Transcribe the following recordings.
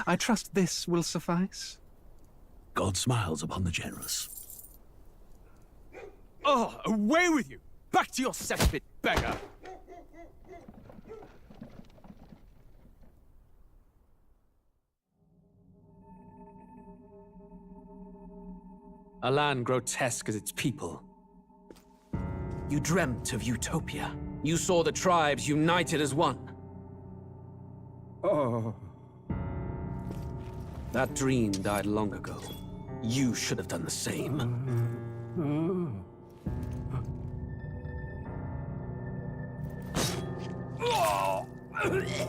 I trust this will suffice. God smiles upon the generous. Oh, away with you! Back to your cesspit, beggar! A land grotesque as its people. You dreamt of utopia. You saw the tribes united as one. Oh. That dream died long ago. You should have done the same.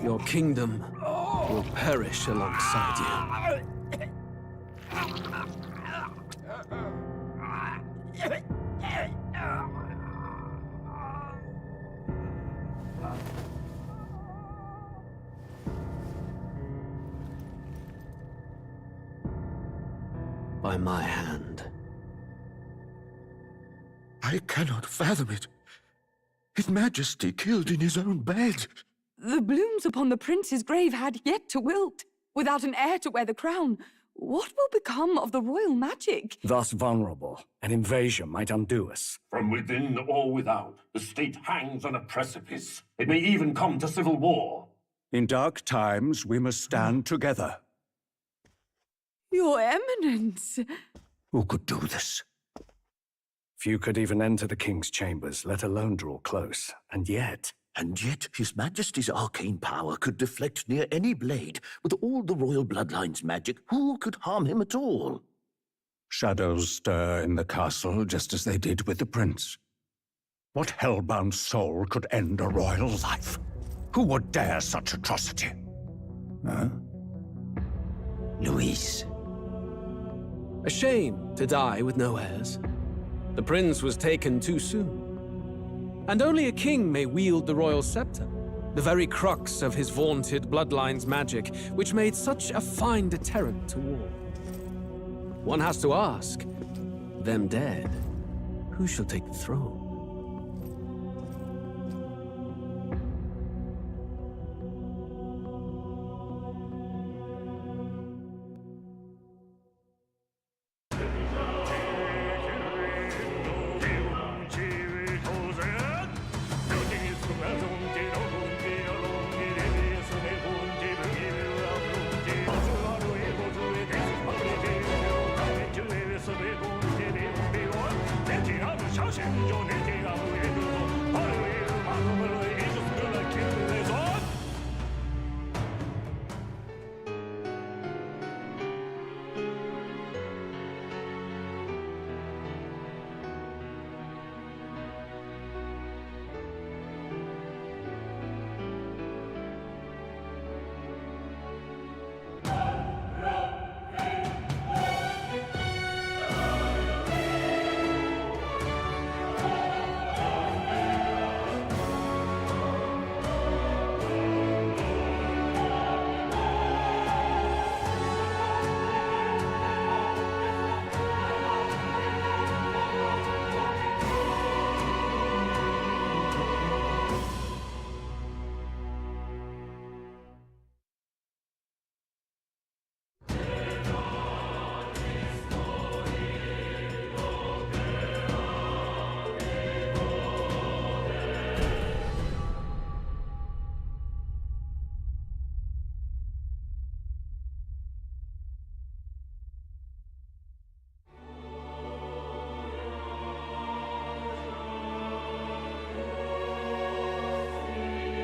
Your kingdom will perish alongside you. By my hand. I cannot fathom it. His Majesty killed in his own bed. The blooms upon the prince's grave had yet to wilt. Without an heir to wear the crown, what will become of the royal magic? Thus vulnerable, an invasion might undo us. From within or without, the state hangs on a precipice. It may even come to civil war. In dark times, we must stand together. Your Eminence! Who could do this? Few could even enter the king's chambers, let alone draw close. And yet, His Majesty's arcane power could deflect near any blade. With all the royal bloodline's magic, who could harm him at all? shadows stir in the castle just as they did with the prince. What hellbound soul could end a royal life? Who would dare such atrocity? Huh? Luis. A shame to die with no heirs. The prince was taken too soon. And only a king may wield the royal scepter, the very crux of his vaunted bloodline's magic, which made such a fine deterrent to war. One has to ask, them dead, who shall take the throne?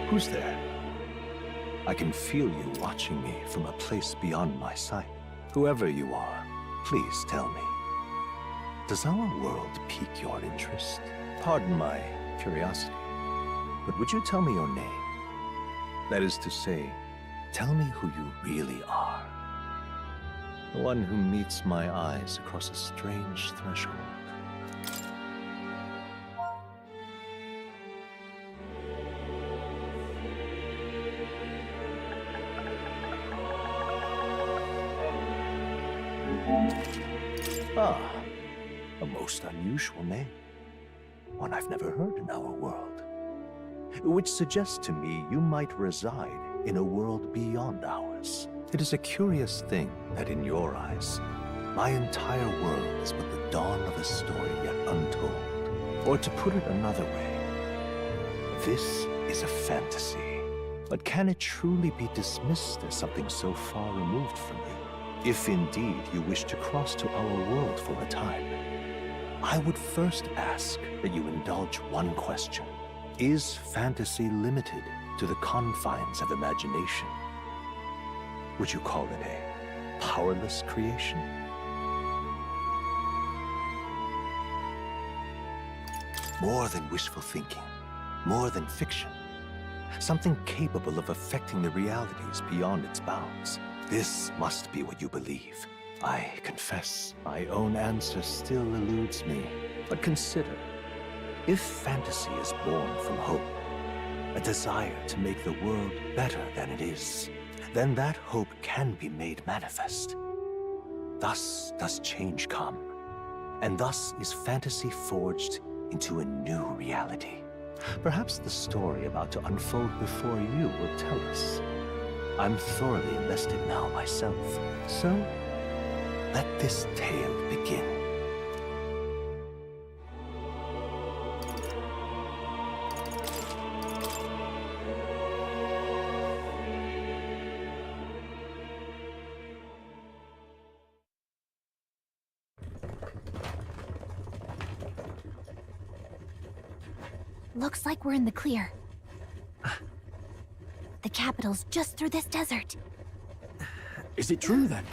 Who's there? I can feel you watching me from a place beyond my sight. Whoever you are, please tell me. Does our world pique your interest? Pardon my curiosity, but would you tell me your name? That is to say, tell me who you really are. The one who meets my eyes across a strange threshold. Ah, a most unusual name. One I've never heard in our world. Which suggests to me you might reside in a world beyond ours. It is a curious thing that in your eyes, my entire world is but the dawn of a story yet untold. Or to put it another way, this is a fantasy. But can it truly be dismissed as something so far removed from you? If indeed you wish to cross to our world for a time, I would first ask that you indulge one question. Is fantasy limited to the confines of imagination? Would you call it a powerless creation? More than wishful thinking, more than fiction. Something capable of affecting the realities beyond its bounds. This must be what you believe. I confess, my own answer still eludes me. But consider, if fantasy is born from hope, a desire to make the world better than it is, then that hope can be made manifest. Thus does change come, and thus is fantasy forged into a new reality. Perhaps the story about to unfold before you will tell us. I'm thoroughly invested now myself, so let this tale begin. Looks like we're in the clear. The capital's just through this desert. Is it true then?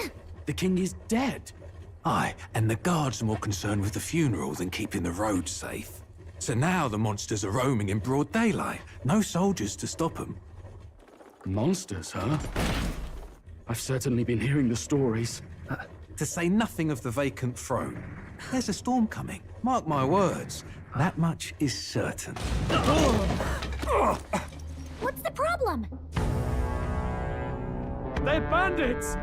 The king is dead? Aye, and the guards are more concerned with the funeral than keeping the roads safe. So now the monsters are roaming in broad daylight. No soldiers to stop them. Monsters, huh? I've certainly been hearing the stories. To say nothing of the vacant throne. There's a storm coming. Mark my words. That much is certain. What's the problem? They're bandits!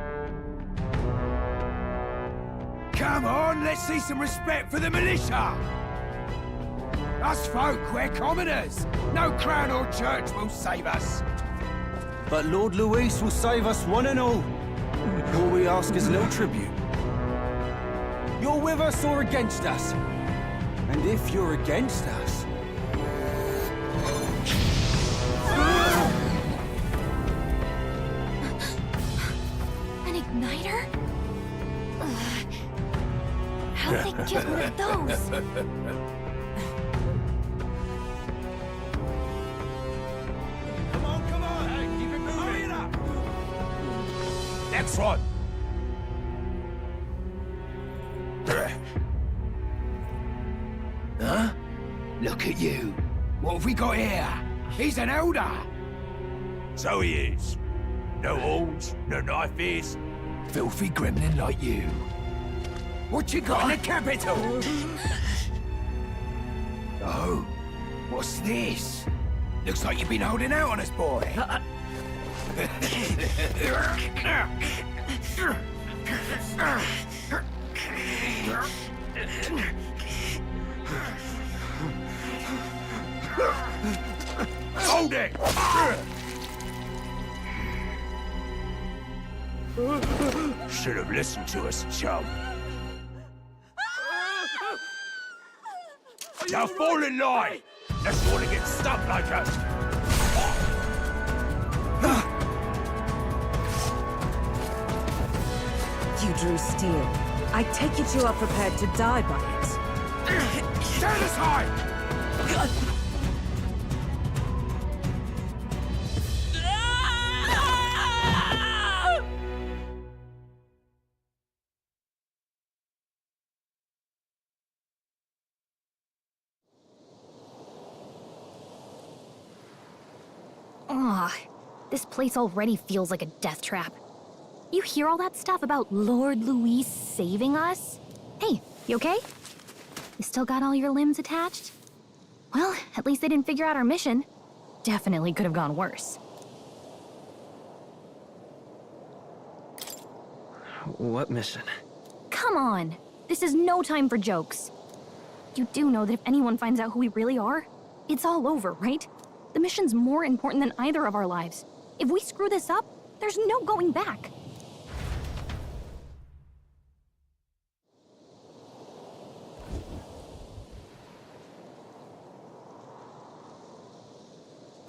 Come on, let's see some respect for the militia! Us folk, we're commoners. No crown or church will save us. But Lord Luis will save us one and all. All we ask is a little tribute. You're with us or against us? And if you're against us... An igniter? How'd they get one of those? Come on, hey, keep it moving. Hurry it up! Next one! Huh? Look at you. What have we got here? He's an elder. So he is. No horns, no knife is. Filthy gremlin like you. What you got in the capital? Oh, what's this? Looks like you've been holding out on us, boy. Hold it! Should have listened to us, chum. Now fall in line! Unless you want to get stuck like us! You drew steel. I take it you are prepared to die by it. Stand aside! This place already feels like a death trap. You hear all that stuff about Lord Luis saving us? Hey, you okay? You still got all your limbs attached? Well, at least they didn't figure out our mission. Definitely could have gone worse. What mission? Come on! This is no time for jokes. You do know that if anyone finds out who we really are, it's all over, right? The mission's more important than either of our lives. If we screw this up, there's no going back.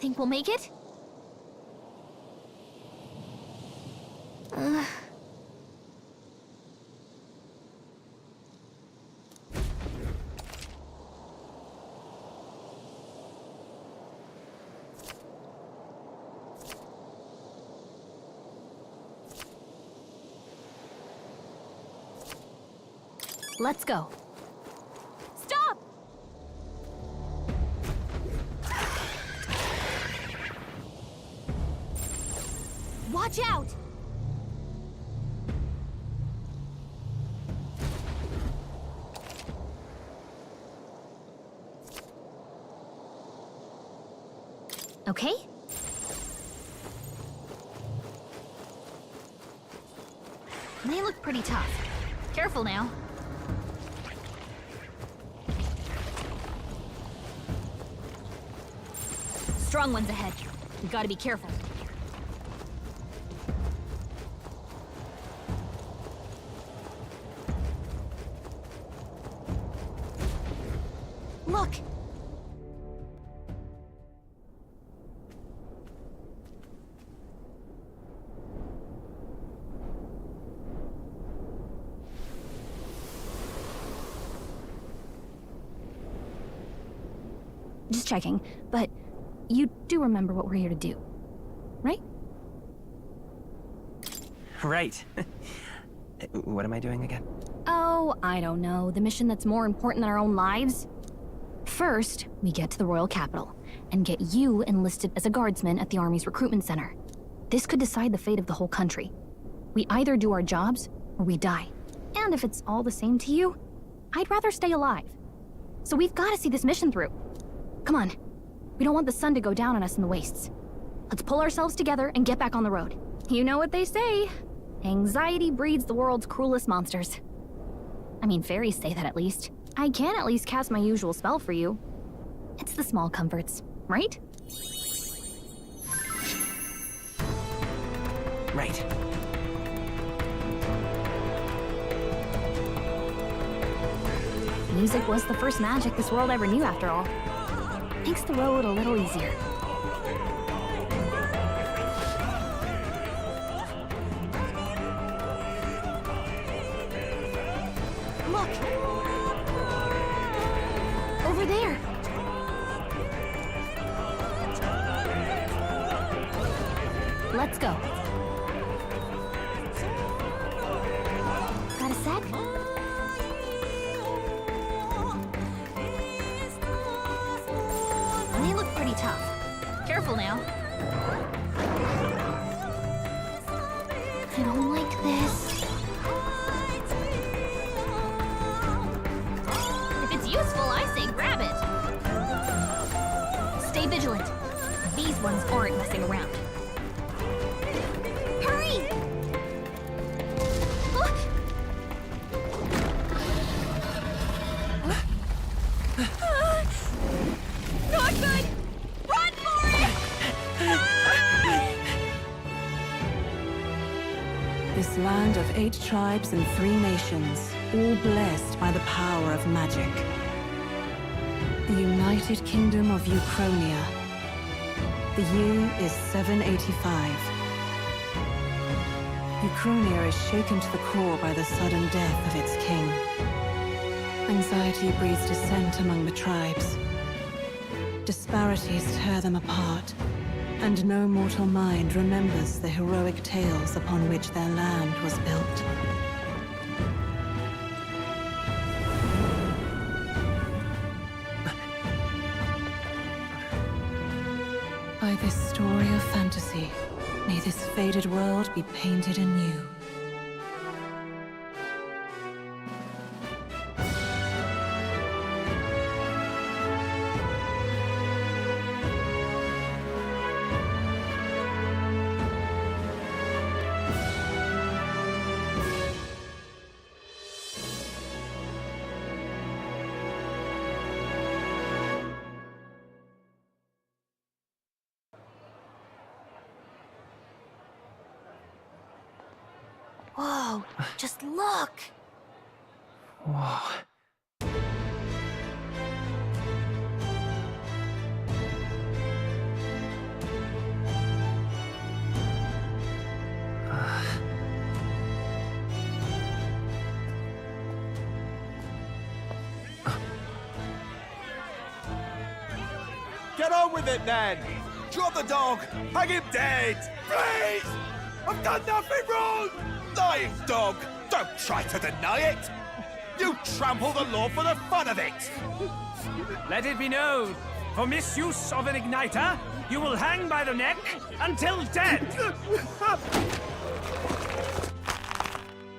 think we'll make it? Let's go. Stop! Watch out! Okay? They look pretty tough. Careful now. Strong ones ahead. We gotta be careful. Look! Just checking, but you do remember what we're here to do, right? Right. What am I doing again? Oh, I don't know. The mission that's more important than our own lives? First, we get to the royal capital and get you enlisted as a guardsman at the army's recruitment center. This could decide the fate of the whole country. We either do our jobs or we die. And if it's all the same to you, I'd rather stay alive. So we've got to see this mission through. Come on. We don't want the sun to go down on us in the wastes. Let's pull ourselves together and get back on the road. You know what they say. Anxiety breeds the world's cruelest monsters. I mean, fairies say that at least. I can at least cast my usual spell for you. It's the small comforts, right? Right. Music was the first magic this world ever knew, after all. Makes the road a little easier. Look! Over there! Let's go. Got a sec? They look pretty tough. Careful now. I don't like this. If it's useful, I say grab it. Stay vigilant. These ones aren't messing around. Hurry! Look! Not good! Run for it! This land of 8 tribes and 3 nations, all blessed by the power of magic. The United Kingdom of Uchronia. The year is 785. Uchronia is shaken to the core by the sudden death of its king. Anxiety breeds dissent among the tribes. Disparities tear them apart, and no mortal mind remembers the heroic tales upon which their land was built. By this story of fantasy, may this faded world be painted anew. Whoa, just look! Whoa. Get on with it, then! Drop the dog! Hang him dead! Please! I've done nothing wrong! Lying dog! Don't try to deny it! You trample the law for the fun of it! Let it be known, for misuse of an igniter, you will hang by the neck until dead!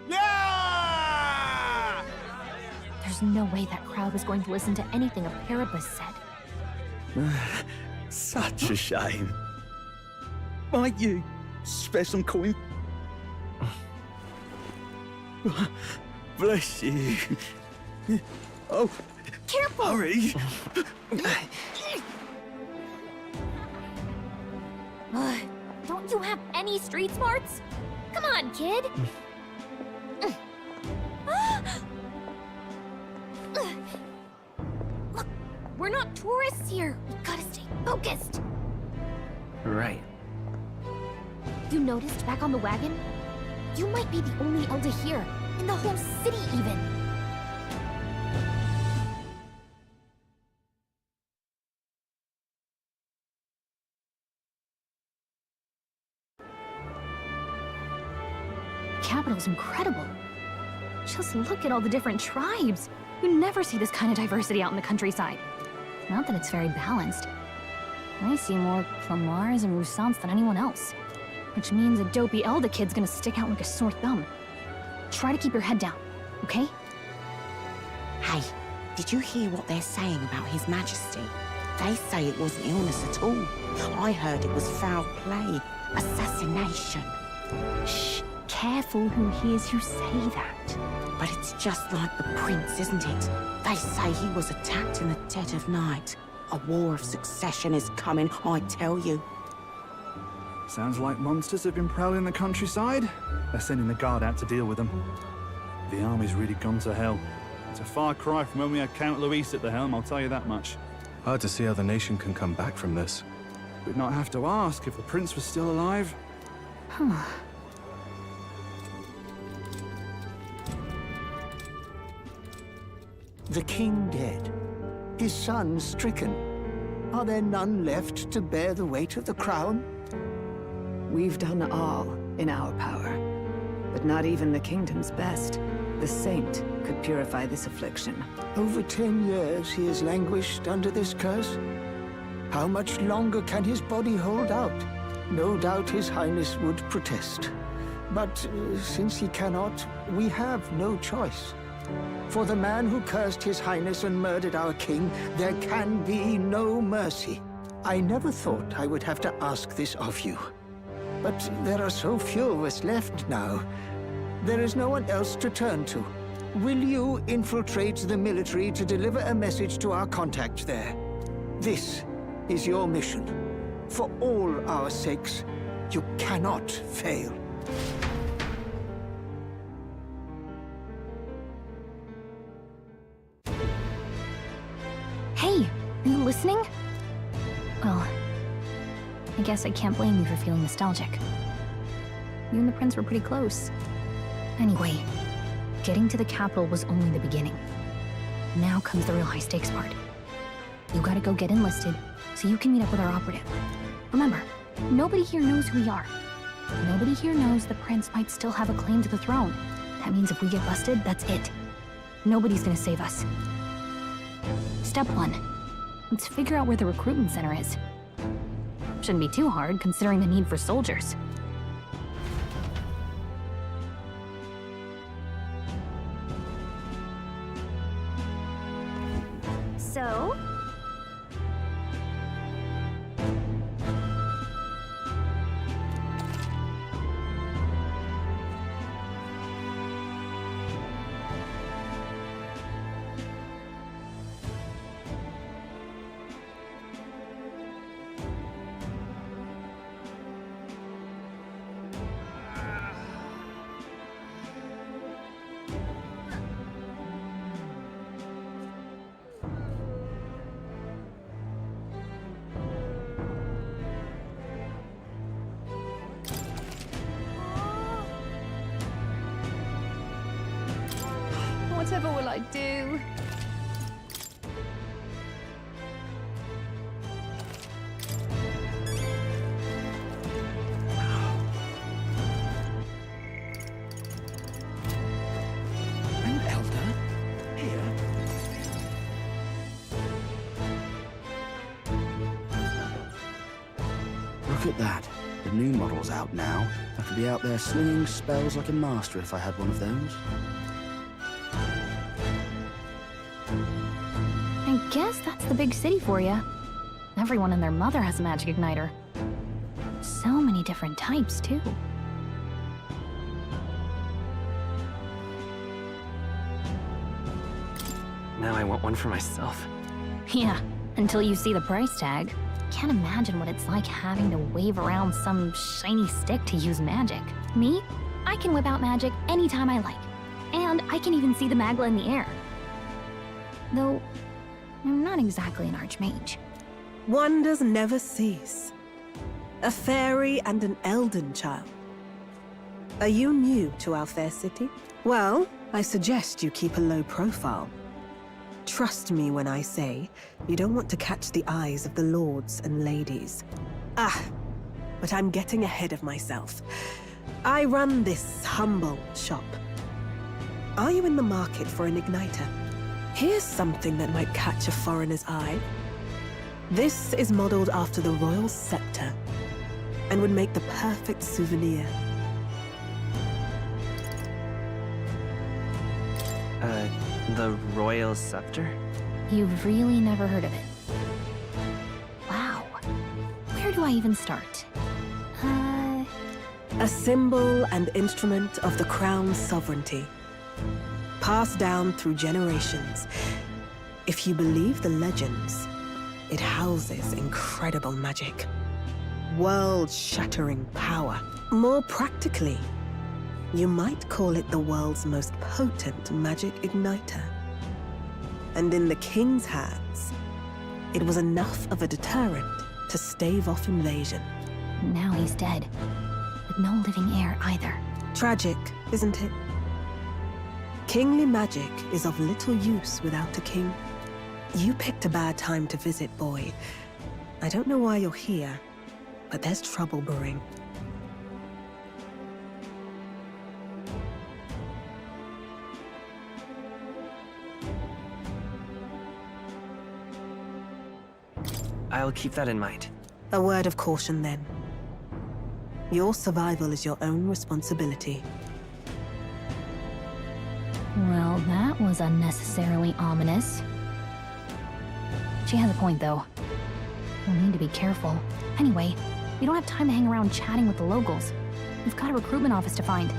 Yeah! There's no way that crowd was going to listen to anything a Paribus said. Such a shame. Might you spare some coin? Bless you. Oh, careful! Hurry! Don't you have any street smarts? Come on, kid! Look, we're not tourists here. We gotta stay focused. Right. You noticed back on the wagon? You might be the only elder here, in the whole city even. The capital's incredible. Just look at all the different tribes. You never see this kind of diversity out in the countryside. Not that it's very balanced. I see more Clamars and Roussants than anyone else. Which means a dopey elder kid's gonna stick out like a sore thumb. Try to keep your head down, okay? Hey, did you hear what they're saying about His Majesty? They say it wasn't illness at all. I heard it was foul play, assassination. Shh, careful who hears you say that. But it's just like the prince, isn't it? They say he was attacked in the dead of night. A war of succession is coming, I tell you. Sounds like monsters have been prowling the countryside. They're sending the guard out to deal with them. The army's really gone to hell. It's a far cry from when we had Count Luis at the helm, I'll tell you that much. Hard to see how the nation can come back from this. We'd not have to ask if the prince was still alive. The king dead, his son stricken. Are there none left to bear the weight of the crown? We've done all in our power, but not even the kingdom's best. The saint could purify this affliction. Over 10 years he has languished under this curse. How much longer can his body hold out? No doubt his highness would protest. But since he cannot, we have no choice. For the man who cursed his highness and murdered our king, there can be no mercy. I never thought I would have to ask this of you. But there are so few of us left now. There is no one else to turn to. Will you infiltrate the military to deliver a message to our contact there? This is your mission. For all our sakes, you cannot fail. Hey, are you listening? Well, I guess I can't blame you for feeling nostalgic. You and the prince were pretty close. Anyway, getting to the capital was only the beginning. Now comes the real high-stakes part. You gotta go get enlisted, so you can meet up with our operative. Remember, nobody here knows who we are. Nobody here knows the prince might still have a claim to the throne. That means if we get busted, that's it. Nobody's gonna save us. Step 1. Let's figure out where the recruitment center is. Shouldn't be too hard, considering the need for soldiers. So? Whatever will I do? at that. The new model's out now. I could be out there slinging spells like a master if I had one of those. I guess that's the big city for you. Everyone and their mother has a magic igniter. So many different types, too. Now I want one for myself. Yeah, until you see the price tag. Can't imagine what it's like having to wave around some shiny stick to use magic. Me? I can whip out magic anytime I like. And I can even see the magla in the air. Though, I'm not exactly an archmage. Wonders never cease. A fairy and an elden child. Are you new to our fair city? Well, I suggest you keep a low profile. Trust me when I say you don't want to catch the eyes of the lords and ladies. But I'm getting ahead of myself. I run this humble shop. Are you in the market for an igniter? Here's something that might catch a foreigner's eye. This is modeled after the royal scepter and would make the perfect souvenir. The royal scepter? You've really never heard of it. Wow. Where do I even start? A symbol and instrument of the crown's sovereignty. Passed down through generations. If you believe the legends, it houses incredible magic. World-shattering power. More practically, you might call it the world's most potent magic igniter. And in the king's hands, it was enough of a deterrent to stave off invasion. Now he's dead. With no living heir either. Tragic, isn't it? Kingly magic is of little use without a king. You picked a bad time to visit, boy. I don't know why you're here, but there's trouble brewing. I'll keep that in mind. A word of caution, then. Your survival is your own responsibility. Well, that was unnecessarily ominous. She has a point, though. We'll need to be careful. Anyway, we don't have time to hang around chatting with the locals. We've got a recruitment office to find.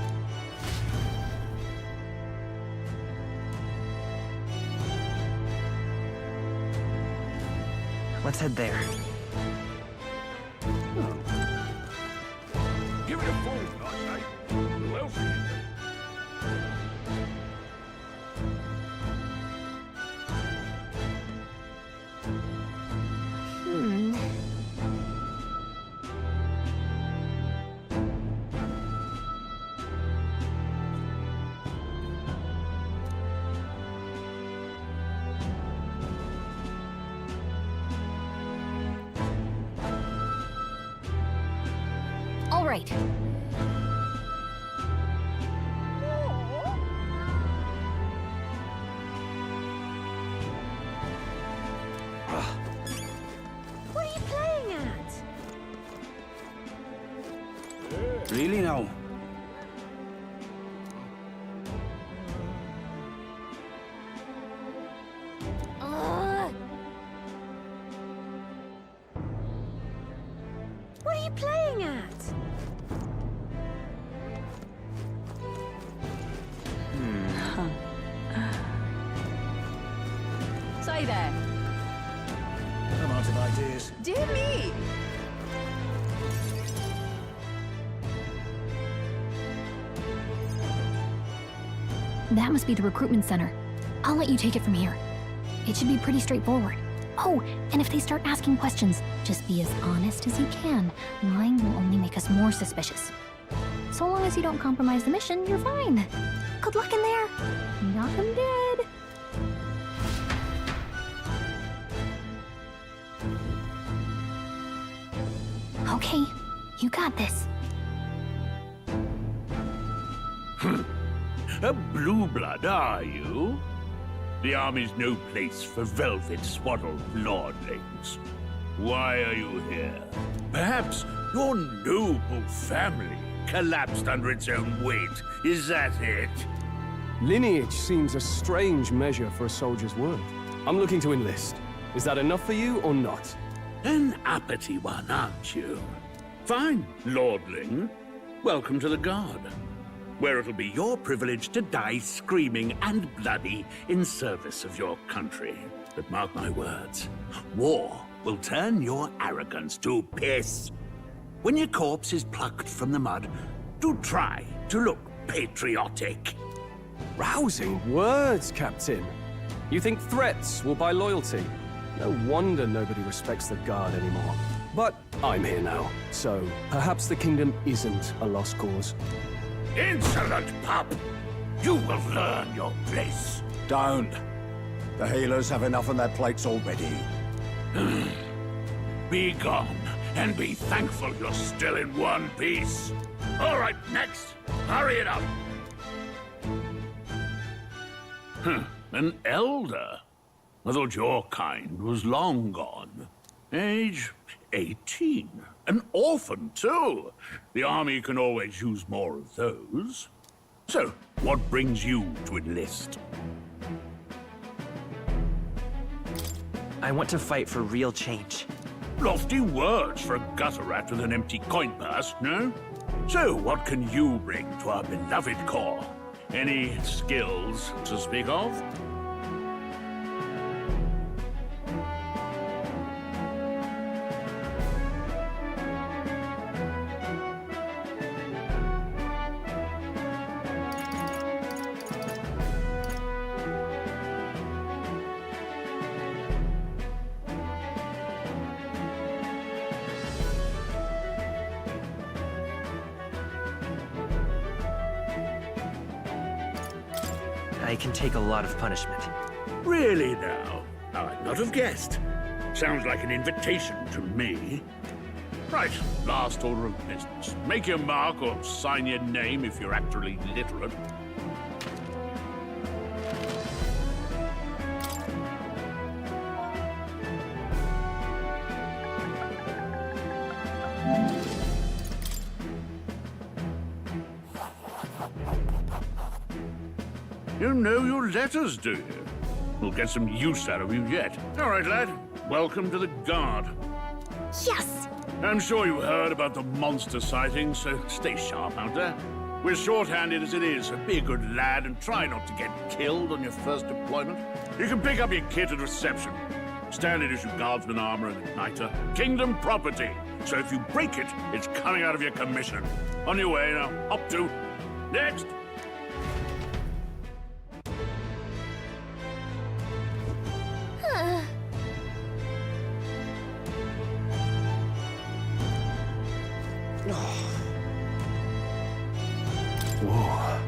Let's head there. Give it a fold, I say. Who else are you? All right. What are you playing at? Really now? What are you playing at? Say there. I'm out of ideas. Dear me! That must be the recruitment center. I'll let you take it from here. It should be pretty straightforward. Oh, and if they start asking questions, just be as honest as you can. Lying will only make us more suspicious. So long as you don't compromise the mission, you're fine. Good luck in there. Knock 'em dead. Okay, you got this. A blue blood, are you? The army's no place for velvet-swaddled lordlings. Why are you here? Perhaps your noble family collapsed under its own weight. Is that it? Lineage seems a strange measure for a soldier's word. I'm looking to enlist. Is that enough for you or not? An uppity one, aren't you? Fine, lordling. Welcome to the Guard, where it'll be your privilege to die screaming and bloody in service of your country. But mark my words, war will turn your arrogance to piss. When your corpse is plucked from the mud, do try to look patriotic. Rousing words, Captain. You think threats will buy loyalty? No wonder nobody respects the Guard anymore. But I'm here now, so perhaps the kingdom isn't a lost cause. Insolent pup! You will learn your place. Don't. The healers have enough on their plates already. Be gone, and be thankful you're still in one piece. All right, next. Hurry it up. An elder? I thought your kind was long gone. Age 18. An orphan, too. The army can always use more of those. So, what brings you to enlist? I want to fight for real change. Lofty words for a gutter rat with an empty coin purse, no? So, what can you bring to our beloved corps? Any skills to speak of? I can take a lot of punishment. Really now? I'd not have guessed. Sounds like an invitation to me. Right, last order of business. Make your mark or sign your name if you're actually literate. You know your letters, do you? We'll get some use out of you yet. All right, lad. Welcome to the Guard. Yes! I'm sure you heard about the monster sightings, so stay sharp out there. We're short-handed as it is, so be a good lad and try not to get killed on your first deployment. You can pick up your kit at reception. Standard issue guardsman armor and igniter. Kingdom property. So if you break it, it's coming out of your commission. On your way now. Up to. Next! Whoa.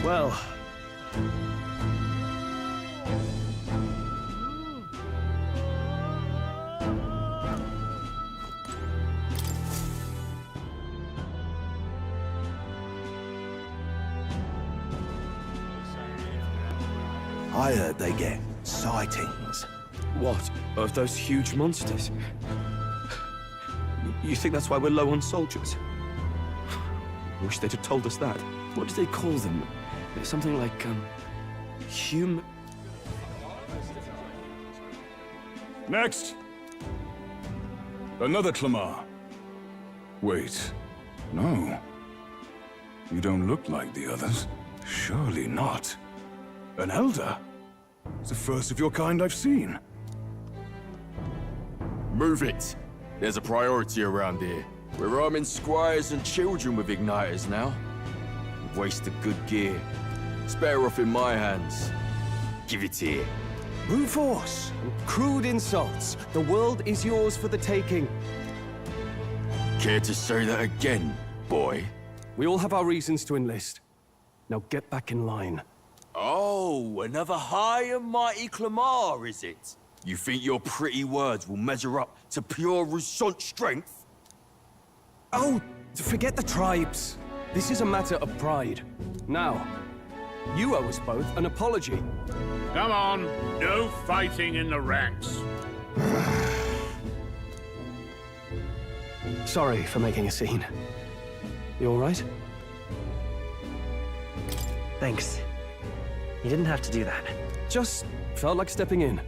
Well. I heard they get sightings. What? Of those huge monsters? You think that's why we're low on soldiers? I wish they'd have told us that. What do they call them? Something like, Next! Another Clamar. Wait, no. You don't look like the others. Surely not. An elder? It's the first of your kind I've seen. Move it. There's a priority around here. We're arming squires and children with igniters now. We've wasted good gear. It's better off in my hands. Give it here. Brute force, crude insults. The world is yours for the taking. Care to say that again, boy? We all have our reasons to enlist. Now get back in line. Oh, another high and mighty Clamar, is it? You think your pretty words will measure up to pure Rousseau's strength? Oh, forget the tribes. This is a matter of pride. Now, you owe us both an apology. Come on, no fighting in the ranks. Sorry for making a scene. You all right? Thanks. You didn't have to do that. Just felt like stepping in.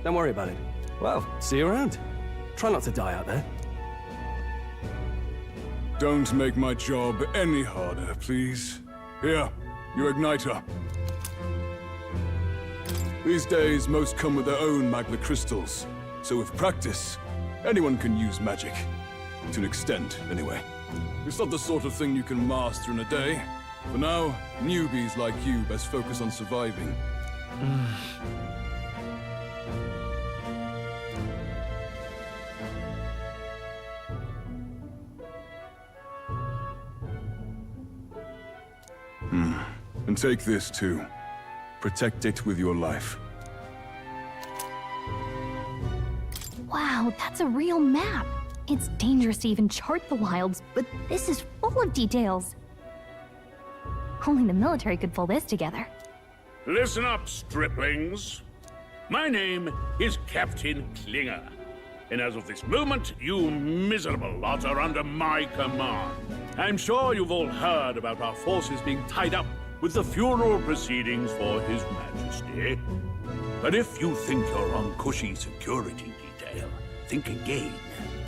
Don't worry about it. Well, see you around. Try not to die out there. Don't make my job any harder, please. Here, your igniter. These days, most come with their own magna crystals. So with practice, anyone can use magic. To an extent, anyway. It's not the sort of thing you can master in a day. For now, newbies like you best focus on surviving. And take this too. Protect it with your life. Wow, that's a real map. It's dangerous to even chart the wilds, but this is full of details. Only the military could pull this together. Listen up, striplings. My name is Captain Klinger, and as of this moment, you miserable lot are under my command. I'm sure you've all heard about our forces being tied up with the funeral proceedings for His Majesty. But if you think you're on cushy security detail, think again.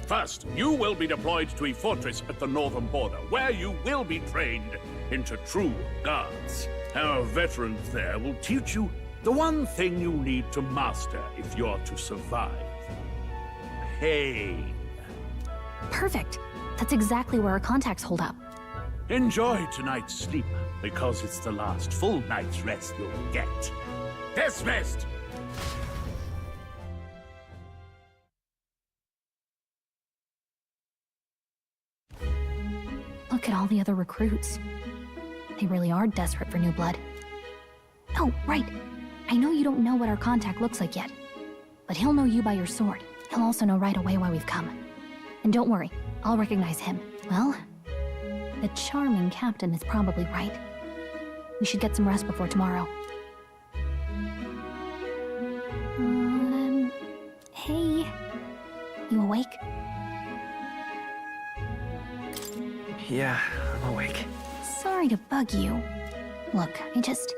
First, you will be deployed to a fortress at the northern border, where you will be trained into true guards. Our veterans there will teach you the one thing you need to master if you're to survive. Pain. Perfect. That's exactly where our contacts hold up. Enjoy tonight's sleep, because it's the last full night's rest you'll get. Dismissed! Look at all the other recruits. They really are desperate for new blood. Oh, right. I know you don't know what our contact looks like yet, but he'll know you by your sword. He'll also know right away why we've come. And don't worry, I'll recognize him. Well, the charming captain is probably right. We should get some rest before tomorrow. Hey. You awake? Yeah, I'm awake. Sorry to bug you. Look, I just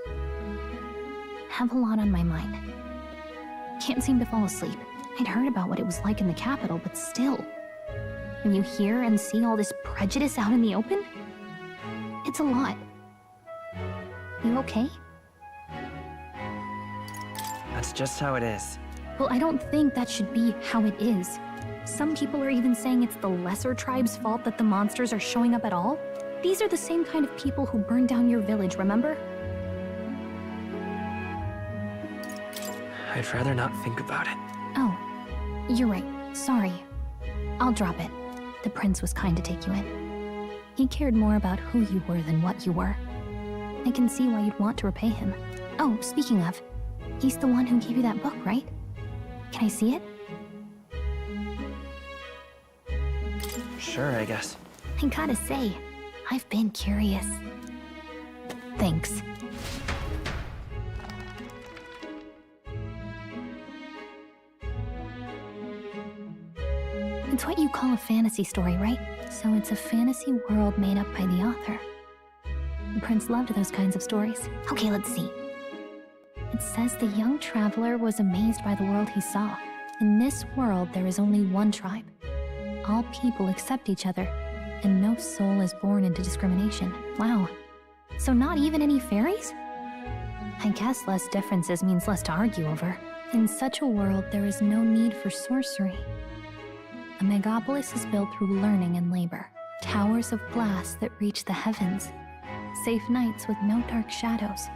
have a lot on my mind. Can't seem to fall asleep. I'd heard about what it was like in the capital, but still. When you hear and see all this prejudice out in the open, it's a lot. You okay? That's just how it is. Well, I don't think that should be how it is. Some people are even saying it's the lesser tribe's fault that the monsters are showing up at all. These are the same kind of people who burned down your village, remember? I'd rather not think about it. Oh, you're right. Sorry. I'll drop it. The prince was kind to take you in. He cared more about who you were than what you were. I can see why you'd want to repay him. Oh, speaking of, he's the one who gave you that book, right? Can I see it? Sure, I guess. I gotta say, I've been curious. Thanks. It's what you call a fantasy story, right? So it's a fantasy world made up by the author. The prince loved those kinds of stories. Okay, let's see. It says the young traveler was amazed by the world he saw. In this world, there is only one tribe. All people accept each other, and no soul is born into discrimination. Wow. So not even any fairies? I guess less differences means less to argue over. In such a world, there is no need for sorcery. A megapolis is built through learning and labor. Towers of glass that reach the heavens. Safe nights with no dark shadows.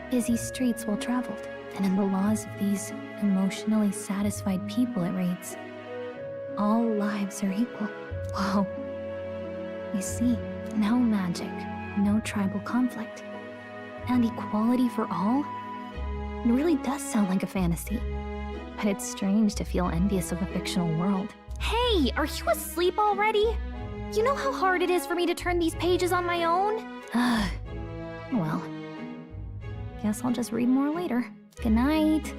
Busy streets well traveled. And in the laws of these emotionally satisfied people, it reads, all lives are equal. Whoa. You see, no magic, no tribal conflict, and equality for all? It really does sound like a fantasy. But it's strange to feel envious of a fictional world. Hey, are you asleep already? You know how hard it is for me to turn these pages on my own? Well, guess I'll just read more later. Good night.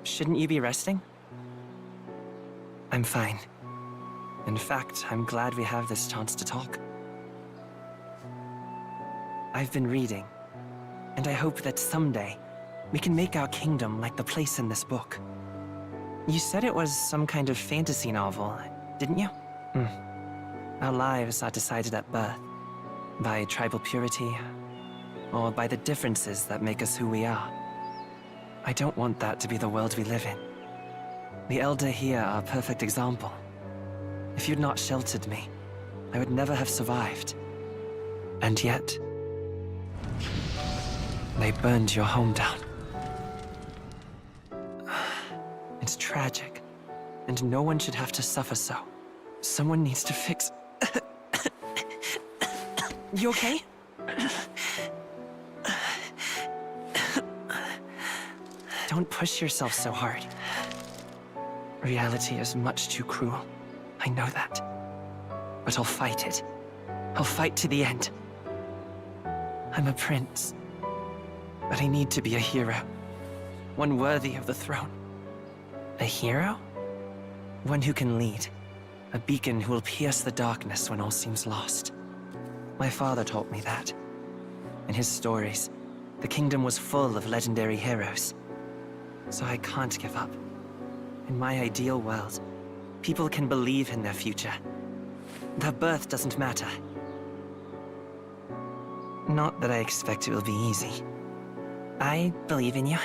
Shouldn't you be resting? I'm fine. In fact, I'm glad we have this chance to talk. I've been reading, and I hope that someday we can make our kingdom like the place in this book. You said it was some kind of fantasy novel, didn't you? Our lives are decided at birth, by tribal purity, or by the differences that make us who we are. I don't want that to be the world we live in. The Elder here are a perfect example. If you'd not sheltered me, I would never have survived. And yet, they burned your home down. It's tragic, and no one should have to suffer so. Someone needs to fix... You okay? Don't push yourself so hard. Reality is much too cruel. I know that. But I'll fight it. I'll fight to the end. I'm a prince. But I need to be a hero. One worthy of the throne. A hero? One who can lead. A beacon who will pierce the darkness when all seems lost. My father taught me that. In his stories, the kingdom was full of legendary heroes. So I can't give up. In my ideal world, people can believe in their future. Their birth doesn't matter. Not that I expect it will be easy. I believe in you.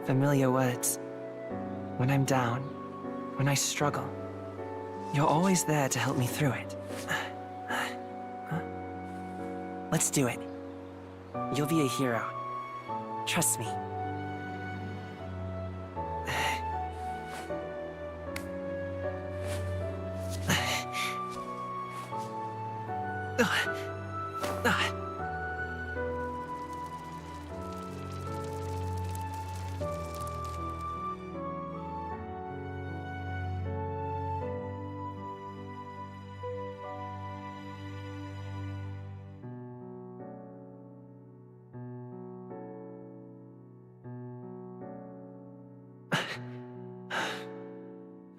Familiar words. When I'm down, when I struggle, you're always there to help me through it. Let's do it. You'll be a hero. Trust me.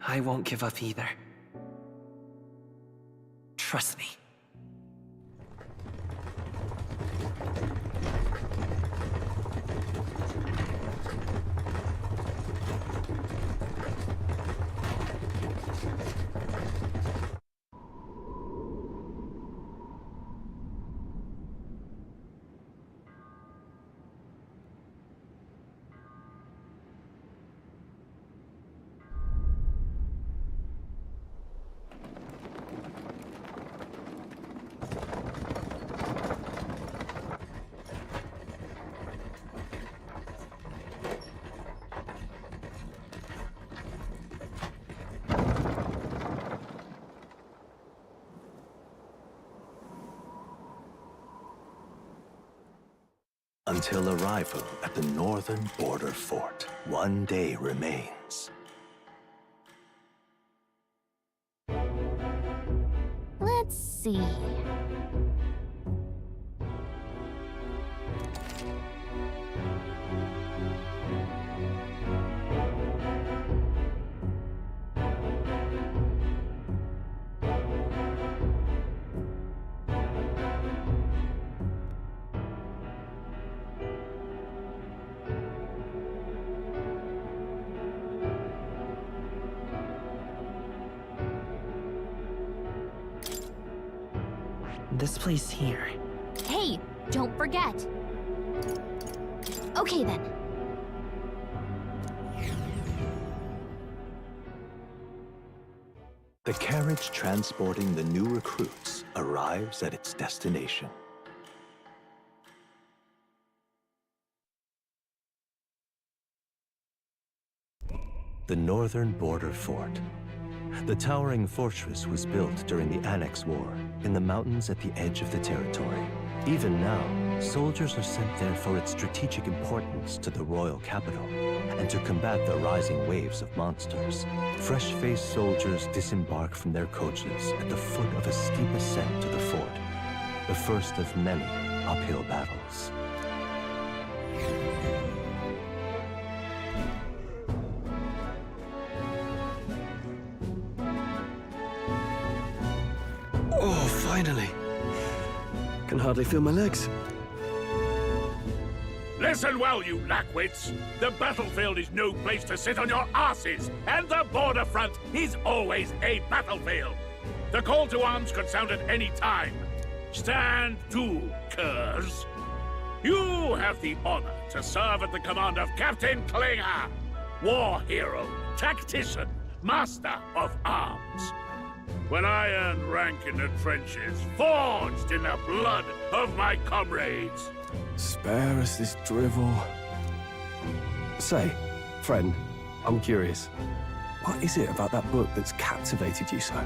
I won't give up either. Trust me. Until arrival at the northern border fort, one day remains. Let's see. This place here. Hey, don't forget. Okay then. The carriage transporting the new recruits arrives at its destination. The northern border fort. The towering fortress was built during the Annex War in the mountains at the edge of the territory. Even now, soldiers are sent there for its strategic importance to the royal capital and to combat the rising waves of monsters. Fresh-faced soldiers disembark from their coaches at the foot of a steep ascent to the fort, the first of many uphill battles. Oh, finally. Can hardly feel my legs. Listen well, you lackwits. The battlefield is no place to sit on your asses, and the border front is always a battlefield. The call to arms could sound at any time. Stand to, curs. You have the honor to serve at the command of Captain Klinger, war hero, tactician, master of arms. When I earned rank in the trenches, forged in the blood of my comrades. Spare us this drivel. Say, friend, I'm curious. What is it about that book that's captivated you so?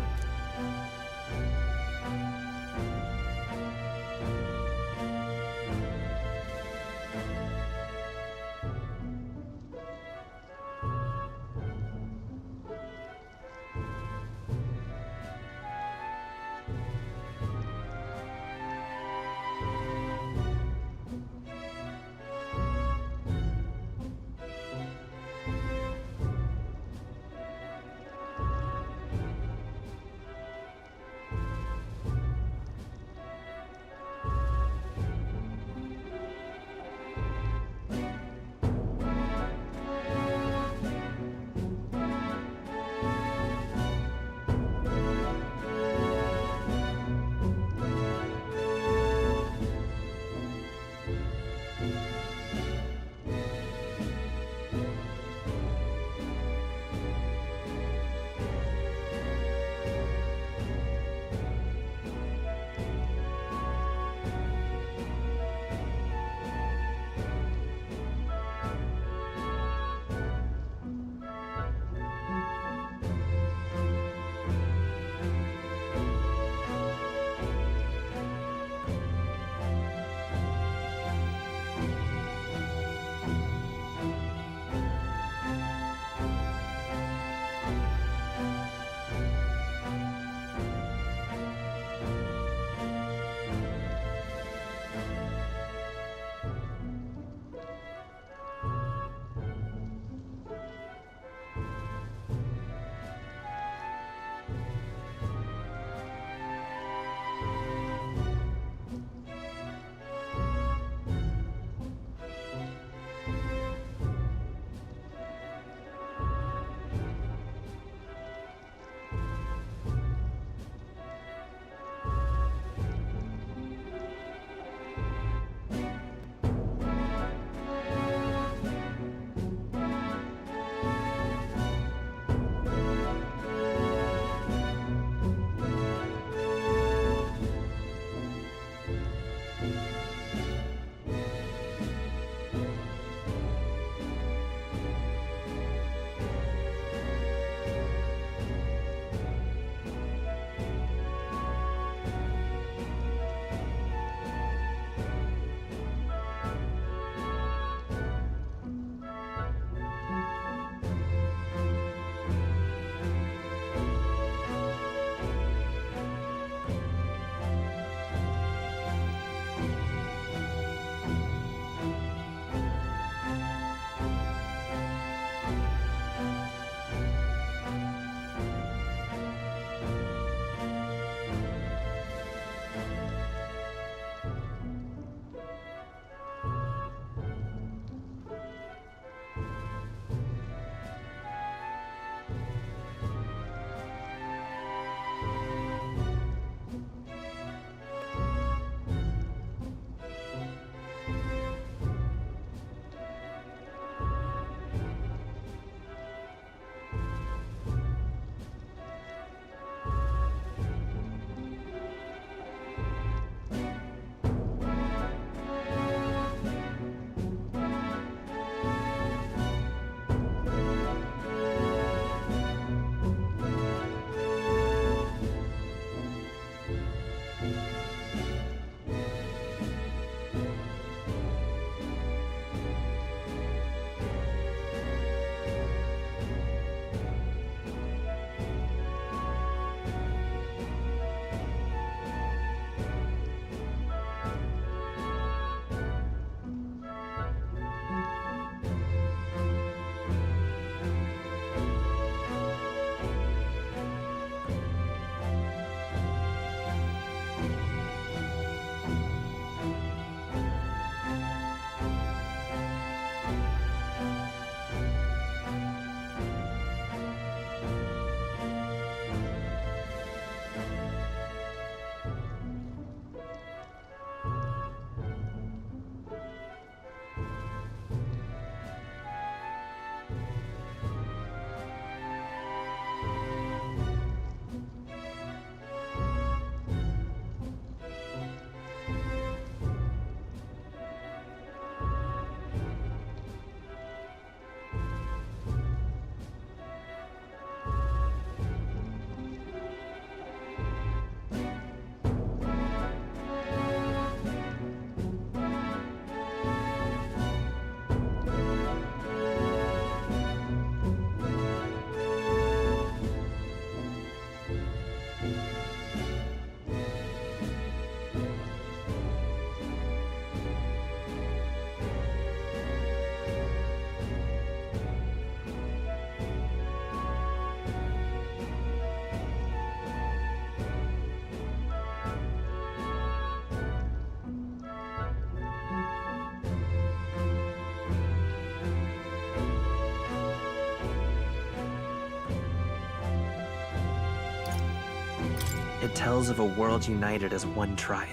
It tells of a world united as one tribe.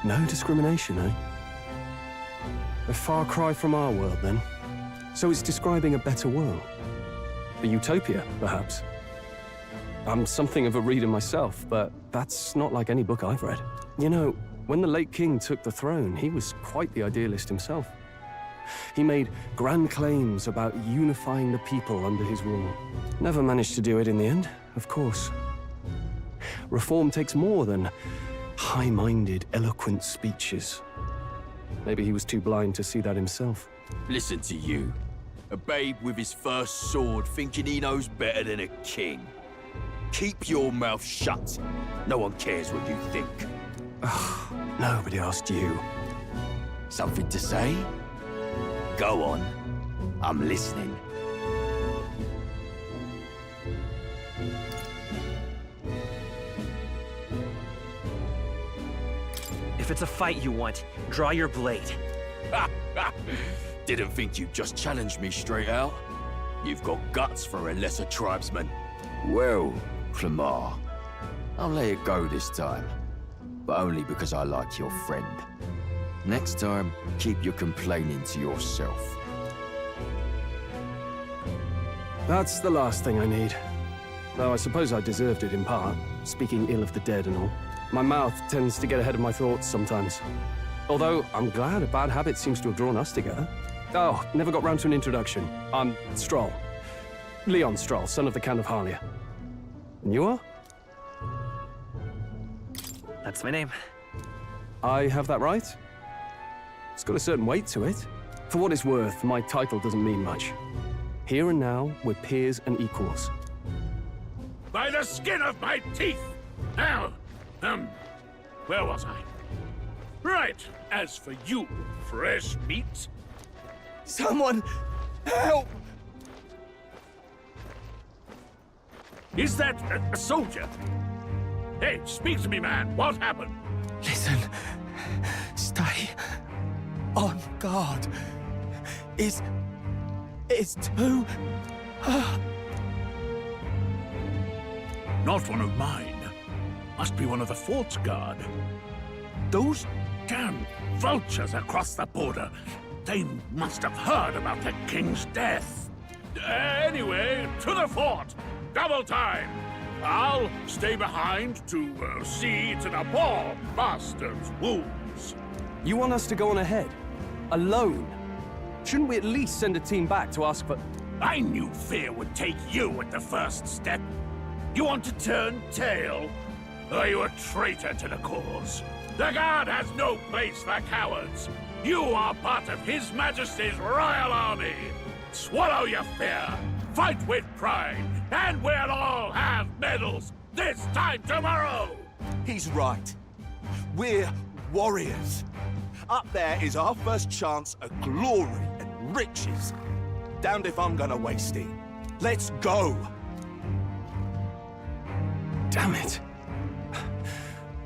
No discrimination, eh? A far cry from our world, then. So it's describing a better world. A utopia, perhaps. I'm something of a reader myself, but that's not like any book I've read. You know, when the late king took the throne, he was quite the idealist himself. He made grand claims about unifying the people under his rule. Never managed to do it in the end, of course. Reform takes more than high-minded, eloquent speeches. Maybe he was too blind to see that himself. Listen to you. A babe with his first sword thinking he knows better than a king. Keep your mouth shut. No one cares what you think. Nobody asked you. Something to say? Go on. I'm listening. If it's a fight you want, draw your blade. Didn't think you'd just challenge me straight out. You've got guts for a lesser tribesman. Well, Clamar, I'll let it go this time. But only because I like your friend. Next time, keep your complaining to yourself. That's the last thing I need. Though I suppose I deserved it in part, speaking ill of the dead and all. My mouth tends to get ahead of my thoughts sometimes. Although, I'm glad a bad habit seems to have drawn us together. Oh, never got round to an introduction. I'm Stroll. Leon Stroll, son of the Count of Harlia. And you are? That's my name. I have that right? It's got a certain weight to it. For what it's worth, my title doesn't mean much. Here and now, we're peers and equals. By the skin of my teeth! Now, where was I? Right, as for you, fresh meat. Someone, help! Is that a soldier? Hey, speak to me, man. What happened? Listen. Stay on guard. It's too... Not one of mine. Must be one of the fort's guard. Those damn vultures across the border. They must have heard about the king's death. Anyway, to the fort. Double time. I'll stay behind to see to the poor bastard's wounds. You want us to go on ahead? Alone? Shouldn't we at least send a team back to ask for... I knew fear would take you at the first step. You want to turn tail? Are you a traitor to the cause? The Guard has no place for cowards. You are part of His Majesty's Royal Army. Swallow your fear. Fight with pride. And we'll all have medals this time tomorrow. He's right. We're warriors. Up there is our first chance at glory and riches. Damned if I'm gonna waste it. Let's go! Damn it.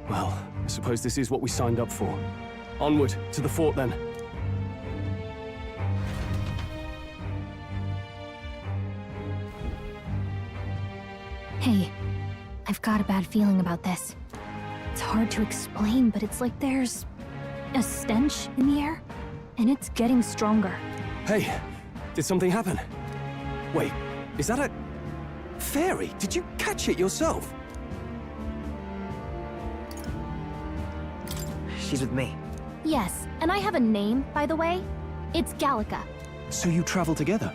Well, I suppose this is what we signed up for. Onward, to the fort then. Hey, I've got a bad feeling about this. It's hard to explain, but it's like there's a stench in the air, and it's getting stronger. Hey, did something happen? Wait, is that a... fairy? Did you catch it yourself? She's with me. Yes, and I have a name, by the way. It's Gallica. So you travel together?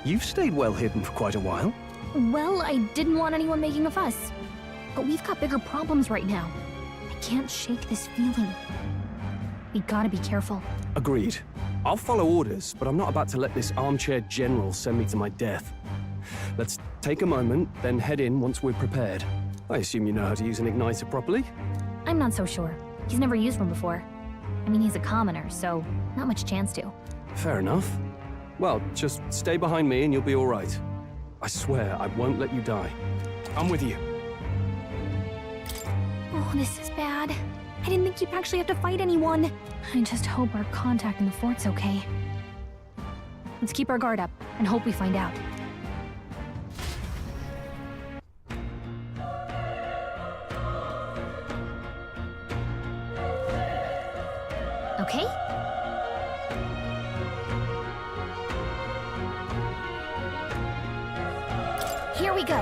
You've stayed well hidden for quite a while. Well, I didn't want anyone making a fuss. But we've got bigger problems right now. I can't shake this feeling. We gotta be careful. Agreed. I'll follow orders, but I'm not about to let this armchair general send me to my death. Let's take a moment, then head in once we're prepared. I assume you know how to use an igniter properly? I'm not so sure. He's never used one before. I mean, he's a commoner, so not much chance to. Fair enough. Well, just stay behind me and you'll be all right. I swear I won't let you die. I'm with you. Oh, this is bad. I didn't think you'd actually have to fight anyone. I just hope our contact in the fort's okay. Let's keep our guard up and hope we find out. Okay? Here we go.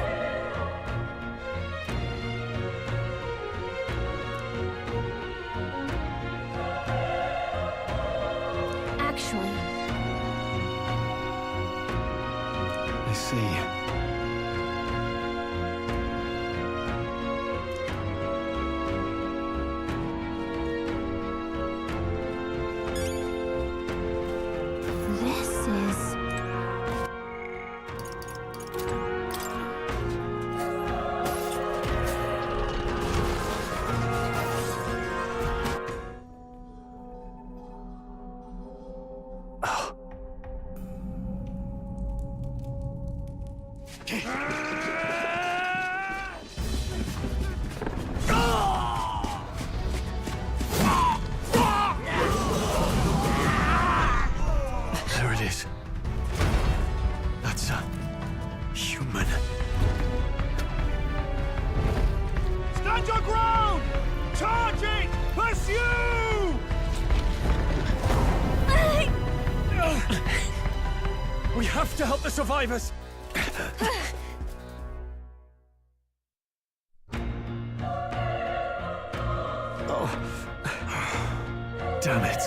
Actually, I see. this is... There it is. That's a human. Stand your ground! Charging! Pursue! We have to help the survivors! Damn it.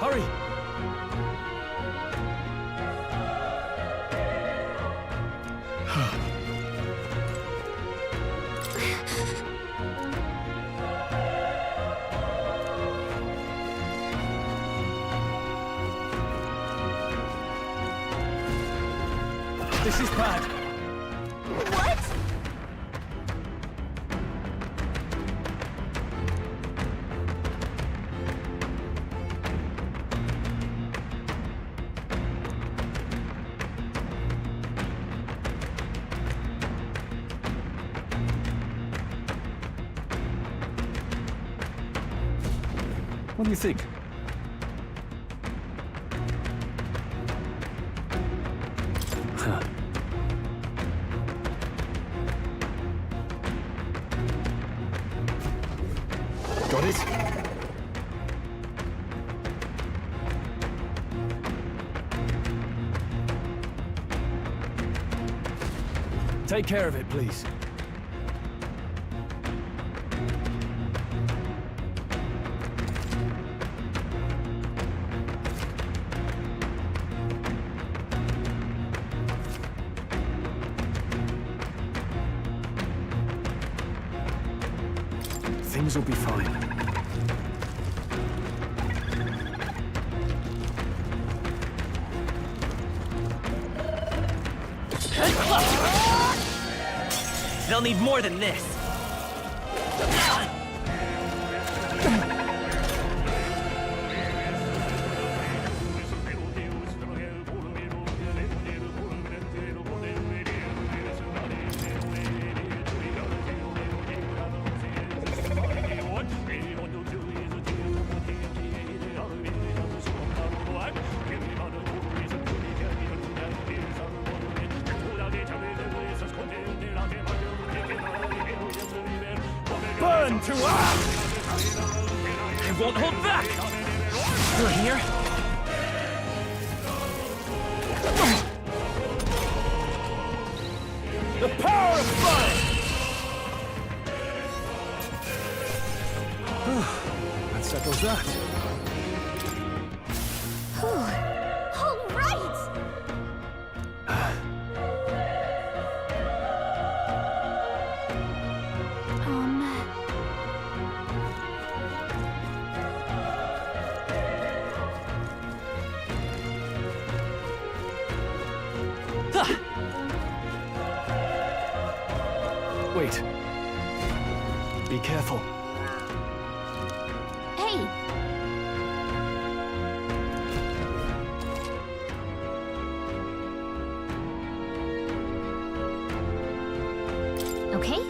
Hurry! This is bad. What? What do you think? Huh. Got it? Take care of it, please. Things will be fine. They'll need more than this. Burn to ash! I won't hold back! Through here? The power of fire! That settles that. All right! Wait. Be careful. Hey! Okay?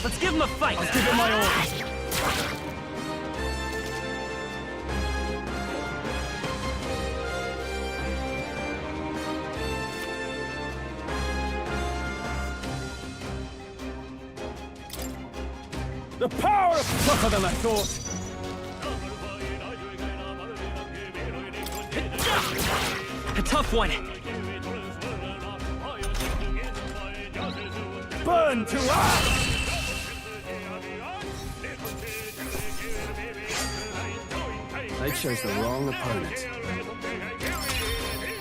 Let's give him a fight! I'll give it my all. The power is tougher than I thought. A tough one. Burn to ash! They chose the wrong opponent.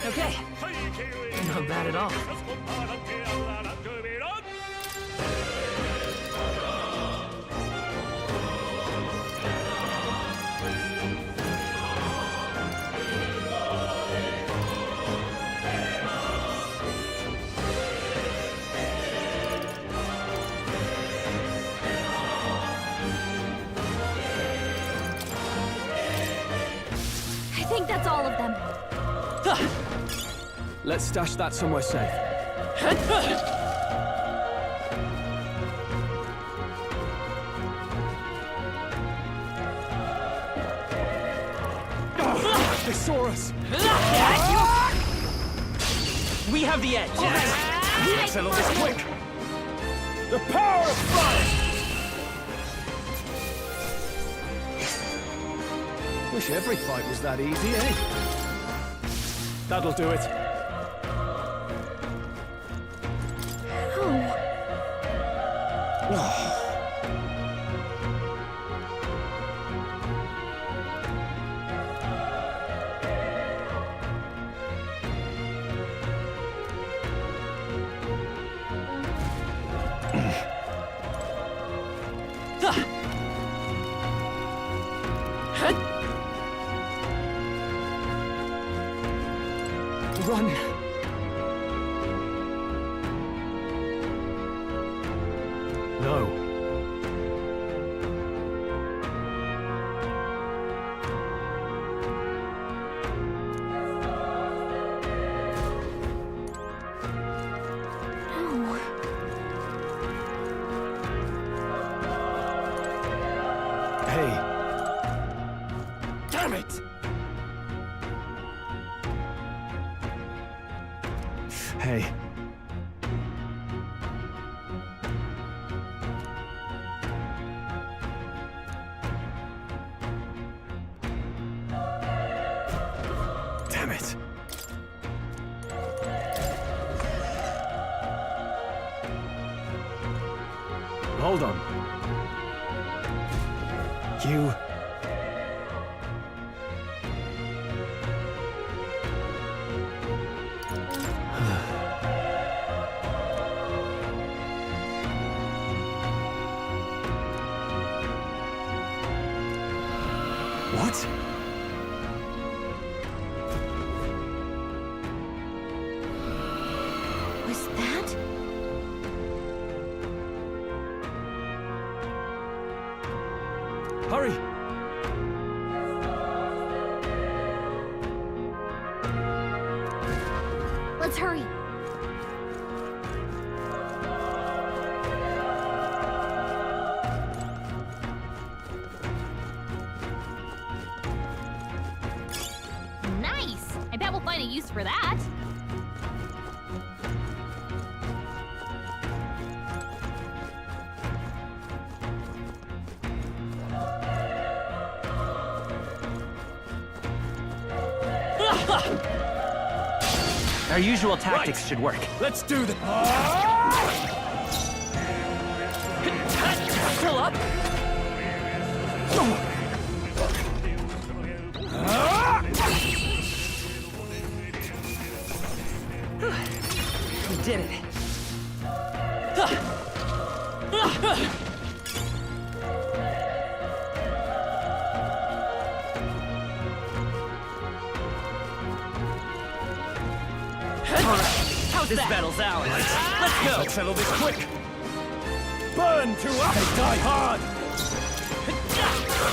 Okay. Not bad at all. I think that's all of them. Let's stash that somewhere safe. They saw us! We have the edge. Let's settle this quick! The power of fire! Wish every fight was that easy, eh? That'll do it. Run! No. Hey. Damn it! Hey. Damn it. Hold on. You... What? Was that? Hurry! Let's hurry. Nice! I bet we'll find a use for that. Our usual tactics should work. Let's do this! Still up? We did it. How's this battle's ours? Let's go! Let's settle this quick! Burn to us! They die hard!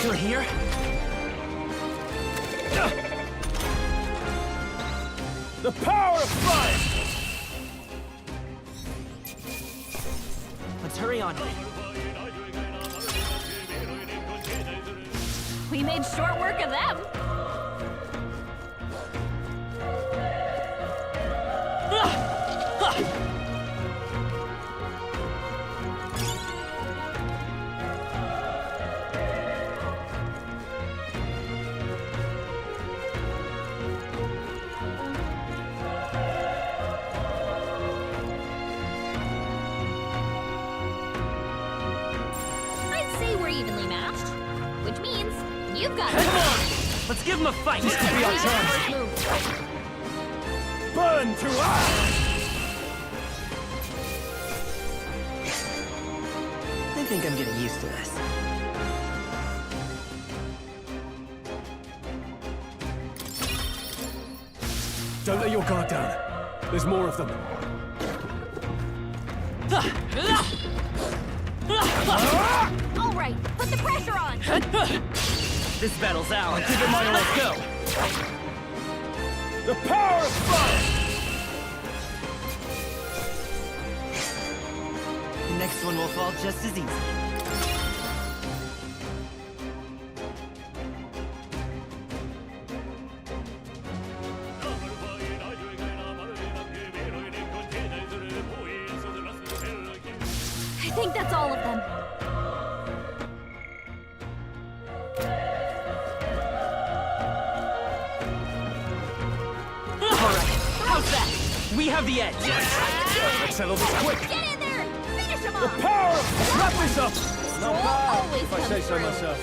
Still here? The power of fire! Let's hurry on. We made short work of them. I'd say we're evenly matched, which means you've got. Come on! Let's give him a fight! This could be our chance! Burn to us! I think I'm getting used to this. Don't let your guard down. There's more of them. All right, put the pressure on. This battle's ours. I'll give it my all. Let's go! The power of fire! The next one will fall just as easy. I think that's all of them. How's that? We have the edge. Let's settle this quick. Get in there! Finish him The off! power of wrap this up. Not bad, always If I say comes so through. myself.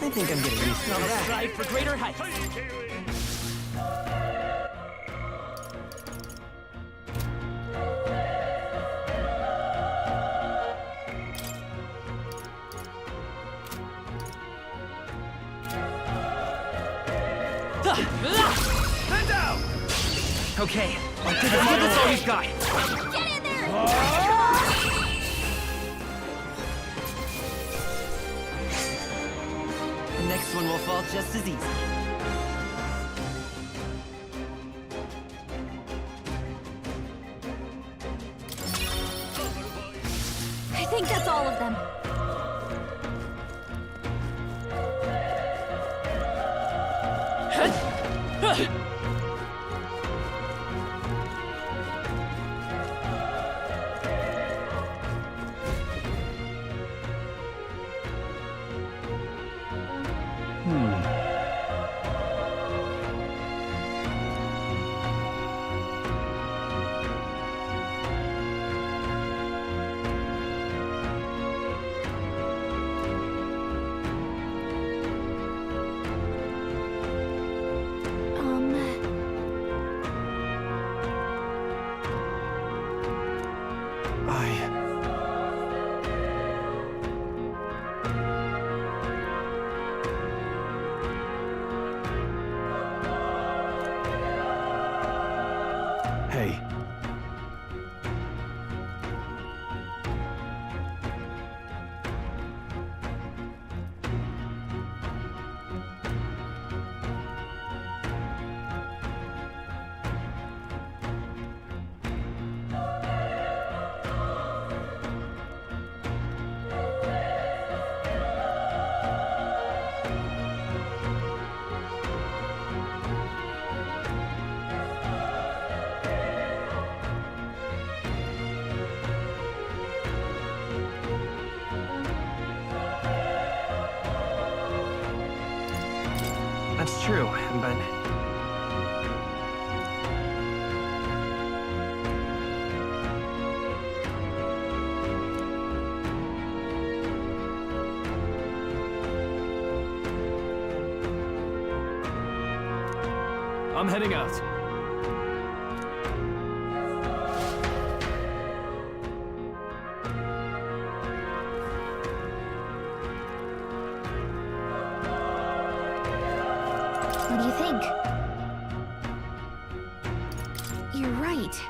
I think I'm getting used to Now this. strive for greater heights. Man down! Okay, Let's give this all we've got. Get in there! the next one will fall just as easy. I think that's all of them. Hey. That's true, but... I'm heading out. think. You're right.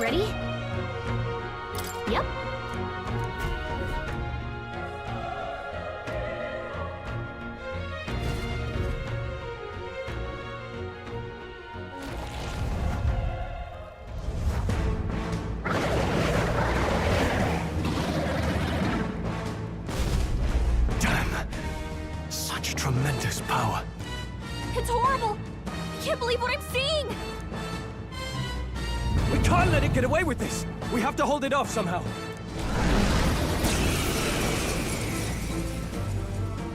Ready? Yep. Damn! Such tremendous power. It's horrible! I can't believe what I'm seeing! We can't let it get away with this! We have to hold it off somehow.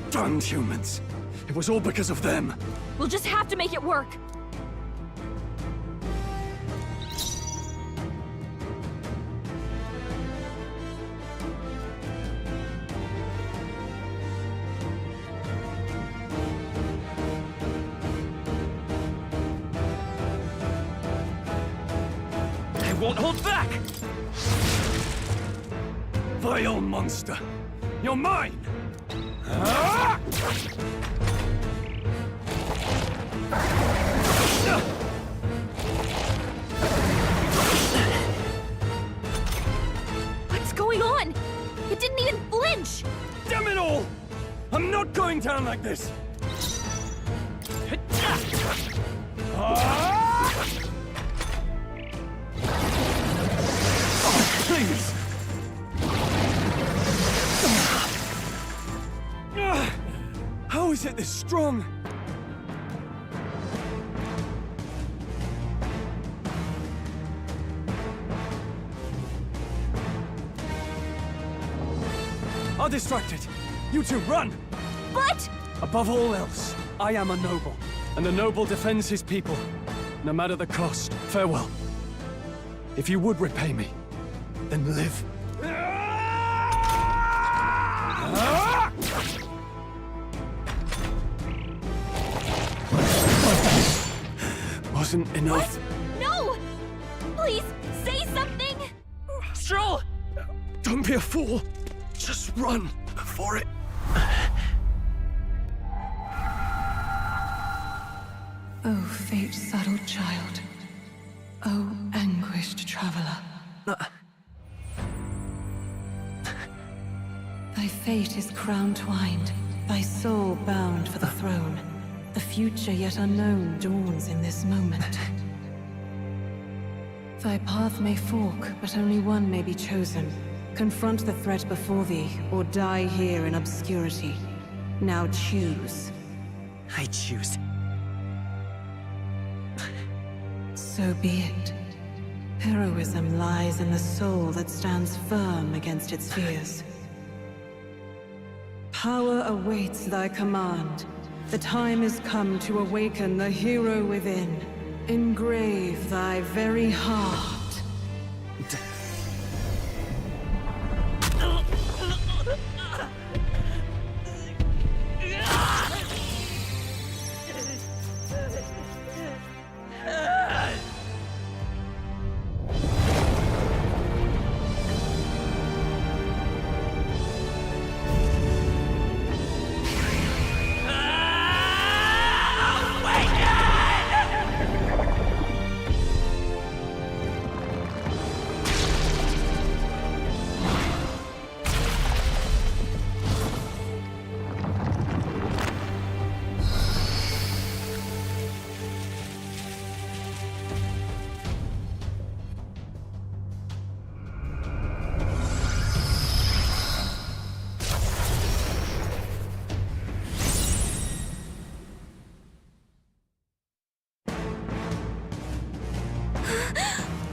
Damned humans. It was all because of them. We'll just have to make it work. I won't hold back! Vile monster! You're mine! Ah! What's going on? It didn't even flinch! Damn it all! I'm not going down like this! Ah! Oh, please! How is it this strong? I'll distract it. You two run! But... Above all else, I am a noble, and a noble defends his people, no matter the cost. Farewell. If you would repay me, then live. Wasn't enough. What? No! Please, say something! Stroll! Don't be a fool. Just run for it. Oh, fate-saddled child. Oh, anguished traveler. Thy fate is crown-twined, thy soul bound for the throne. The future yet unknown dawns in this moment. Thy path may fork, but only one may be chosen. Confront the threat before thee, or die here in obscurity. Now choose. I choose. So be it. Heroism lies in the soul that stands firm against its fears. Power awaits thy command. The time is come to awaken the hero within. Engrave thy very heart.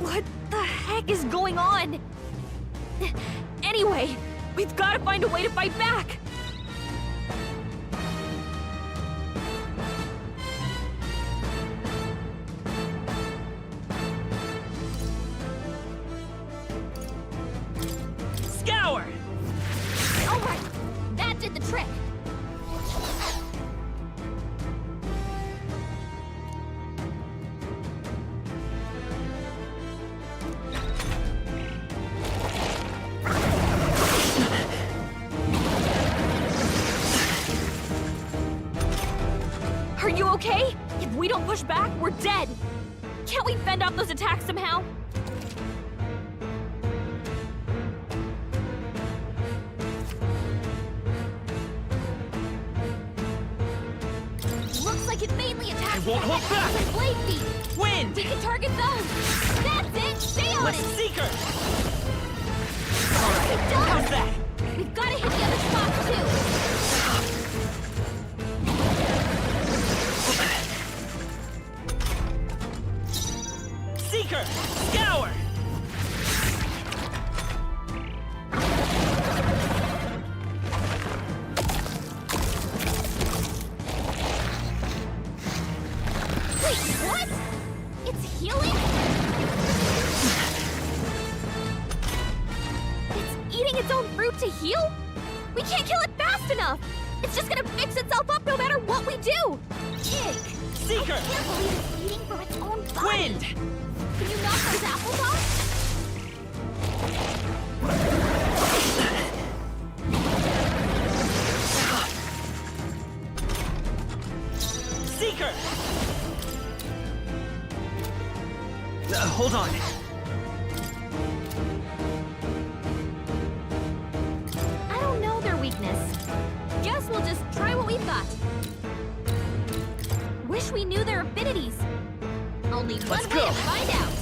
What the heck is going on? Anyway, we've got to find a way to fight back! Scour! Alright, that did the trick. Are you okay? If we don't push back, we're dead. Can't we fend off those attacks somehow? Looks like it mainly attacks. I won't hold back! With blade feet. Wind! We can target those. That's it. Stay on Let's it. Seeker! Alright, done. How's that? We've got to hit the other spots too. Seeker! Scour! Wait, what? It's healing? It's eating its own fruit to heal? We can't kill it fast enough! It's just gonna fix itself up no matter what we do! Kick! Seeker! I can't believe it's eating from its own body! Wind! Can you knock those apples off? Seeker! Hold on. I don't know their weakness. Guess we'll just try what we've got. Wish we knew their affinities. Only one Let's way go. to find out.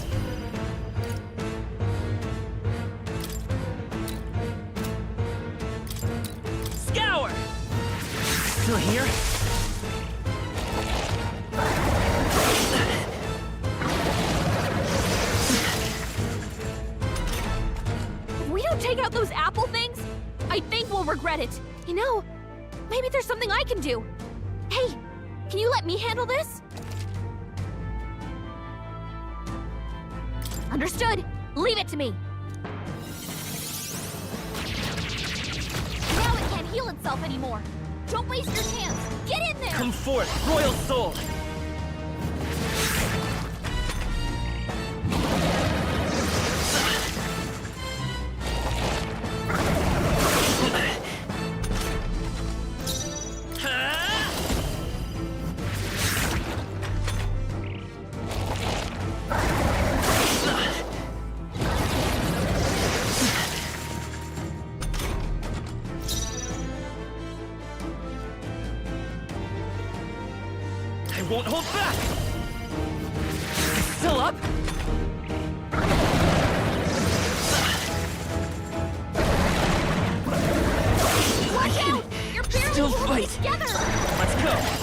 Scour! Still here? If we don't take out those apple things, I think we'll regret it. You know, maybe there's something I can do. Hey, can you let me handle this? Understood. Leave it to me. Now it can't heal itself anymore. Don't waste your chance. Get in there! Come forth, Royal Soul! I won't hold back! Still up? Watch out! You're barely Still holding fight. together! Let's go!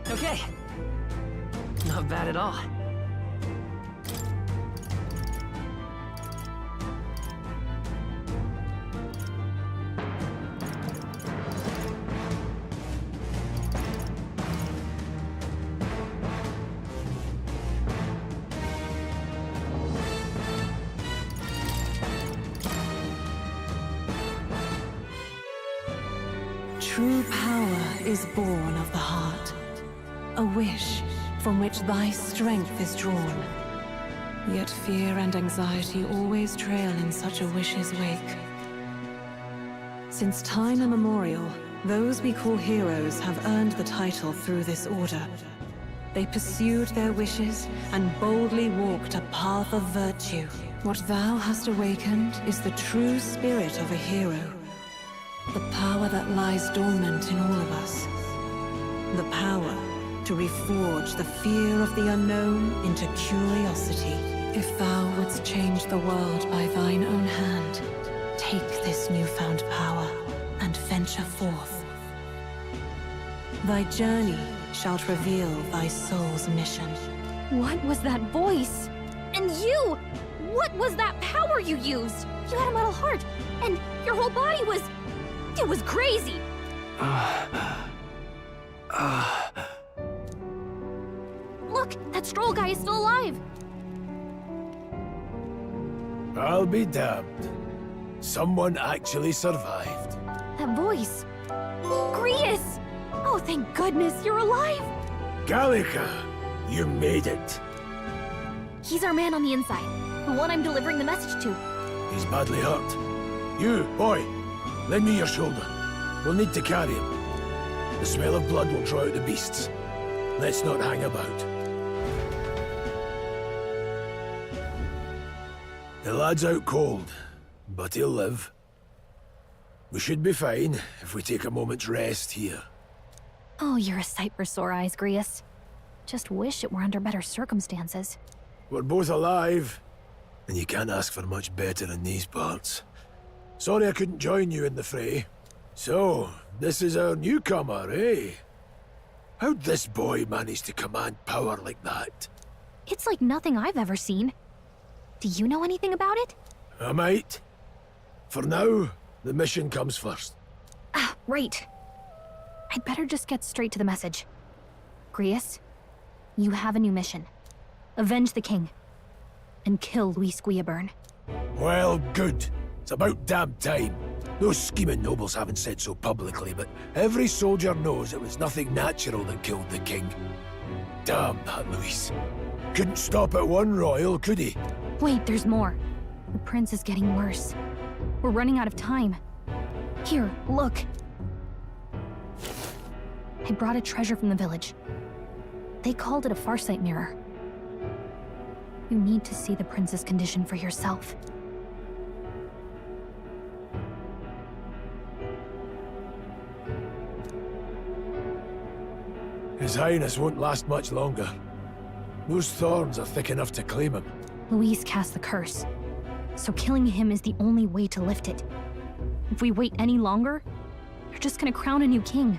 Okay. Not bad at all. True power is born of the heart. A wish from which thy strength is drawn. Yet fear and anxiety always trail in such a wish's wake. Since time immemorial, those we call heroes have earned the title through this order. They pursued their wishes and boldly walked a path of virtue. What thou hast awakened is the true spirit of a hero. The power that lies dormant in all of us. The power to reforge the fear of the unknown into curiosity. If thou wouldst change the world by thine own hand, take this newfound power and venture forth. Thy journey shalt reveal thy soul's mission. What was that voice? And you! What was that power you used? You had a metal heart, and your whole body was... It was crazy! Look, that Stroll guy is still alive! I'll be damned. Someone actually survived. That voice... Grius! Oh, thank goodness, you're alive! Gallica, you made it. He's our man on the inside, the one I'm delivering the message to. He's badly hurt. You, boy, lend me your shoulder. We'll need to carry him. The smell of blood will draw out the beasts. Let's not hang about. The lad's out cold, but he'll live. We should be fine if we take a moment's rest here. Oh, you're a sight for sore eyes, Grius. Just wish it were under better circumstances. We're both alive, and you can't ask for much better in these parts. Sorry I couldn't join you in the fray. So, this is our newcomer, eh? How'd this boy manage to command power like that? It's like nothing I've ever seen. Do you know anything about it? I might. For now, the mission comes first. Ah, right. I'd better just get straight to the message. Grius, you have a new mission. Avenge the king. And kill Luis Guillaburn. Well, good. It's about damn time. Those scheming nobles haven't said so publicly, but every soldier knows it was nothing natural that killed the king. Damn that Luis. Couldn't stop at one royal, could he? Wait, there's more. The prince is getting worse. We're running out of time. Here, look. I brought a treasure from the village. They called it a farsight mirror. You need to see the prince's condition for yourself. His Highness won't last much longer. Those thorns are thick enough to claim him. Luis cast the curse, so killing him is the only way to lift it. If we wait any longer, you're just gonna crown a new king.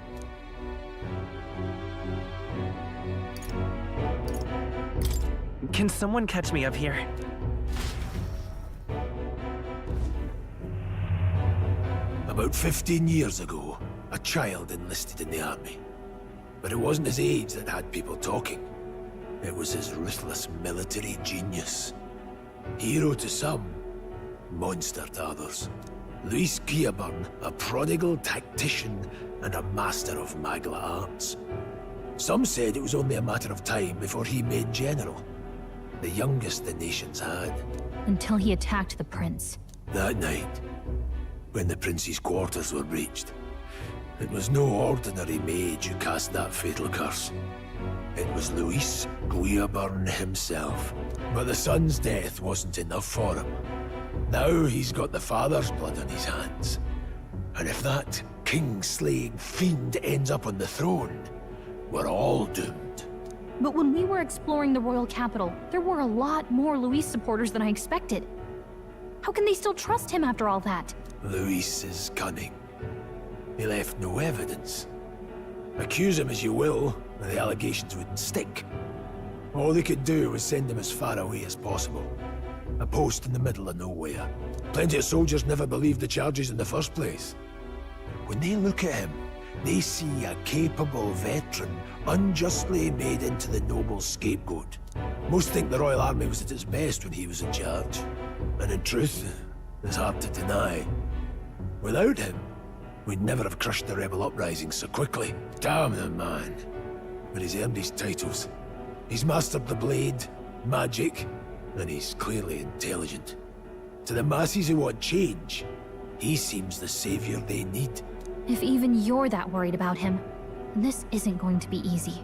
Can someone catch me up here? About 15 years ago, a child enlisted in the army. But it wasn't his age that had people talking. It was his ruthless military genius. Hero to some, monster to others. Luis Guillaburn, a prodigal tactician and a master of Magla arts. Some said it was only a matter of time before he made general. The youngest the nation's had. Until he attacked the prince. That night, when the prince's quarters were breached, it was no ordinary mage who cast that fatal curse. It was Luis Guillaburn himself. But the son's death wasn't enough for him. Now he's got the father's blood on his hands. And if that king-slaying fiend ends up on the throne, we're all doomed. But when we were exploring the royal capital, there were a lot more Luis supporters than I expected. How can they still trust him after all that? Luis is cunning. He left no evidence. Accuse him as you will, and the allegations wouldn't stick. All they could do was send him as far away as possible. A post in the middle of nowhere. Plenty of soldiers never believed the charges in the first place. When they look at him, they see a capable veteran unjustly made into the noble scapegoat. Most think the Royal Army was at its best when he was in charge. And in truth, it's hard to deny. Without him, we'd never have crushed the rebel uprising so quickly. Damn the man. But he's earned his titles. He's mastered the blade, magic, and he's clearly intelligent. To the masses who want change, he seems the savior they need. If even you're that worried about him, this isn't going to be easy.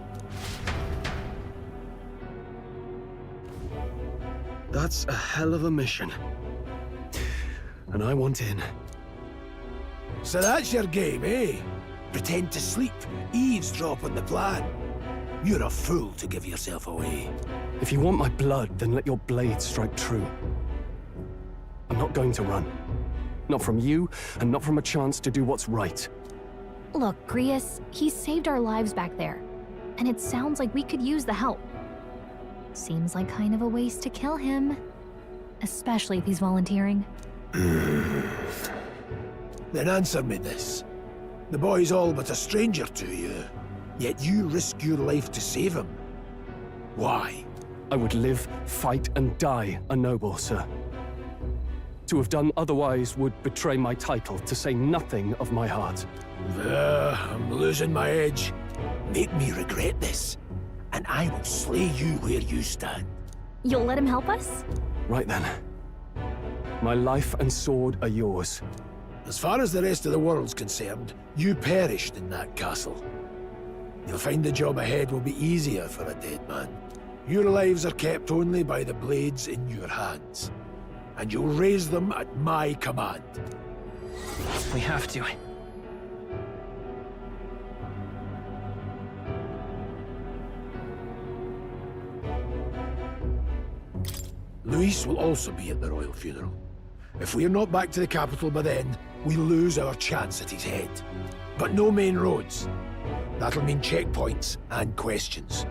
That's a hell of a mission. And I want in. So that's your game, eh? Pretend to sleep, eavesdrop on the plan. You're a fool to give yourself away. If you want my blood, then let your blade strike true. I'm not going to run. Not from you, and not from a chance to do what's right. Look, Grius, he saved our lives back there. And it sounds like we could use the help. Seems like kind of a waste to kill him. Especially if he's volunteering. Then answer me this. The boy's all but a stranger to you, yet you risk your life to save him. Why? I would live, fight, and die a noble, sir. To have done otherwise would betray my title, to say nothing of my heart. I'm losing my edge. Make me regret this, and I will slay you where you stand. You'll let him help us? Right then. My life and sword are yours. As far as the rest of the world's concerned, you perished in that castle. You'll find the job ahead will be easier for a dead man. Your lives are kept only by the blades in your hands, and you'll raise them at my command. We have to. Luis will also be at the royal funeral. If we're not back to the capital by then, we lose our chance at his head. But no main roads. That'll mean checkpoints and questions.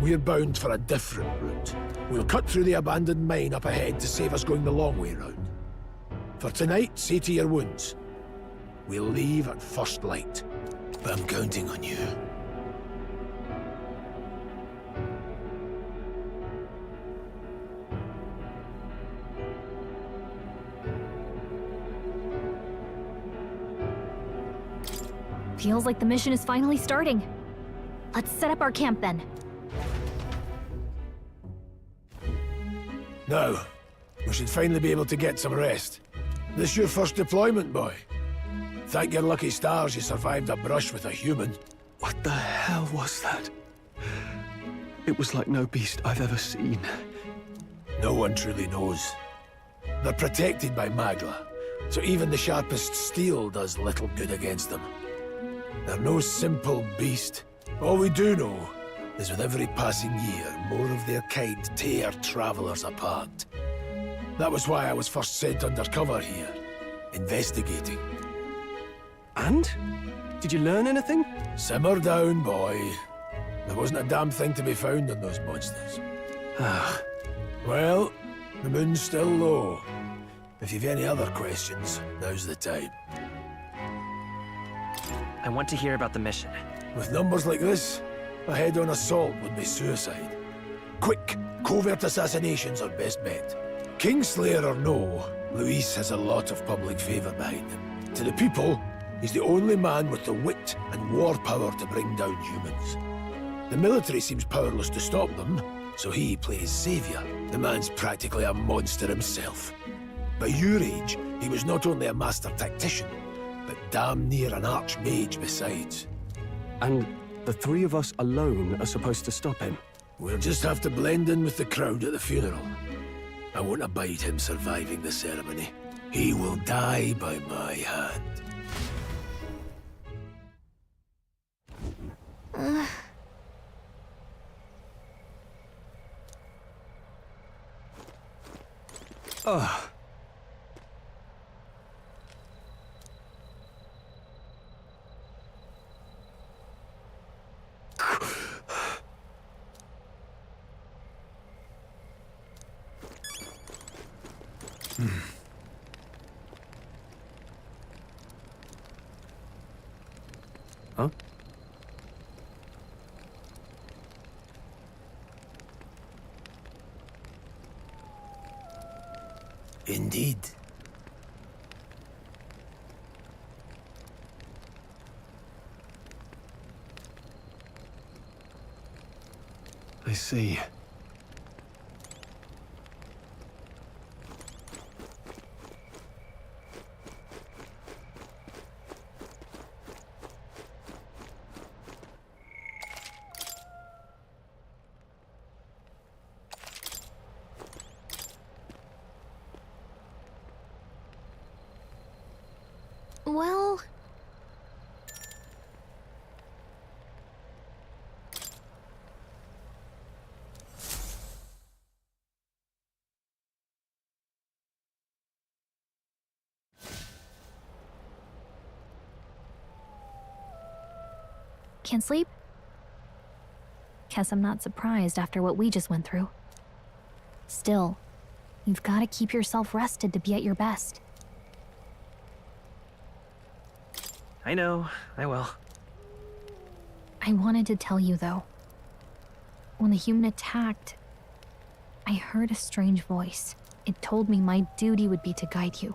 We're bound for a different route. We'll cut through the abandoned mine up ahead to save us going the long way round. For tonight, see to your wounds. We'll leave at first light. But I'm counting on you. Feels like the mission is finally starting. Let's set up our camp then. Now, we should finally be able to get some rest. This your first deployment, boy? Thank your lucky stars you survived a brush with a human. What the hell was that? It was like no beast I've ever seen. No one truly knows. They're protected by Magla, so even the sharpest steel does little good against them. They're no simple beast. All we do know is with every passing year, more of their kind tear travelers apart. That was why I was first sent undercover here, investigating. And? Did you learn anything? Simmer down, boy. There wasn't a damn thing to be found on those monsters. Well, the moon's still low. If you've any other questions, now's the time. I want to hear about the mission. With numbers like this, a head-on assault would be suicide. Quick, covert assassinations are best bet. Kingslayer or no, Luis has a lot of public favor behind him. To the people, he's the only man with the wit and war power to bring down humans. The military seems powerless to stop them, so he plays savior. The man's practically a monster himself. By your age, he was not only a master tactician, but damn near an archmage besides. And the three of us alone are supposed to stop him? We'll just have to blend in with the crowd at the funeral. I won't abide him surviving the ceremony. He will die by my hand. Ugh. Huh? Indeed. I see. Well... Can't sleep? Guess I'm not surprised after what we just went through. Still, you've got to keep yourself rested to be at your best. I know, I will. I wanted to tell you, though. When the human attacked, I heard a strange voice. It told me my duty would be to guide you.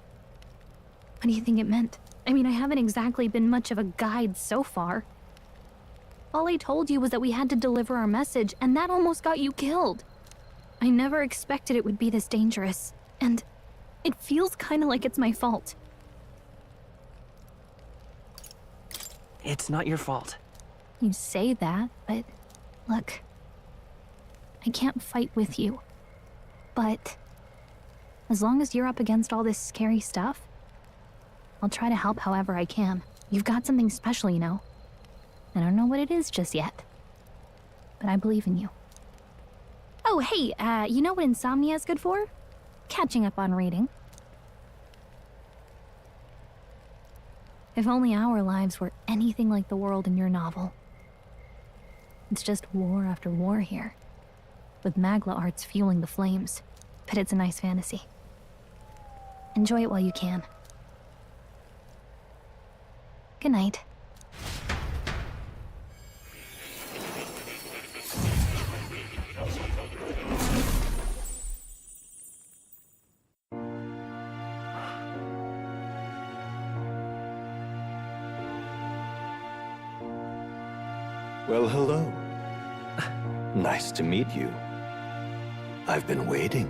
What do you think it meant? I mean, I haven't exactly been much of a guide so far. All I told you was that we had to deliver our message, and that almost got you killed. I never expected it would be this dangerous, and it feels kind of like it's my fault. It's not your fault. You say that, but look, I can't fight with you. But as long as you're up against all this scary stuff, I'll try to help however I can. You've got something special, you know. I don't know what it is just yet, but I believe in you. Oh, hey, you know what insomnia is good for? Catching up on reading. If only our lives were anything like the world in your novel. It's just war after war here, with Magla arts fueling the flames, but it's a nice fantasy. Enjoy it while you can. Good night. Well, hello. Nice to meet you. I've been waiting.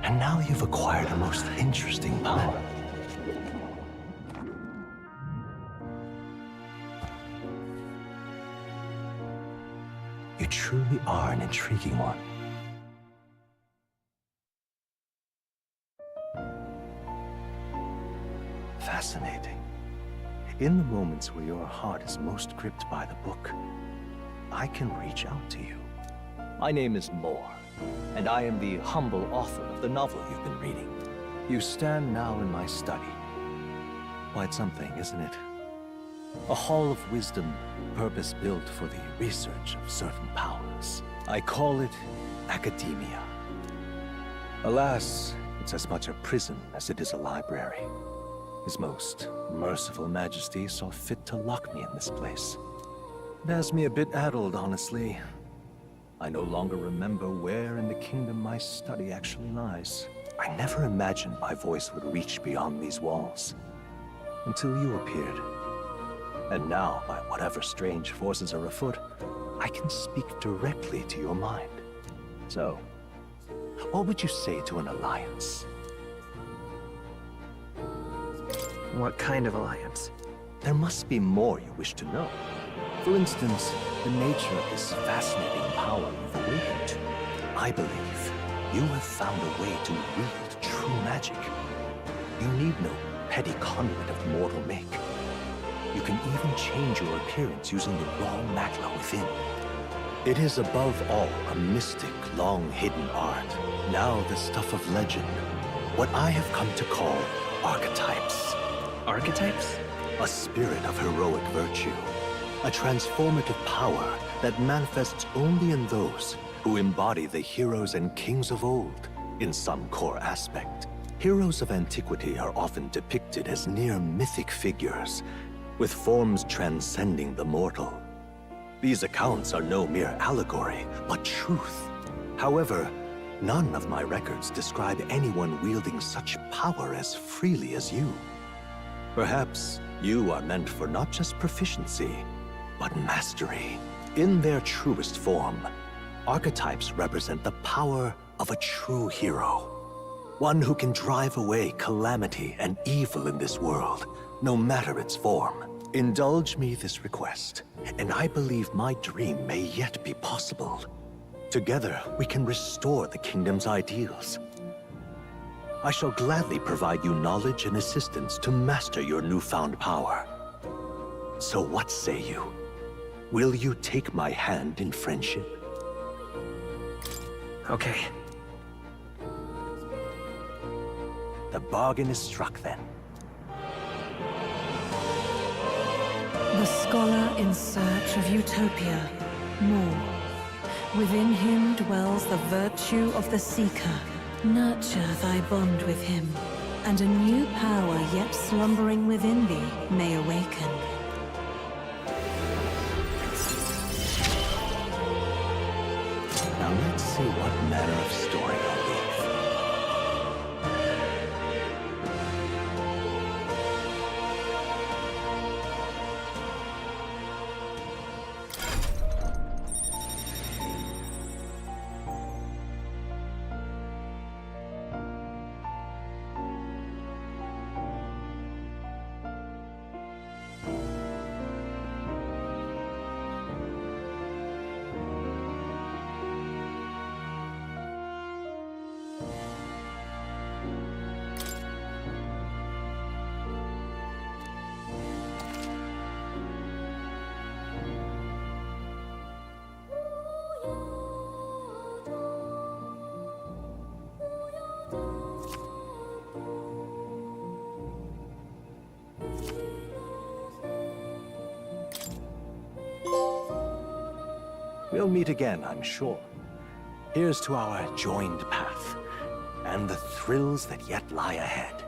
And now you've acquired a most interesting power. You truly are an intriguing one. Fascinating. In the moments where your heart is most gripped by the book, I can reach out to you. My name is Moore, and I am the humble author of the novel you've been reading. You stand now in my study. Quite something, isn't it? A hall of wisdom, purpose-built for the research of certain powers. I call it academia. Alas, it's as much a prison as it is a library. His most merciful majesty saw fit to lock me in this place. It has me a bit addled, honestly. I no longer remember where in the kingdom my study actually lies. I never imagined my voice would reach beyond these walls. Until you appeared. And now, by whatever strange forces are afoot, I can speak directly to your mind. So, what would you say to an alliance? What kind of alliance? There must be more you wish to know. For instance, the nature of this fascinating power you've awakened to. I believe you have found a way to wield true magic. You need no petty conduit of mortal make. You can even change your appearance using the raw magla within. It is above all a mystic, long-hidden art, now the stuff of legend. What I have come to call archetypes. Archetypes? A spirit of heroic virtue. A transformative power that manifests only in those who embody the heroes and kings of old in some core aspect. Heroes of antiquity are often depicted as near mythic figures, with forms transcending the mortal. These accounts are no mere allegory, but truth. However, none of my records describe anyone wielding such power as freely as you. Perhaps you are meant for not just proficiency, but mastery. In their truest form, archetypes represent the power of a true hero. One who can drive away calamity and evil in this world, no matter its form. Indulge me this request, and I believe my dream may yet be possible. Together, we can restore the kingdom's ideals. I shall gladly provide you knowledge and assistance to master your newfound power. So what say you? Will you take my hand in friendship? Okay. The bargain is struck then. The scholar in search of utopia, more. Within him dwells the virtue of the seeker. Nurture thy bond with him, and a new power yet slumbering within thee may awaken. Now let's see what manner of story I'll leave. We'll meet again, I'm sure. Here's to our joined path, and the thrills that yet lie ahead.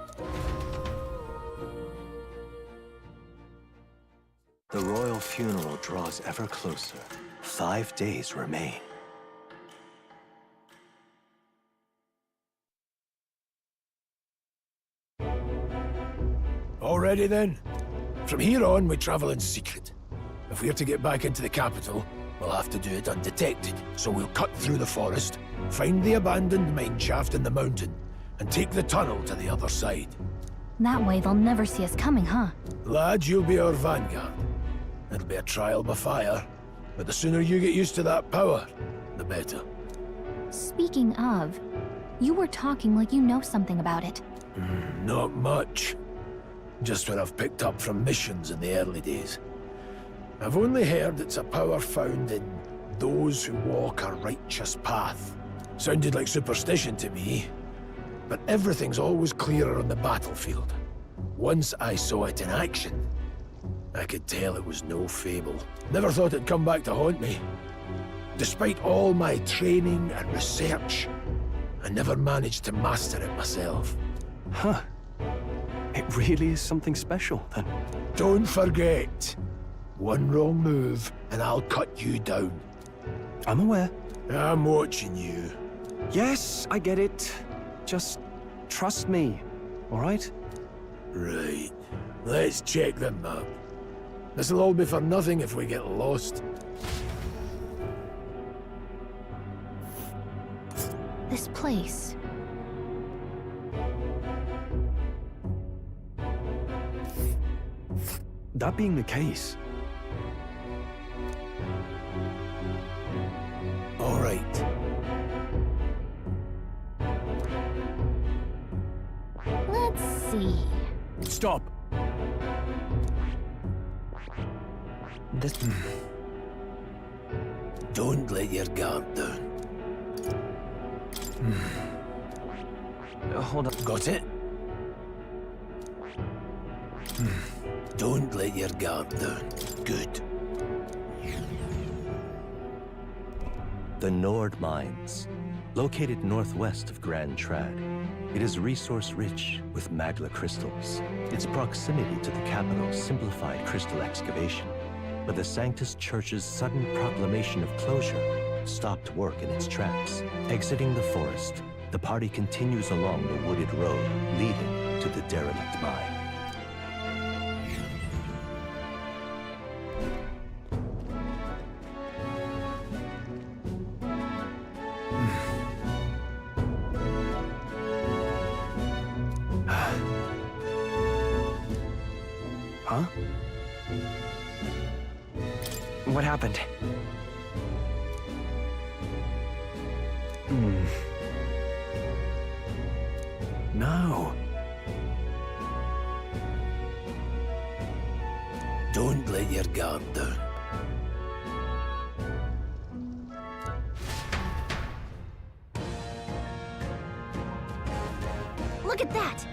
The royal funeral draws ever closer. 5 days remain. Already then? From here on, we travel in secret. If we're to get back into the capital, we'll have to do it undetected. So we'll cut through the forest, find the abandoned mine shaft in the mountain, and take the tunnel to the other side. That way they'll never see us coming, huh? Lad, you'll be our vanguard. It'll be a trial by fire, but the sooner you get used to that power, the better. Speaking of, you were talking like you know something about it. Not much. Just what I've picked up from missions in the early days. I've only heard it's a power found in those who walk a righteous path. Sounded like superstition to me, but everything's always clearer on the battlefield. Once I saw it in action, I could tell it was no fable. Never thought it'd come back to haunt me. Despite all my training and research, I never managed to master it myself. Huh. It really is something special, then. Don't forget. One wrong move, and I'll cut you down. I'm aware. I'm watching you. Yes, I get it. Just trust me, all right? Right. Let's check the map. This'll all be for nothing if we get lost. This place. That being the case... All right. Let's see. Stop! Don't let your guard down. Hold on. Got it? Don't let your guard down. Good. The Nord Mines, located northwest of Grand Trad. It is resource-rich with magla crystals. Its proximity to the capital simplified crystal excavation, but the Sanctus Church's sudden proclamation of closure stopped work in its tracks. Exiting the forest, the party continues along the wooded road leading to the derelict mine. Huh? What happened? No. Don't let your guard down. Look at that!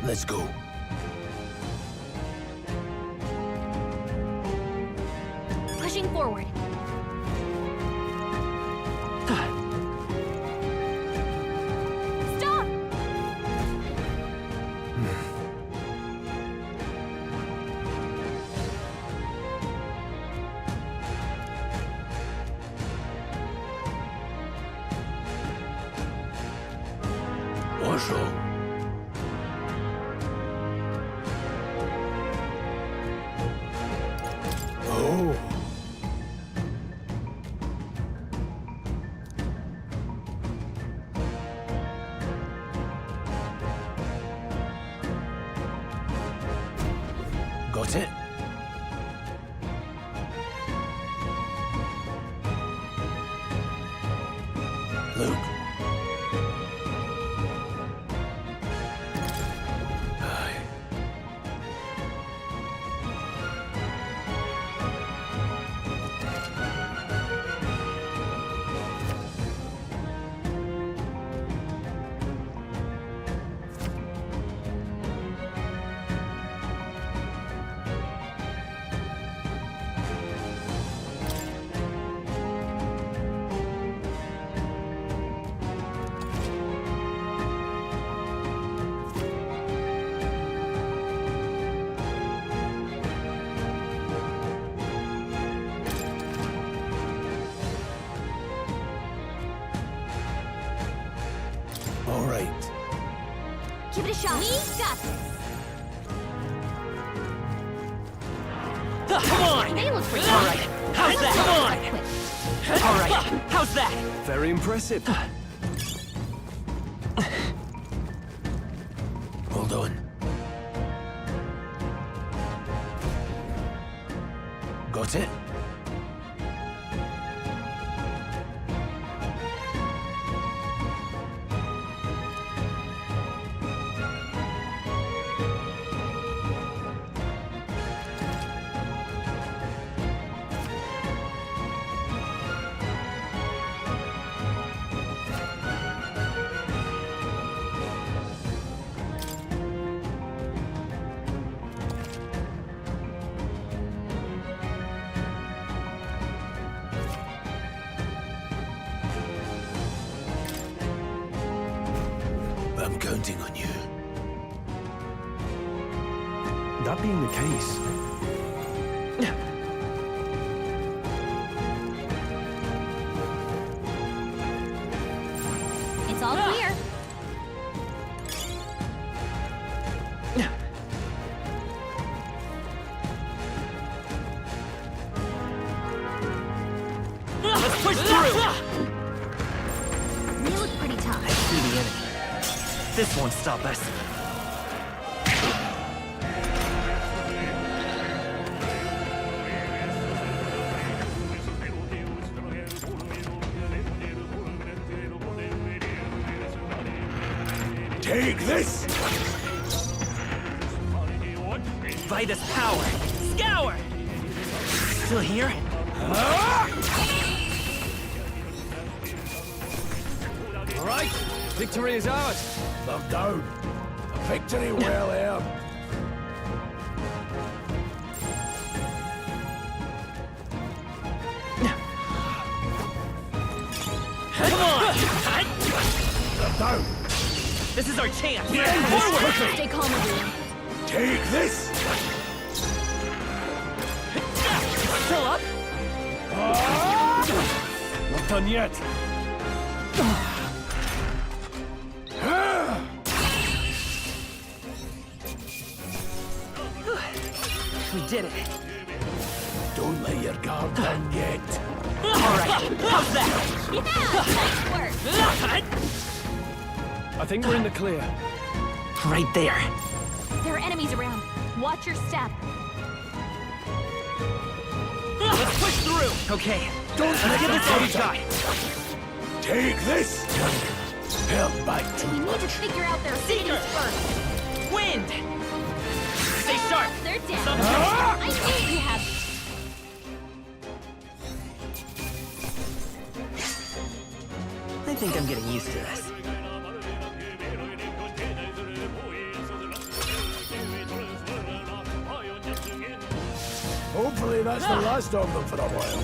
Let's go. Pushing forward. Stop! What's wrong? Oh. Got it? Luke. Aye. All right. Give it a shot. We got this. Come on! They look pretty All right, how's that? Come on! All right, how's that? Very impressive. Hold on. Got it? I'm counting on you. That being the case, It's all clear. Let's push through! They look pretty tough. I see the enemy. This won't stop us. Take this! Vitus power! Scour! Still here? all right, victory is ours. I'm down. A victory well earned. Come on! I'm down. This is our chance! Forward! Stay calm, everyone. Take this! Still up? Not done yet. We did it. Don't let your guard down yet. All right, how's that? Yeah, nice work. I think we're in the clear. Right there. There are enemies around. Watch your step. Let's push through. Okay, let's give this all we got. Take this! Held back too We need much. to figure out their cities first. Wind! Stay sharp! They're down. Ah! I knew you had. I think I'm getting used to this. Hopefully that's the last of them for a while.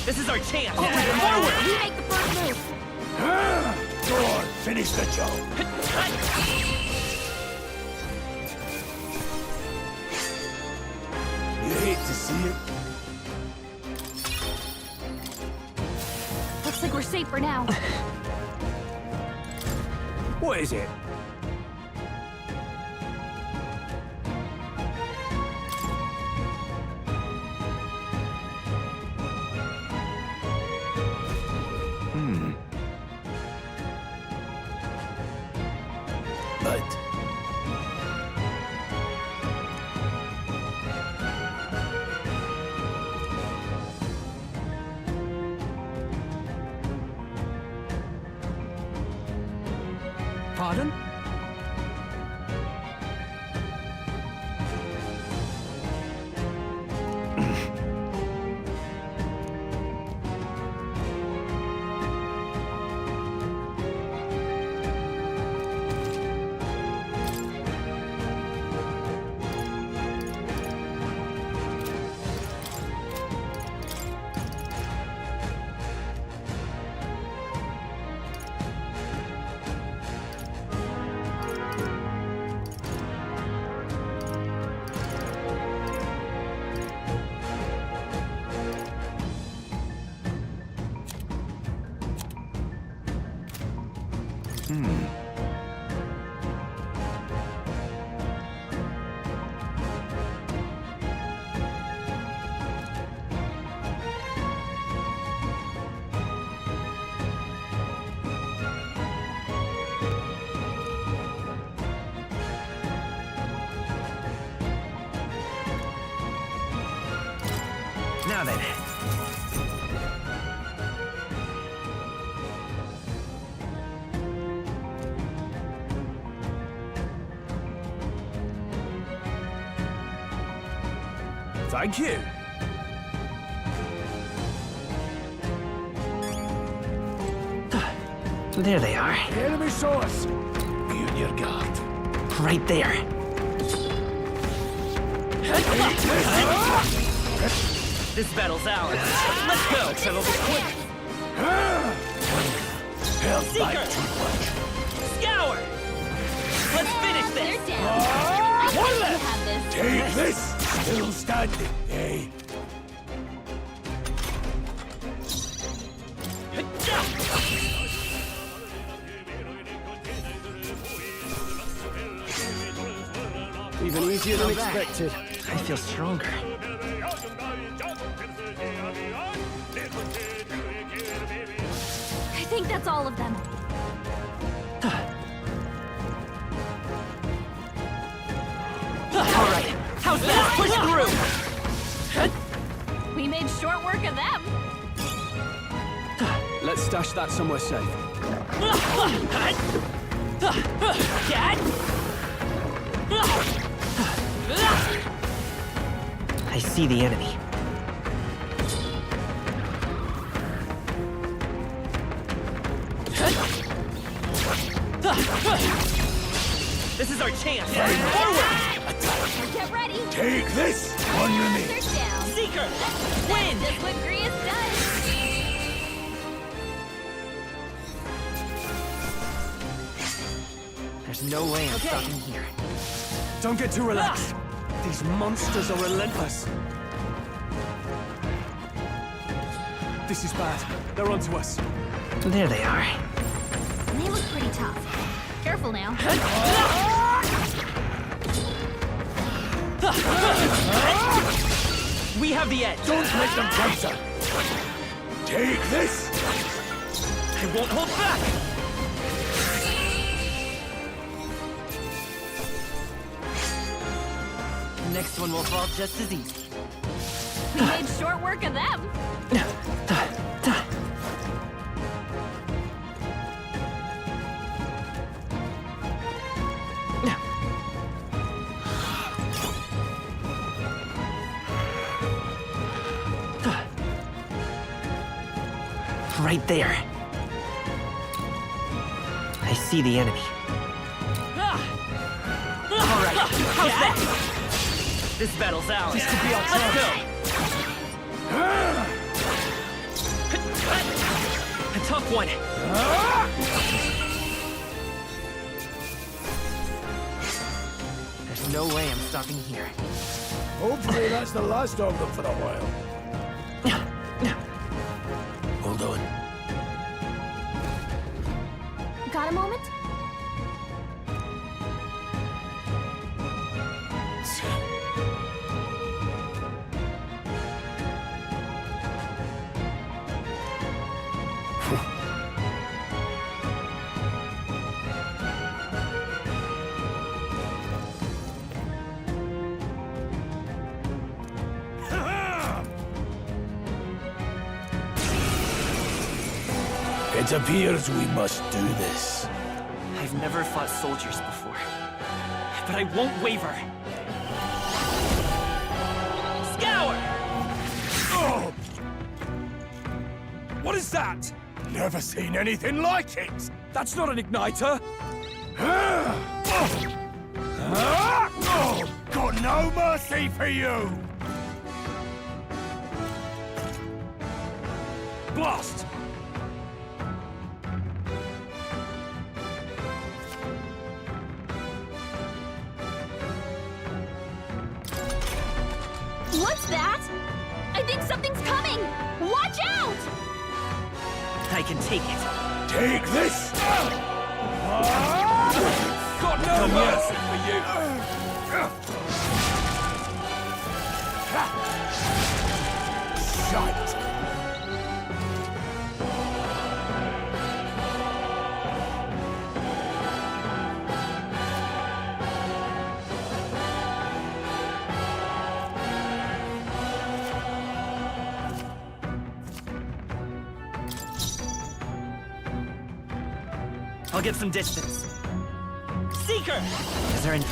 This is our chance! Forward! We make the first move! Go on, finish the job. You hate to see it. Looks like we're safe for now. What is it? Pardon? Now then. Thank you. There they are. The enemy saw us. Be on your guard. Right there. This battle's ours. Let's go. It'll be quick. Seeker! Scour! Let's finish this! They're down. One left! You have this. Take this! Still standing, eh? Even easier than expected. I feel stronger. I think that's all of them. All right, how's that? Push through! We made short work of them. Let's stash that somewhere safe. I see the enemy. This is our chance! Forward! Get ready. Take this! One remaining. They're down. Seeker! That's Win! just what Gria's does. There's no way I'm stopping here. Don't get too relaxed. These monsters are relentless. This is bad. They're onto us. There they are. They look pretty tough. Careful now. We have the edge. Don't let them counter. Take this! I won't hold back! The next one will fall just as easy. We made short work of them. Right there. see the enemy. All right, how's that? This battle's ours. This could be our chance. Let's go. A tough one. There's no way I'm stopping here. Hopefully that's the last of them for a while. Hold on. Got a moment? It appears we must do this. I've never fought soldiers before, but I won't waver. Scour! Oh! What is that? Never seen anything like it! That's not an igniter! Got no mercy for you! Blast! What's that? I think something's coming! Watch out! I can take it. Take this! Got no mercy for you! Shite! I'll get some distance. Seeker! Is there an...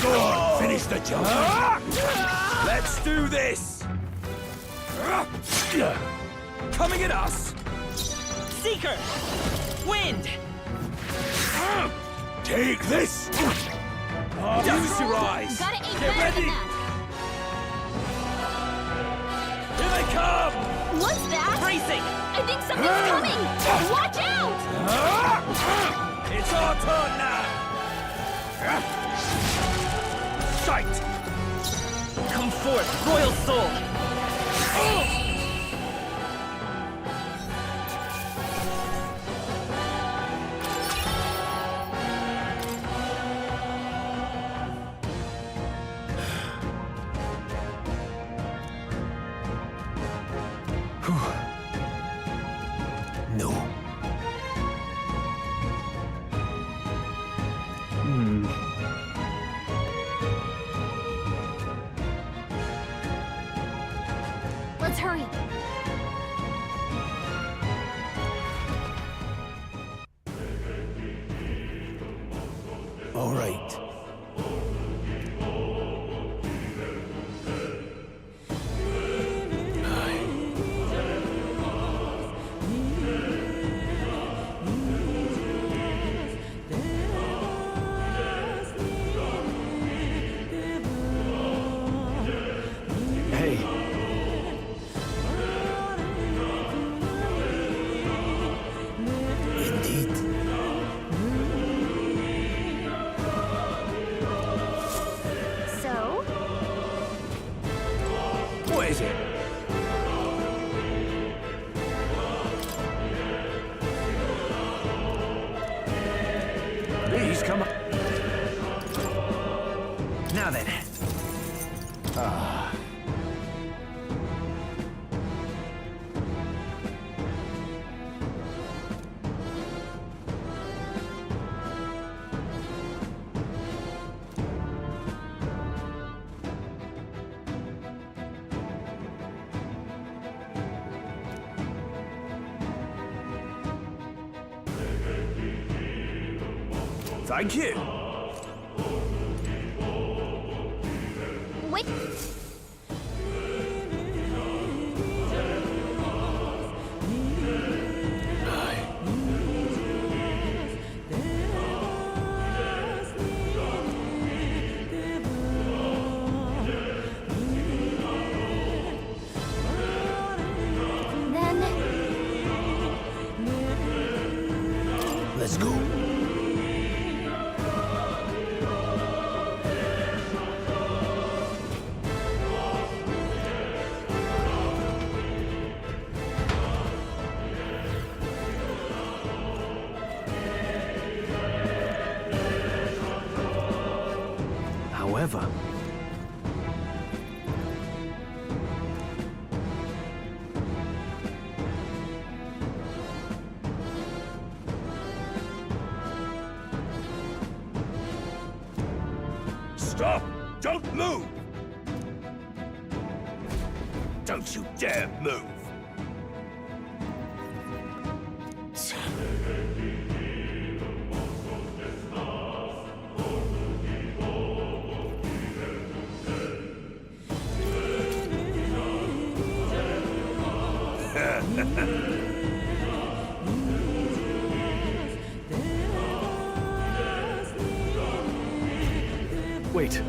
Go on, finish the job! Let's do this! Coming at us! Seeker! Wind! Take this! Use your eyes! Gotta aim Get better ready! than that. Here they come! What's that? Bracing! I think something's coming! Watch out! It's our turn now! Sight! Come forth, Royal Soul! No. Let's hurry. All right. What is it? Please come up. Now then. Thank you. Wait. Let's go. However, Stop! Don't move! Don't you dare move! wait.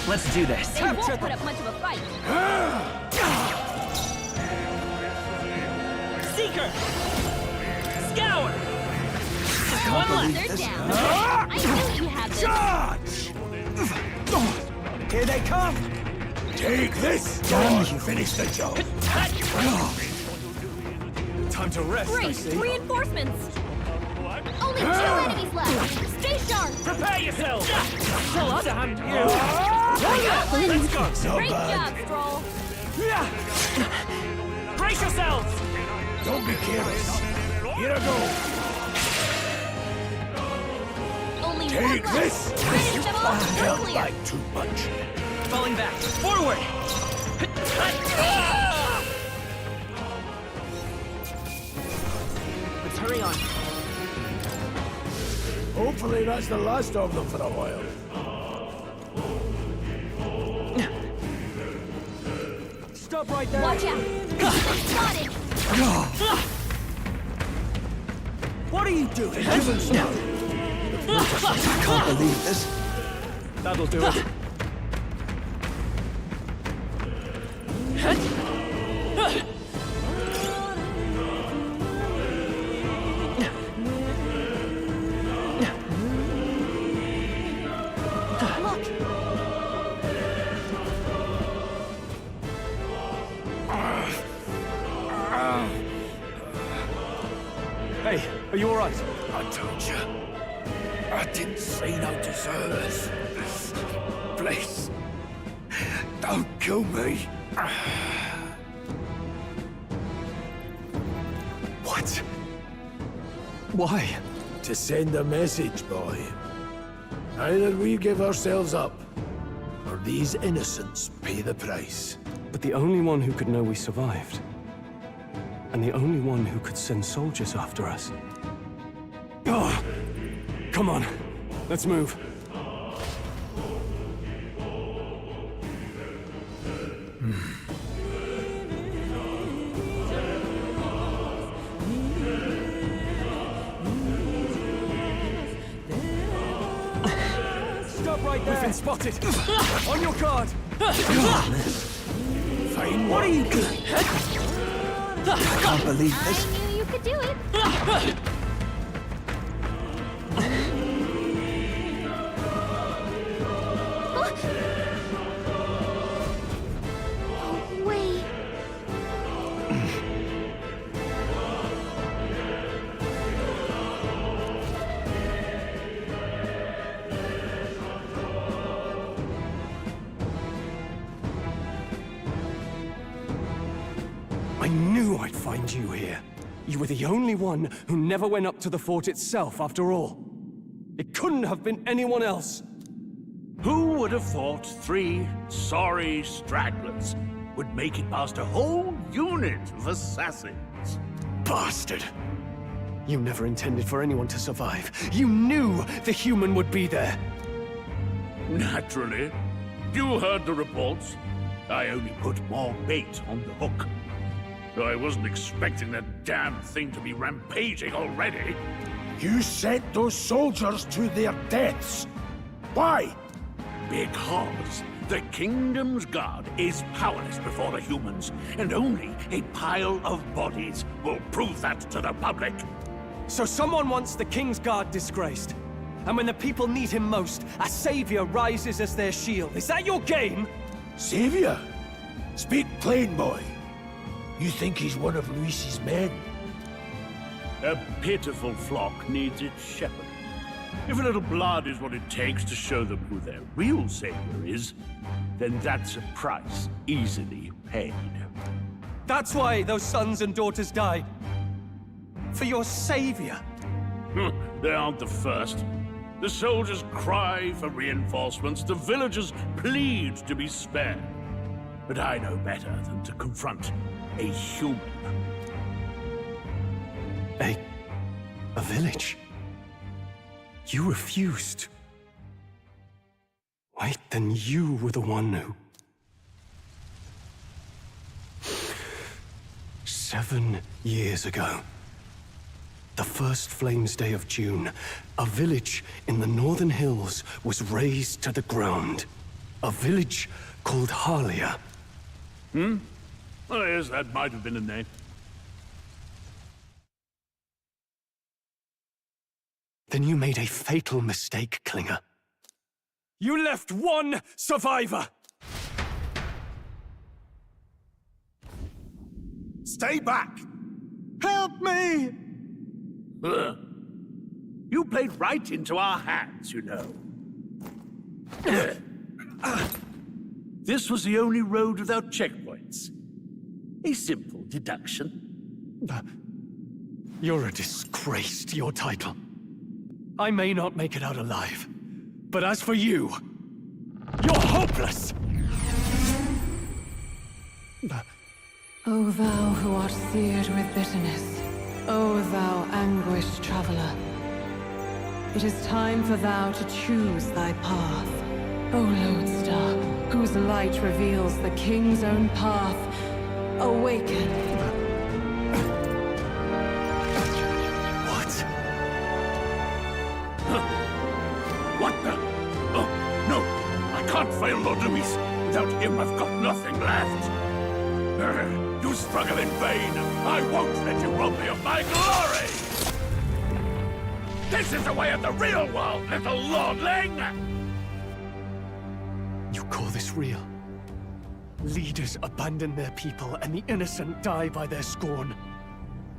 Let's do this. They won't put up much of a fight. Seeker! Scour! One left. They're down. I knew you had this. Charge! Here they come! Take this! Damn you! Finish the job! Time to rest, I Great! see. Reinforcements! Only 2 enemies left! Stay sharp! Prepare yourself! Still other hand you! Let's go! Great job, Stroll! Brace yourselves! Don't be careless! Here I go! Only Take one left! this! Finish them all! We're Felt clear! like too much. Falling back! Forward! Let's hurry on. Hopefully that's the last of them for a while. Stop right there! Watch out! Spotted! What are you doing? I can't believe this. That'll do it. Hey, are you all right? I told you. I didn't say no deserters. Please. Don't kill me. What? Why? To send a message, boy. Either we give ourselves up, or these innocents pay the price. But the only one who could know we survived, and the only one who could send soldiers after us. Oh, come on, let's move. Stop right there! We've been spotted! On your guard! Fine. What are you doing? I can't believe this. I knew you could do it! Oh, wait. I knew I'd find you here. You were the only one who never went up to the fort itself, after all. It couldn't have been anyone else. Who would have thought 3 sorry stragglers would make it past a whole unit of assassins? Bastard! You never intended for anyone to survive. You knew the human would be there. Naturally. You heard the reports. I only put more bait on the hook. I wasn't expecting that damn thing to be rampaging already. You sent those soldiers to their deaths. Why? Because the Kingdom's Guard is powerless before the humans, and only a pile of bodies will prove that to the public. So someone wants the King's Guard disgraced. And when the people need him most, a savior rises as their shield. Is that your game? Savior? Speak plain, boy. You think he's one of Luis's men? A pitiful flock needs its shepherd. If a little blood is what it takes to show them who their real savior is, then that's a price easily paid. That's why those sons and daughters died. For your savior. They aren't the first. The soldiers cry for reinforcements, the villagers plead to be spared. But I know better than to confront a human. A village? You refused. Wait, then you were the one who... 7 years ago. The first Flames Day of June, a village in the northern hills was razed to the ground. A village called Harlia. Oh, yes, that might have been a name. Then you made a fatal mistake, Klinger. You left one survivor! Stay back! Help me! You played right into our hands, you know. This was the only road without checkpoints. A simple deduction. You're a disgrace to your title. I may not make it out alive, but as for you, you're hopeless! O thou who art seared with bitterness, O thou anguished traveler, it is time for thou to choose thy path. O lodestar, whose light reveals the king's own path, awaken. What the? Oh, no! I can't fail Lord Luis. Without him, I've got nothing left. You struggle in vain. I won't let you rob me of my glory! This is the way of the real world, little lordling! You call this real? Leaders abandon their people and the innocent die by their scorn.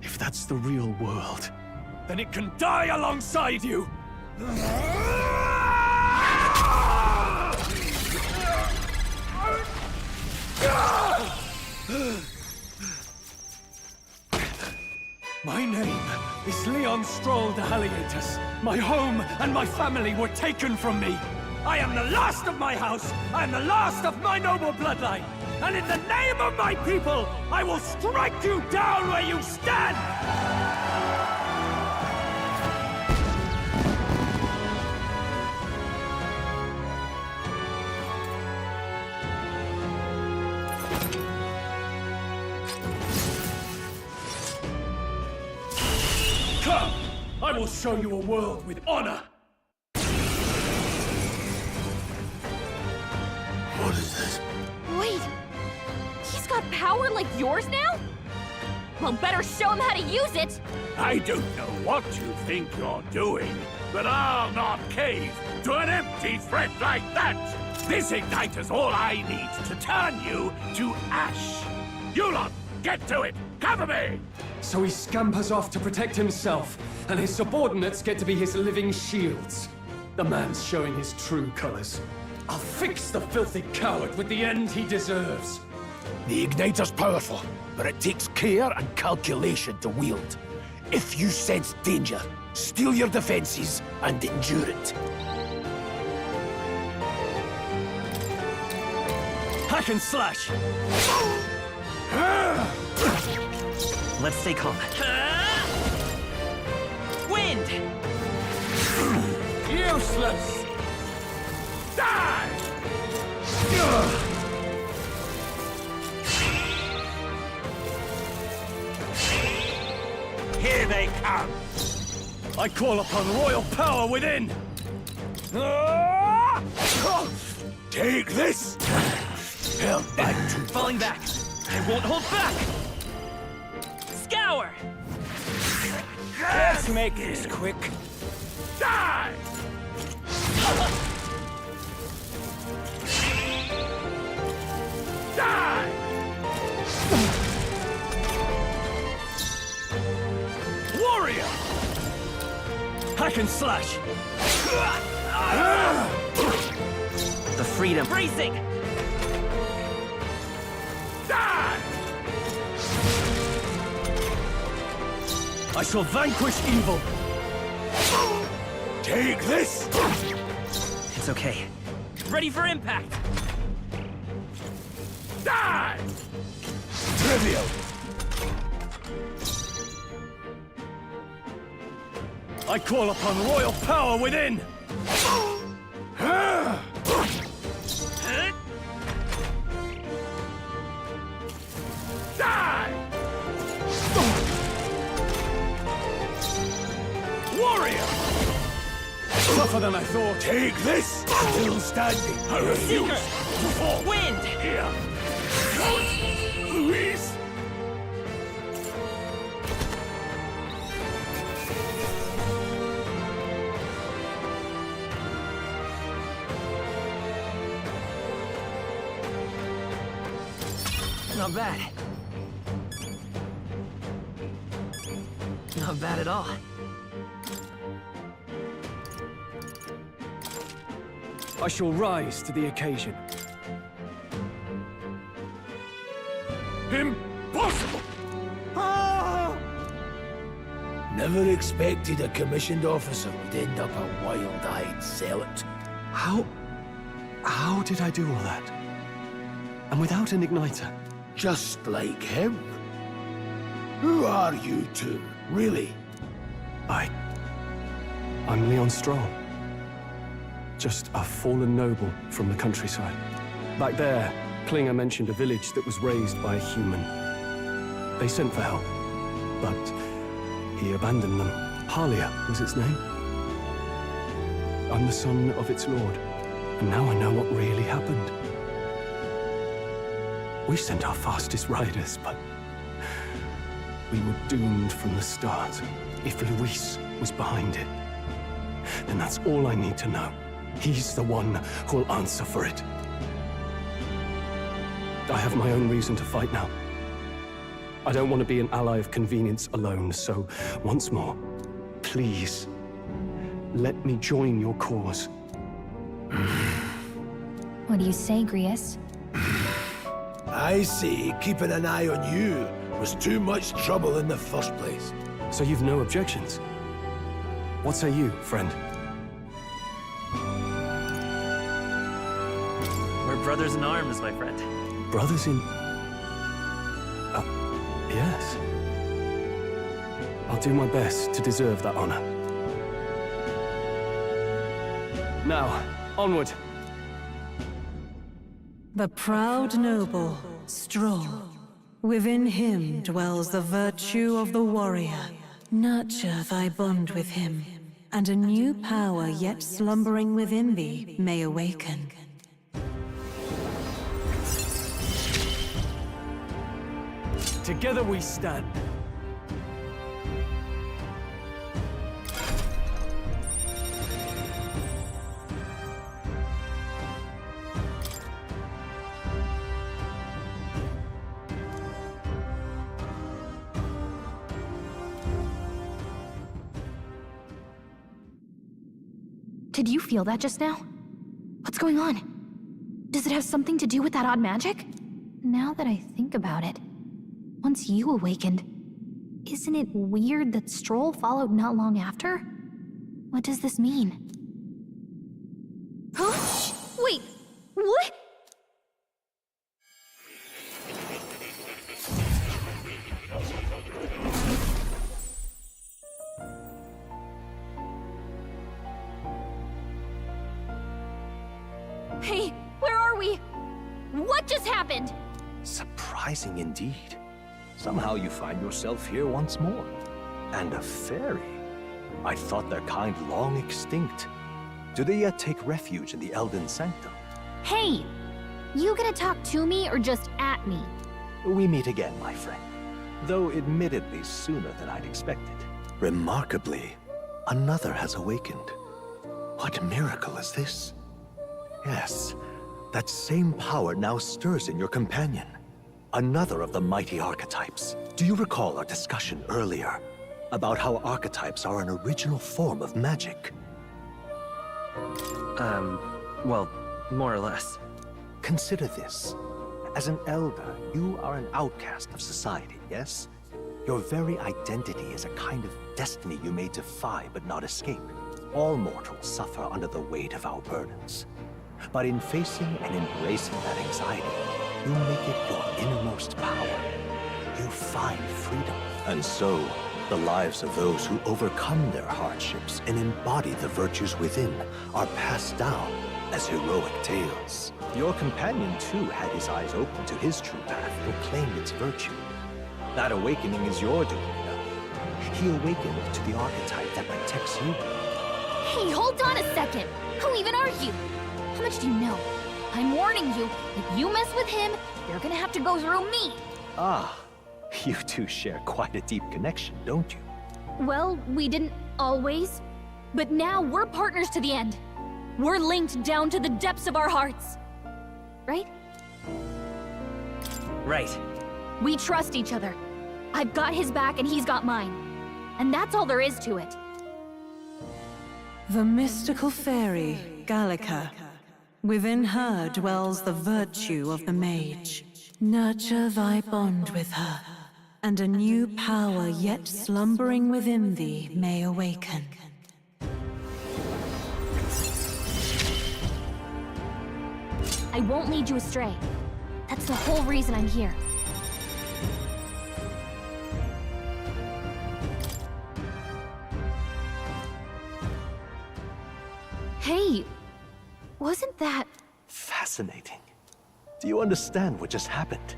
If that's the real world, then it can die alongside you! My name is Leon Stroll de Halietus. My home and my family were taken from me. I am the last of my house. I am the last of my noble bloodline. And in the name of my people, I will strike you down where you stand! Come! I will show you a world with honor! What is this? Wait, he's got power like yours now? Well, better show him how to use it! I don't know what you think you're doing, but I'll not cave to an empty threat like that! This igniter's all I need to turn you to ash! You lot, get to it! Cover me! So he scampers off to protect himself, and his subordinates get to be his living shields. The man's showing his true colors. I'll fix the filthy coward with the end he deserves. The igniter's powerful, but it takes care and calculation to wield. If you sense danger, steel your defenses and endure it. Hack and slash! Let's stay calm. Wind! Useless! Die! I call upon royal power within! Take this! Hell, Falling back! I won't hold back! Scour! Let's make this quick. Die! Die! Warrior! Hack and slash! The freedom. Bracing! Die! I shall vanquish evil! Take this! It's okay. Ready for impact! Die! Trivial! I call upon royal power within! Die! Warrior! Tougher than I thought. Take this! Still standing. I refuse to fall. Wind! Here. Louise! Not bad. Not bad at all. I shall rise to the occasion. Impossible! Never expected a commissioned officer would end up a wild-eyed zealot. How did I do all that? And without an igniter? Just like him. Who are you two, really? I'm Leon Stroll. Just a fallen noble from the countryside. Back there, Klinger mentioned a village that was raised by a human. They sent for help, but he abandoned them. Halia was its name. I'm the son of its lord, and now I know what really happened. We sent our fastest riders, but we were doomed from the start. If Luis was behind it, then that's all I need to know. He's the one who'll answer for it. I have my own reason to fight now. I don't want to be an ally of convenience alone, so once more, please, let me join your cause. What do you say, Grius? I say keeping an eye on you was too much trouble in the first place. So you've no objections? What say you, friend? We're brothers in arms, my friend. Brothers in... yes. I'll do my best to deserve that honor. Now, onward. The proud noble, Stroll. Within him dwells the virtue of the warrior. Nurture thy bond with him, and a new power yet slumbering within thee may awaken. Together we stand. Did you feel that just now? What's going on? Does it have something to do with that odd magic? Now that I think about it, once you awakened, isn't it weird that Stroll followed not long after? What does this mean? Huh? Wait, what? Hey, where are we? What just happened? Surprising indeed. Somehow you find yourself here once more. And a fairy? I thought their kind long extinct. Do they yet take refuge in the Elden Sanctum? Hey! You gonna talk to me or just at me? We meet again, my friend. Though admittedly sooner than I'd expected. Remarkably, another has awakened. What miracle is this? Yes, that same power now stirs in your companion. Another of the mighty archetypes. Do you recall our discussion earlier about how archetypes are an original form of magic? Well, more or less. Consider this. As an elder, you are an outcast of society, yes? Your very identity is a kind of destiny you may defy but not escape. All mortals suffer under the weight of our burdens. But in facing and embracing that anxiety, you make it your innermost power. You find freedom. And so, the lives of those who overcome their hardships and embody the virtues within are passed down as heroic tales. Your companion, too, had his eyes open to his true path and claimed its virtue. That awakening is your doing, you know. He awakened to the archetype that protects you. Hey, hold on a second! Who even are you? How much do you know? I'm warning you, if you mess with him, you're gonna have to go through me! Ah, you two share quite a deep connection, don't you? Well, we didn't always. But now we're partners to the end. We're linked down to the depths of our hearts. Right? Right. We trust each other. I've got his back and he's got mine. And that's all there is to it. The mystical fairy, Gallica. Within her dwells the virtue of the mage. Nurture thy bond with her, and a new power yet slumbering within thee may awaken. I won't lead you astray. That's the whole reason I'm here. Hey, wasn't that... Fascinating. Do you understand what just happened?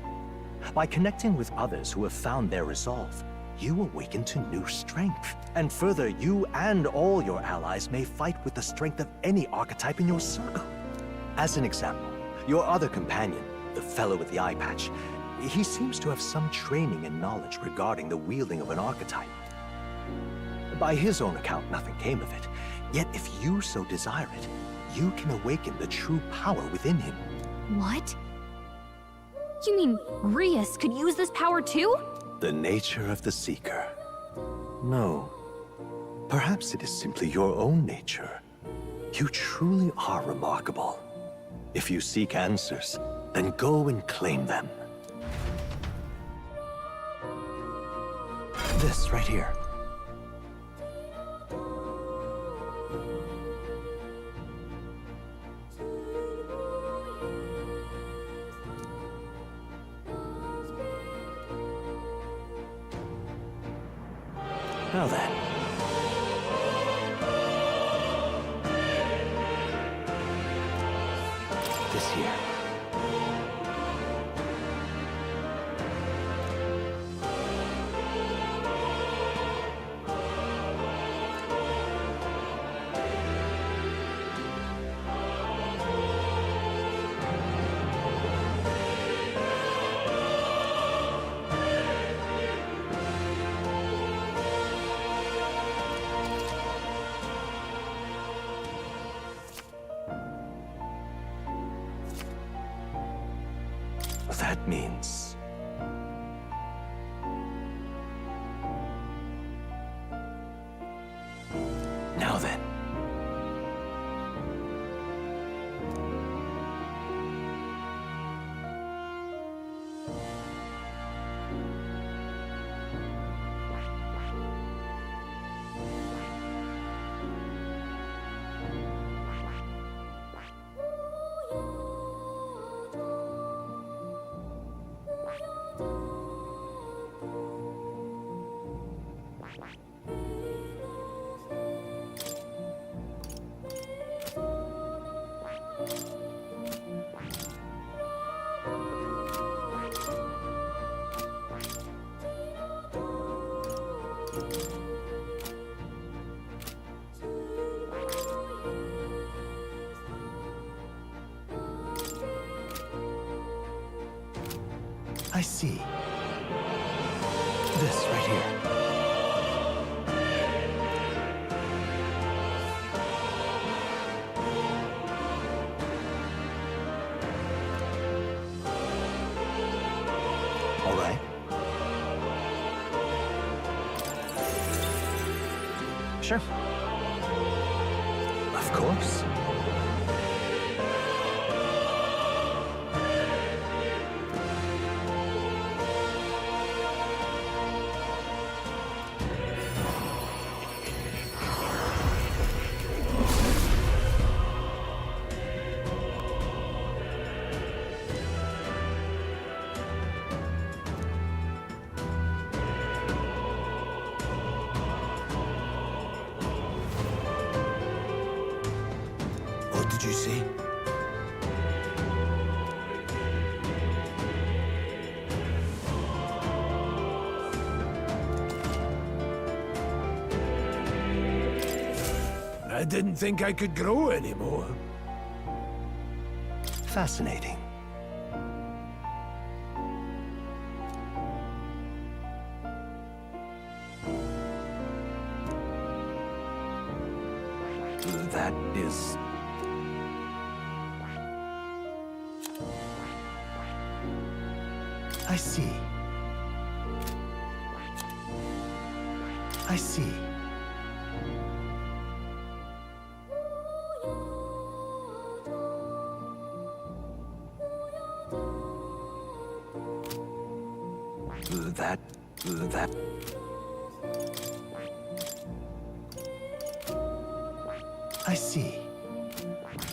By connecting with others who have found their resolve, you awaken to new strength. And further, you and all your allies may fight with the strength of any archetype in your circle. As an example, your other companion, the fellow with the eye patch, he seems to have some training and knowledge regarding the wielding of an archetype. By his own account, nothing came of it. Yet if you so desire it, you can awaken the true power within him. What? You mean Grius could use this power too? The nature of the Seeker. No. Perhaps it is simply your own nature. You truly are remarkable. If you seek answers, then go and claim them. This right here. Now then. This here. That means... Now then. I see. This right here. All right. Sure. Of course. What did you see? I didn't think I could grow anymore. Fascinating. That is... I see. I see. That... I see.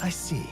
I see.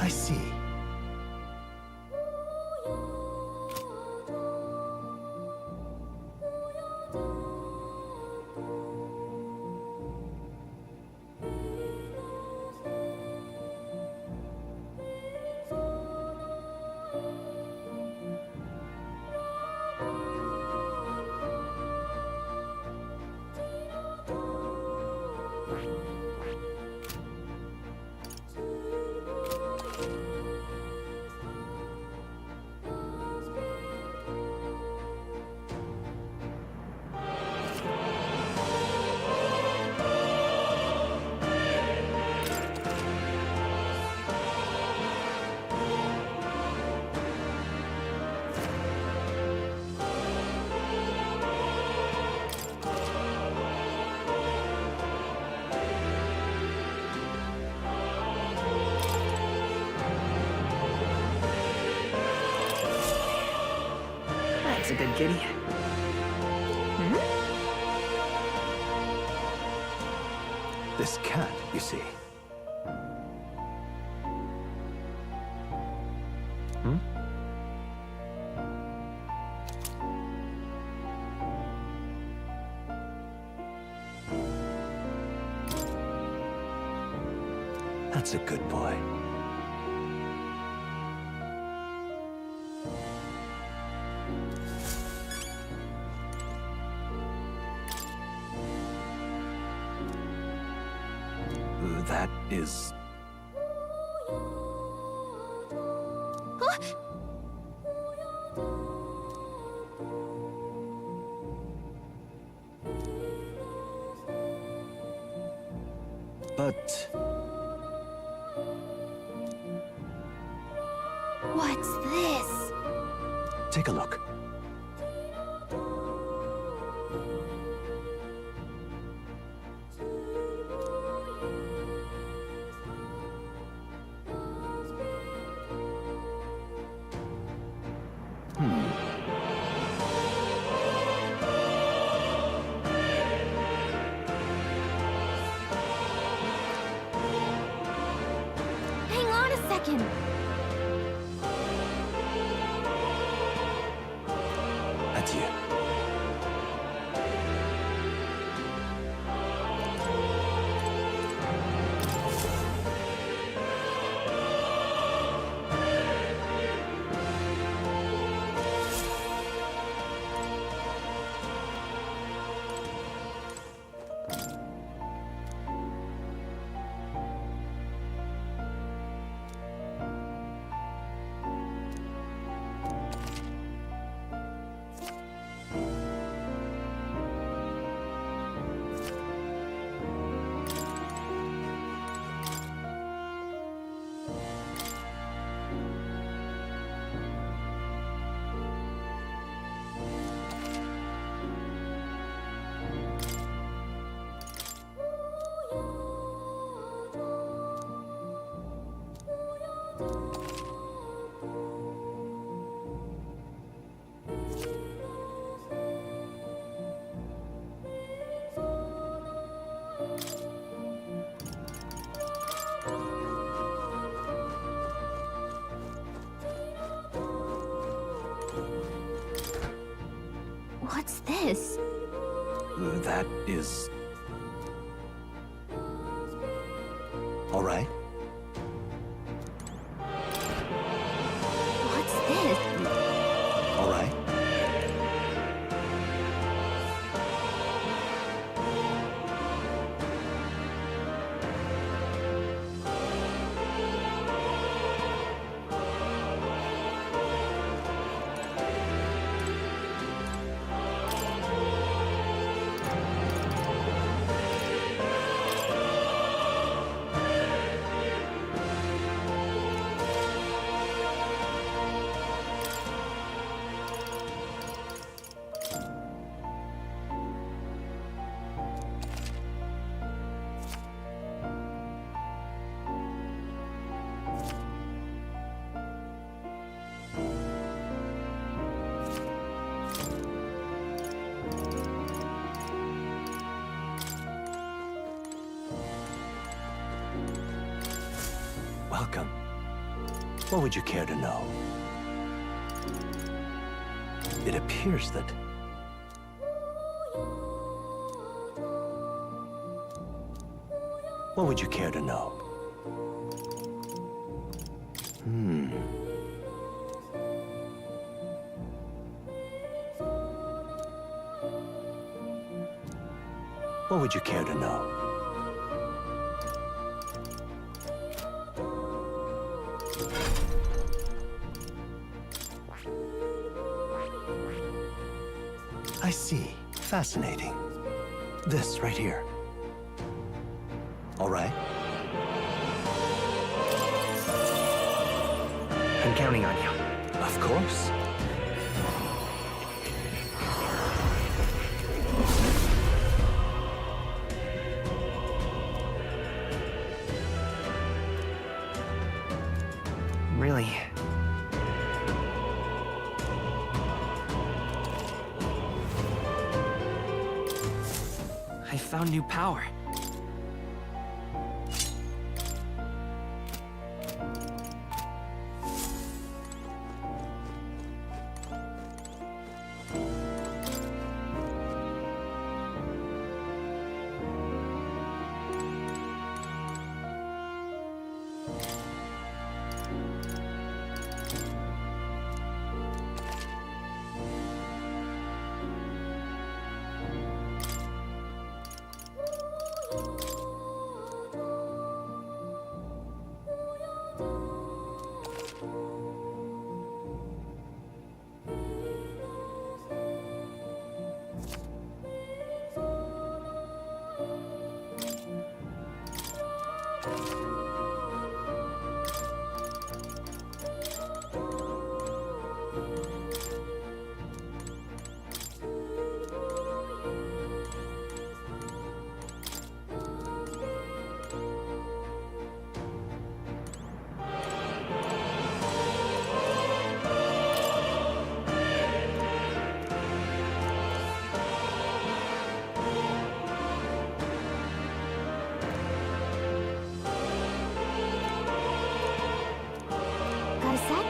see. That's a good kitty. This cat, you see. That's a good boy. That is... But... What's this? Take a look. Hang on a second. Adieu. What's this? That is... All right. What's this? All right. What would you care to know? It appears that... What would you care to know? What would you care to know? I see. Fascinating. This right here. All right. I'm counting on you. Of course. Really? I found new power. Got a sec?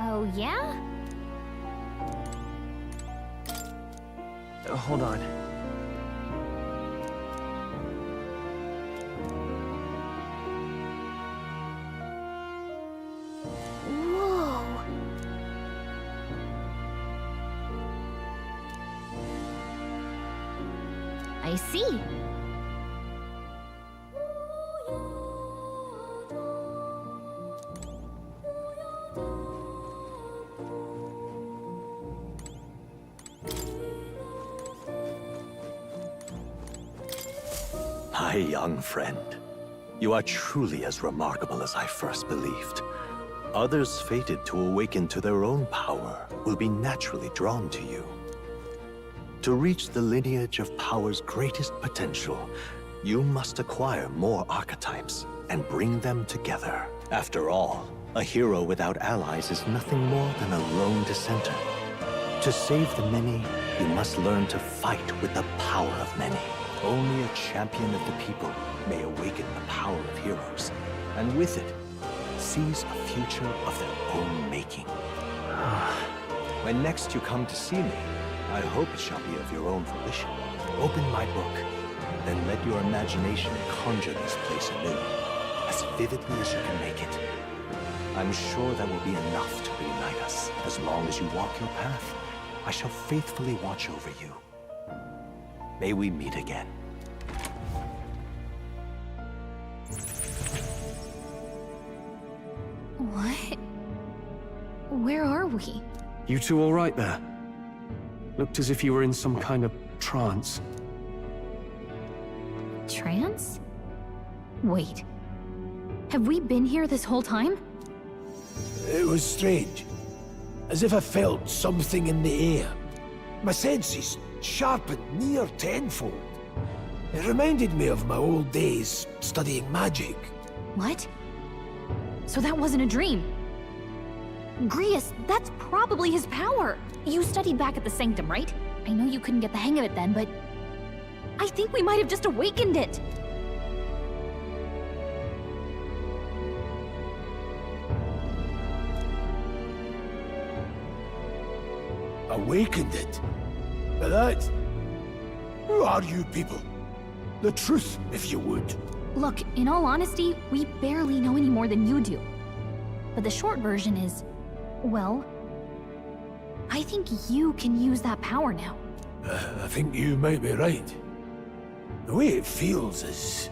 Oh, yeah? Hold on. Whoa. I see. My young friend, you are truly as remarkable as I first believed. Others fated to awaken to their own power will be naturally drawn to you. To reach the lineage of power's greatest potential, you must acquire more archetypes and bring them together. After all, a hero without allies is nothing more than a lone dissenter. To save the many, you must learn to fight with the power of many. Only a champion of the people may awaken the power of heroes, and with it, seize a future of their own making. When next you come to see me, I hope it shall be of your own volition. Open my book, then let your imagination conjure this place anew, as vividly as you can make it. I'm sure that will be enough to reunite us. As long as you walk your path, I shall faithfully watch over you. May we meet again. What? Where are we? You two all right there? Looked as if you were in some kind of trance. Trance? Wait. Have we been here this whole time? It was strange. As if I felt something in the air. My senses sharpened near tenfold. It reminded me of my old days studying magic. What? So that wasn't a dream. Grius, that's probably his power. You studied back at the Sanctum, right? I know you couldn't get the hang of it then, but I think we might have just awakened it. Awakened it? But that... Who are you people? The truth, if you would. Look, in all honesty, we barely know any more than you do. But the short version is, well, I think you can use that power now. I think you might be right. The way it feels is...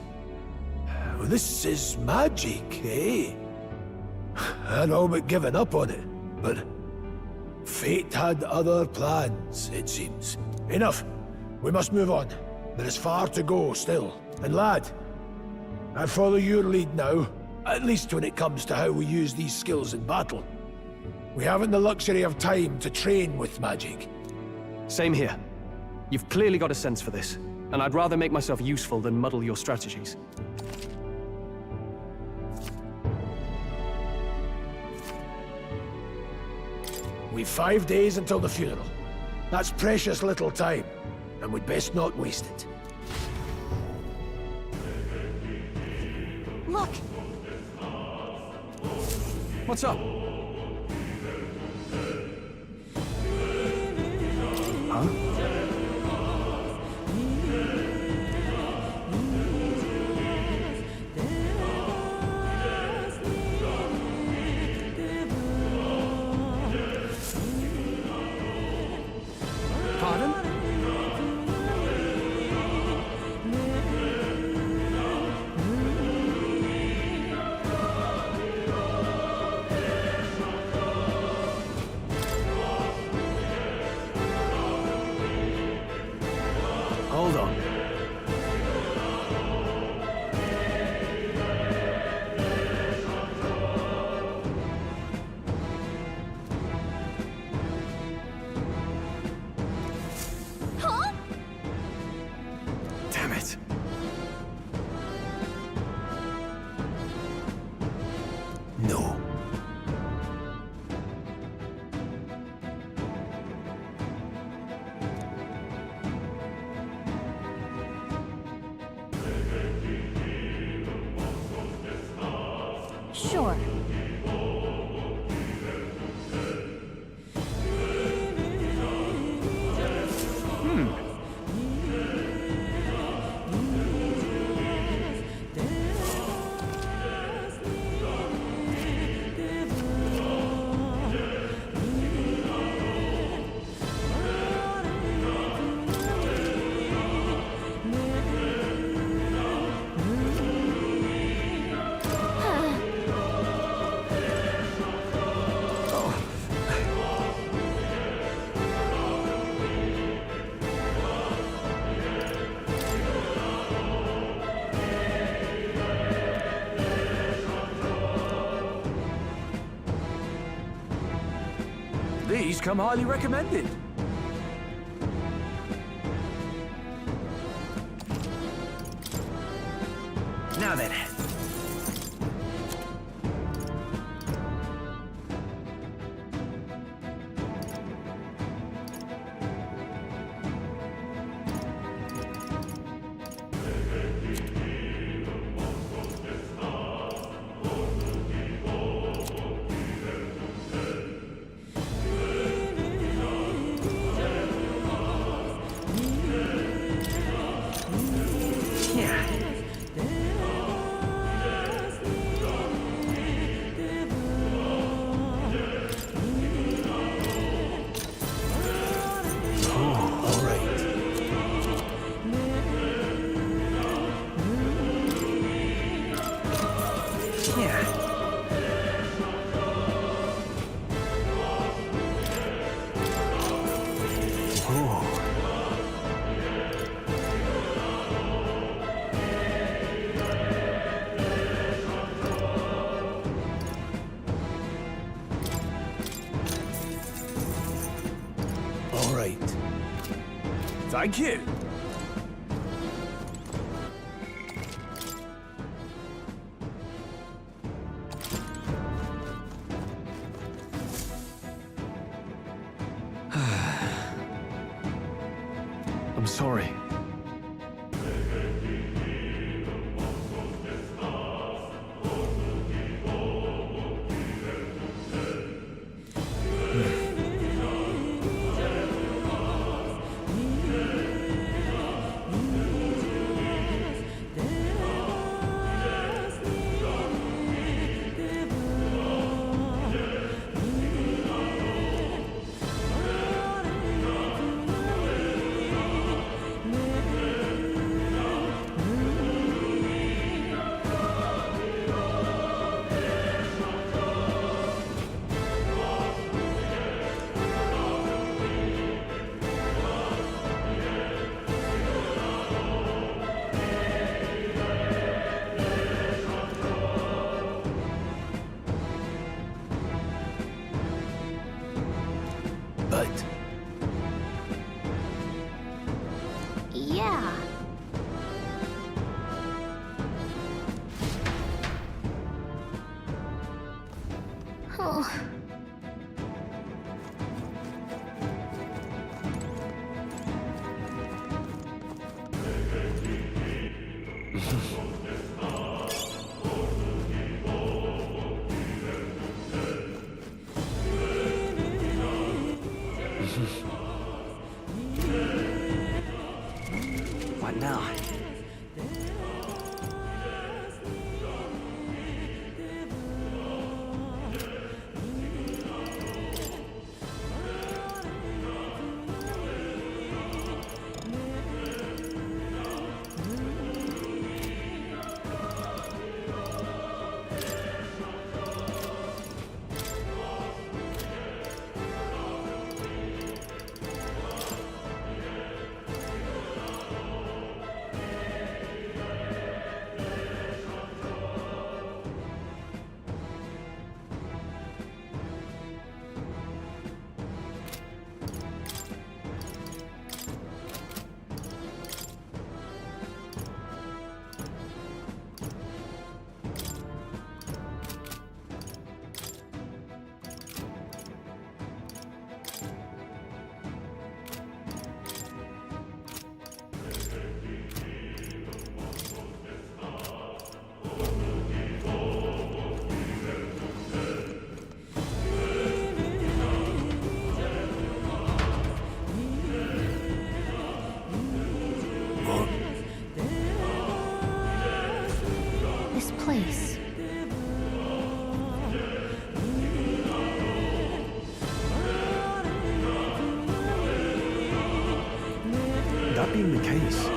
Well, this is magic, eh? I'd all but given up on it, but... Fate had other plans, it seems. Enough. We must move on. There is far to go still. And lad, I follow your lead now, at least when it comes to how we use these skills in battle. We haven't the luxury of time to train with magic. Same here. You've clearly got a sense for this, and I'd rather make myself useful than muddle your strategies. We've 5 days until the funeral. That's precious little time, and we'd best not waste it. Look! What's up? Huh? Pardon? Hold on. Huh? Damn it. No. Sure. These come highly recommended. Now then. All right. Thank you. I'm sorry. But Yeah. Oh. What now? This place. That being the case,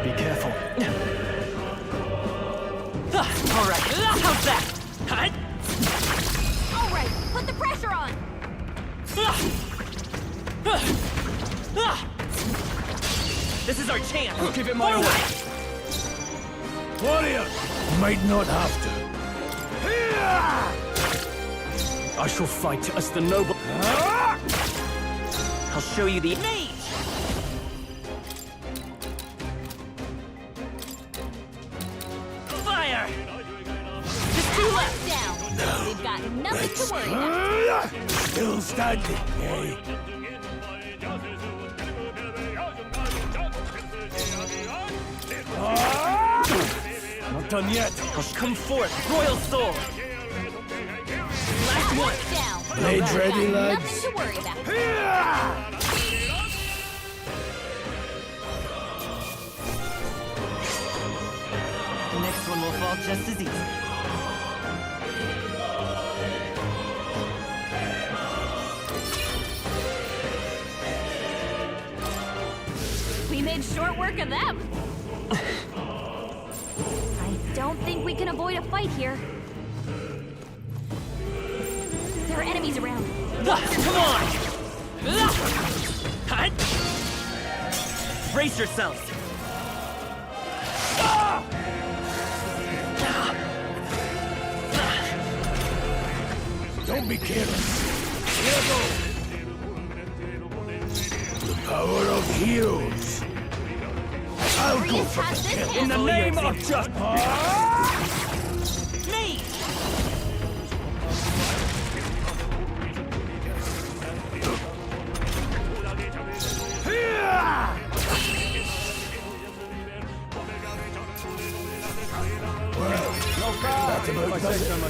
be careful. All right, how's that? All right, put the pressure on. This is our chance. Give it my way. warrior might not have to. I shall fight as the noble. I'll show you the mage. Fire! Just two left down. No. We've got nothing to worry about. Still standing, eh? Not done yet. Come forth, royal sword. Last one. Down. Blades ready, Got lads? nothing to worry about. The next one will fall just as easy. We made short work of them. I don't think we can avoid a fight here. There are enemies around. Come on! Brace yourselves! Don't be careless. Here go. The power of heroes. I'll go for the kill. In the name of justice. Me!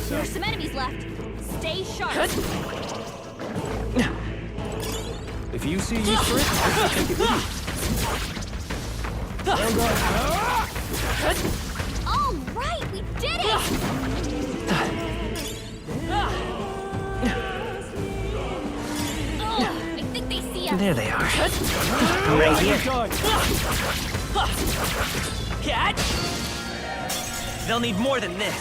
There's some enemies left. Stay sharp. If you see use for it, I'll take it with you. All right, we did it! I think they see us. There they are. Right here. Catch! They'll need more than this.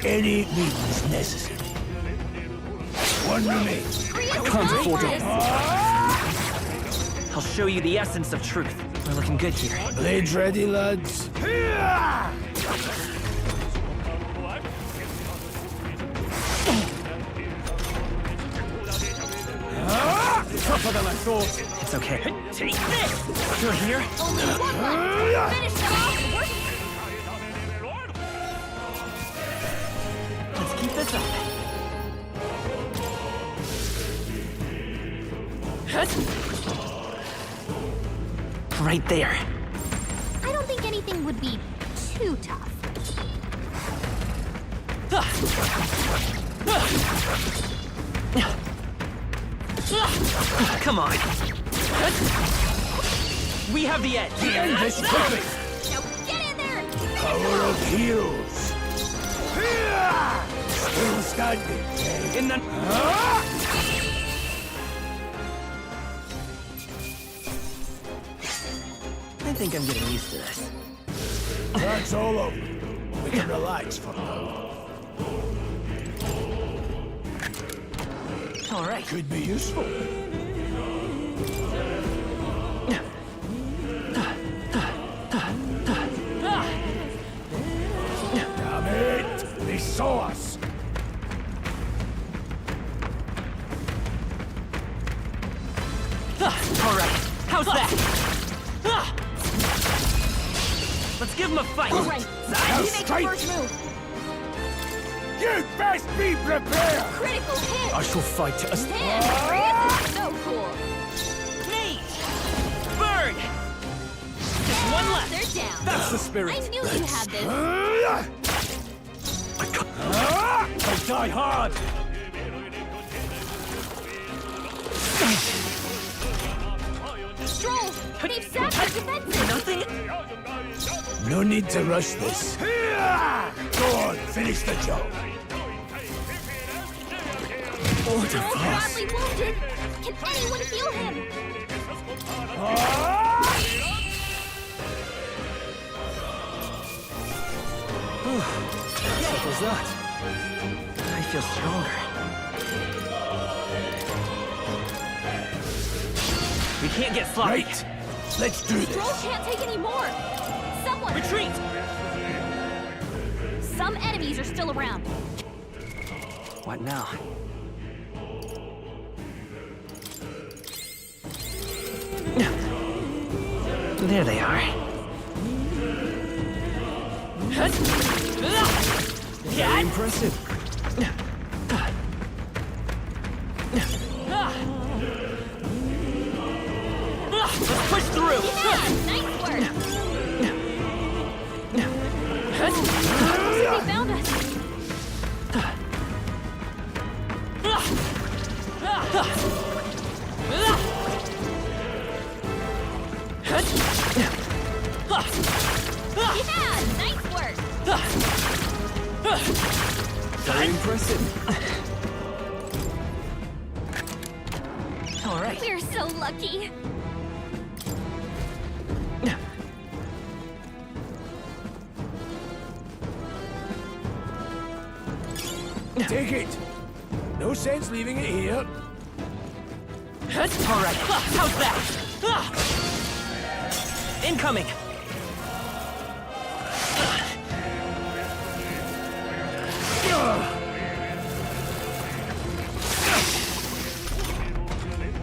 Any means necessary. One remains. I can't afford it. I'll show you the essence of truth. We're looking good here. Blades ready, lads. Tougher than I thought. It's okay. Take this! You're here? Only one left. Finish them off. Let's keep this up. Right there. I don't think anything would be too tough. Come on. We have the edge. End this quickly. Now get in there. Power of heroes. Still standing. In the... I think I'm getting used to this. That's all over. We can relax for now. All right. Could be useful. Damn it! They saw us. All right. How's that? Let's give him a fight. All right. Now You make the strike. first move. You best be prepared. Critical hit. I shall fight to us. Man, this is so cool. Me! Bird! Just one left. They're down. That's the spirit. I knew you had this. I die hard. Stroll. They've sapped the defenses. Nothing? No need to rush this. Go on, finish the job. Stroll's badly wounded. Can anyone heal him? Settles that. I feel stronger. We can't get sloppy. Right. Let's do this. Stroll can't take any more. Someone. Retreat! Some enemies are still around. What now? There they are. Very impressive. Let's push through! Yeah, nice work! They found us! Yeah, nice work! Very impressive. All right. We're so lucky! Take it. No sense leaving it here. All right, how's that? Incoming!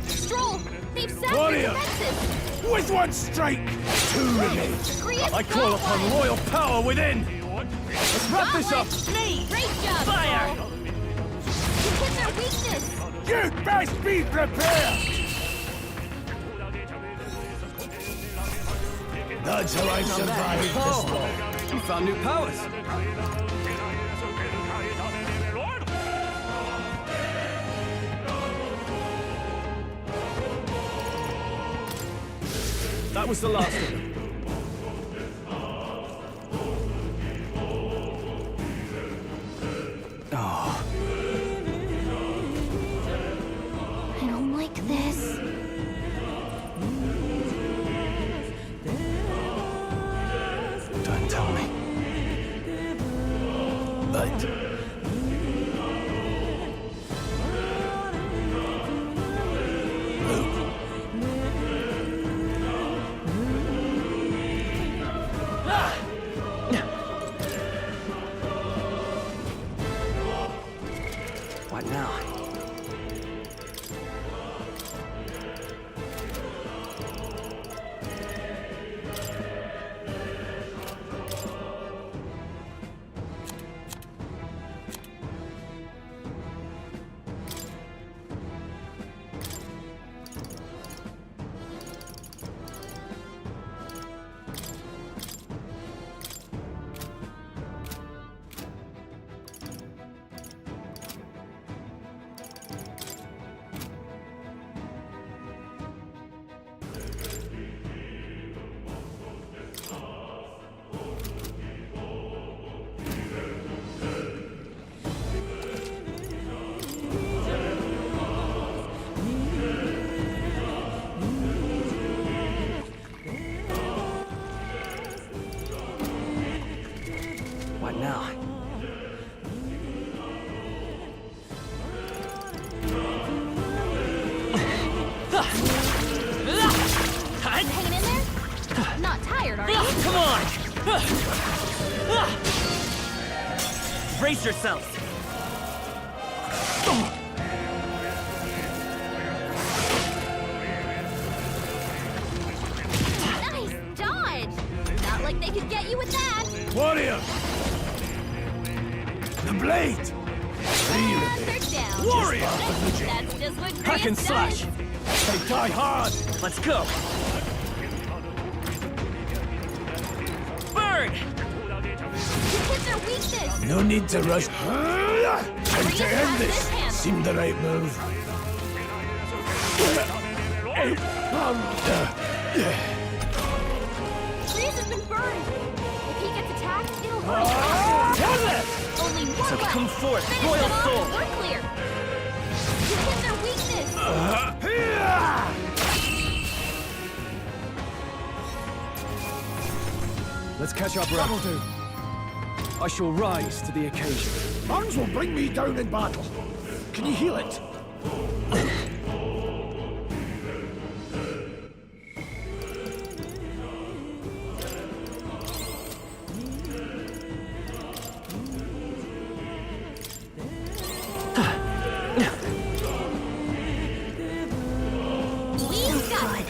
Stroll! They've sapped Warrior! the defenses! With one strike, two remain. I call upon royal power within! Let's wrap this up! Me! Great job, Fire! Stroll. You hit their weakness! You best be prepared! That's how I've survived this long. You found new powers! That was the last of them. I don't like this. Don't tell me. But... What now? What now? Hanging in there? Not tired, are you? Come on! Brace yourselves! Nice dodge! Not like they could get you with that! Warrior! The blade! They're down. Warrior! That's just what Hack and Grace slash! does. They die hard! Let's go! Burn! You hit their weakness! No need to rush. Time to end this! Seemed the right move. Grease has been burned! If he gets attacked, it'll hurt. Only one So left. come forth, Finish royal them off soul! and we're clear! You hit their weakness! Let's catch up, That'll do. I shall rise to the occasion. Arms will bring me down in battle. Can you heal it? We've got it!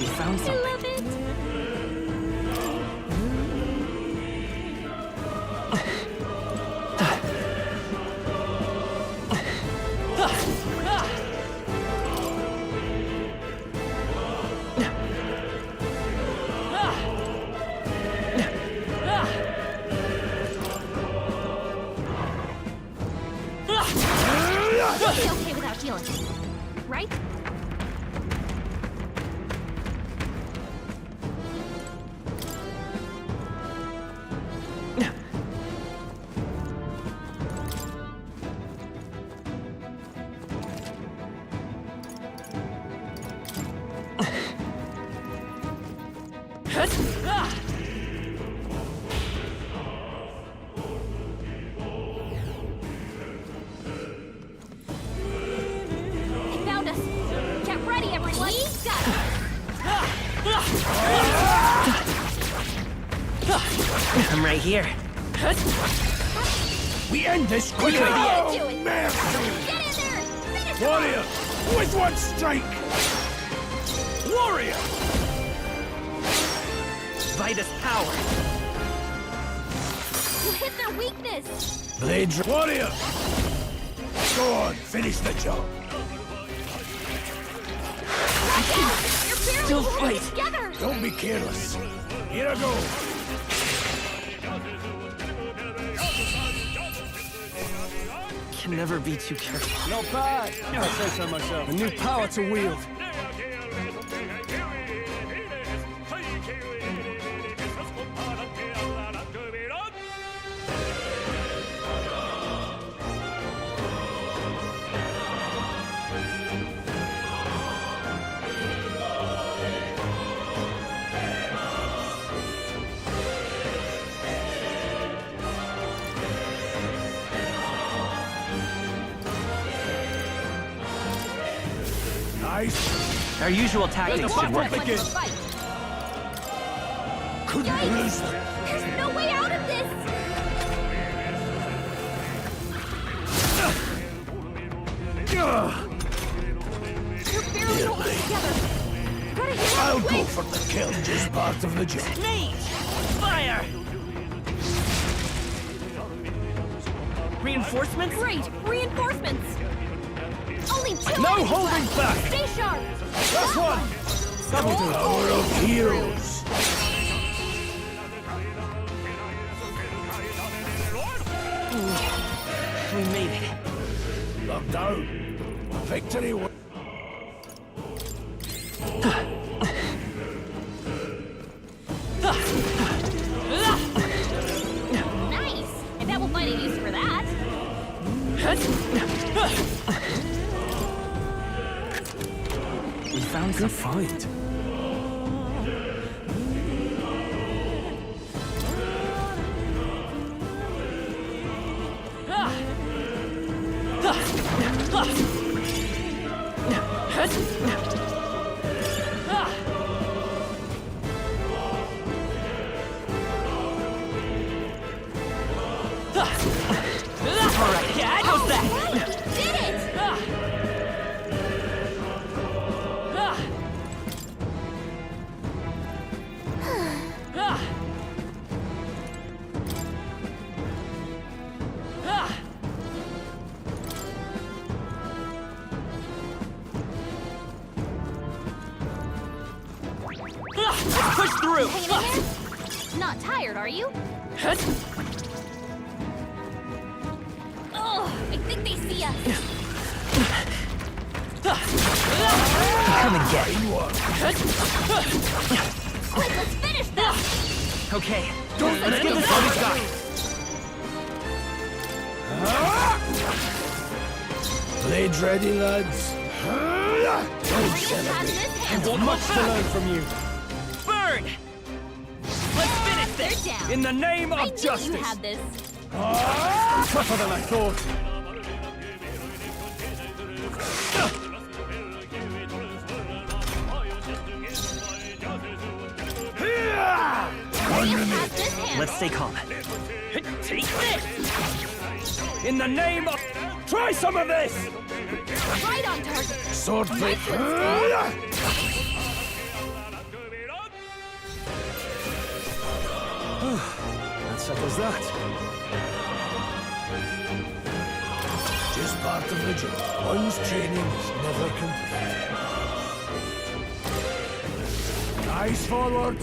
You found I something. love it! You'll be okay without healing, right? I'm right here. We end this quickly! Oh, mercy! Get in there! Finish him Warrior! off! With one strike! Warrior! Vitus power. You hit their weakness! Blade Warrior! Go on, finish the job. You're barely Still holding fight. it together! Don't be careless. Here I go. Can never be too careful. Not bad, if I say so myself. A new power to wield. Nice. Our usual tactics should work. Couldn't lose them. There's no way out of this! You're barely holding it together! Gotta hit it I'll quick! go for the kill, just part of the job. Mage! Fire! Reinforcements? Great! Reinforcements! Only two No enemies holding left. back. Stay sharp! That's one. Power of heroes. We made it. Locked down. Victory. Nice! I bet we'll find a use for that. We found good find. Alright, yeah, how's that? Did it! Let's push through! Hanging in there? Not tired, are you? Oh, I think they see us. Come and get Quick, let's finish this! Okay, Let's let's get this finish guy. Blades ready, lads. Don't celebrate. I want much to learn from you. Burn! Let's finish this! They're down. In the name I of knew justice. you had this. Tougher than I thought. Let's stay calm. Take this! In the name of... Try some of this! Right on target. Sword plate. That settles that. Just part of the job. One's training is never complete. Eyes forward.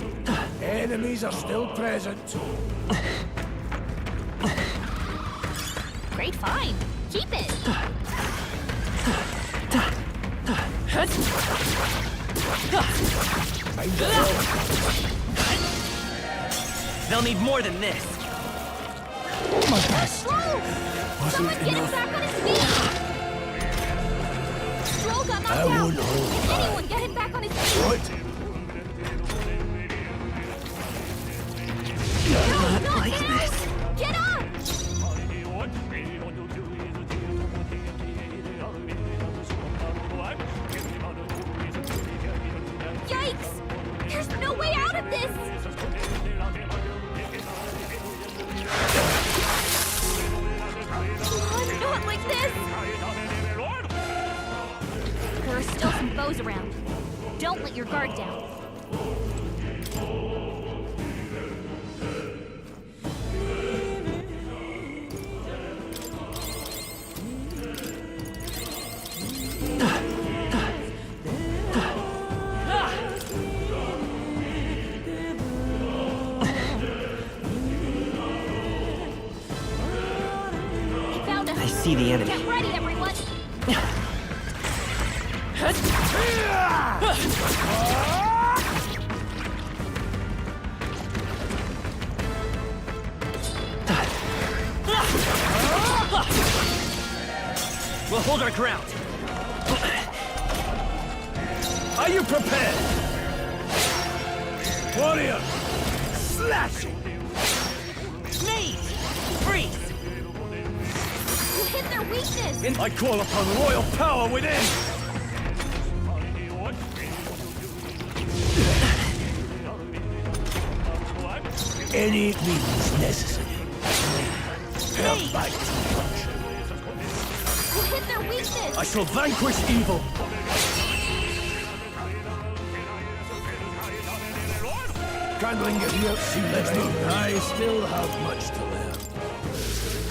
Enemies are still present. Great find. Keep it. They'll need more than this. My best. Someone get him back on his feet! Stroll got knocked I out! won't hold back. Anyone get him back on his feet! What? Not like now! this. Get up! are still some foes around. Don't let your guard down. I see the enemy. Get ready, everyone! We'll hold our ground. Are you prepared? Warrior! Slashing! Sneeze! Freeze! You hit their weakness! I call upon royal power within! Any means necessary. Help by You hit their weakness! I shall vanquish evil! Trundling your heels, let's move. I still have much to learn.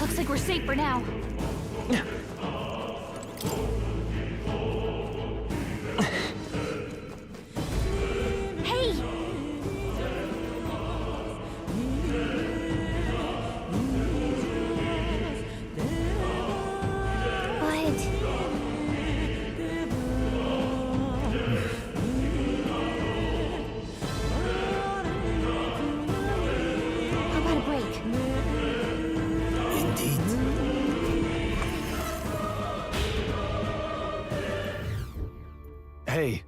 Looks like we're safe for now. Hey! How about a break? Indeed. Hey.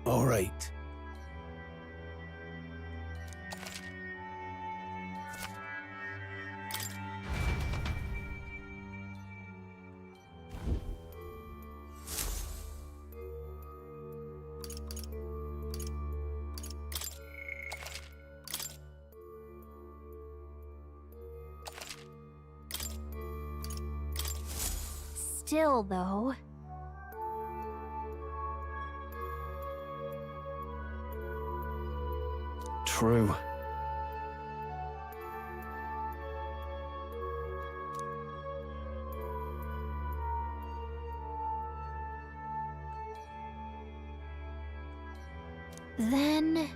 All right. Still, though... True. Then...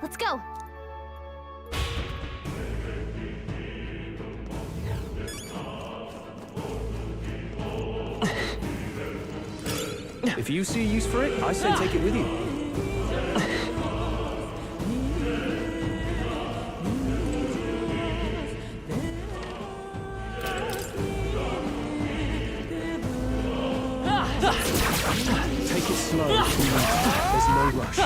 Let's go! If you see a use for it, I say take it with you. Take it slow. There's no rush.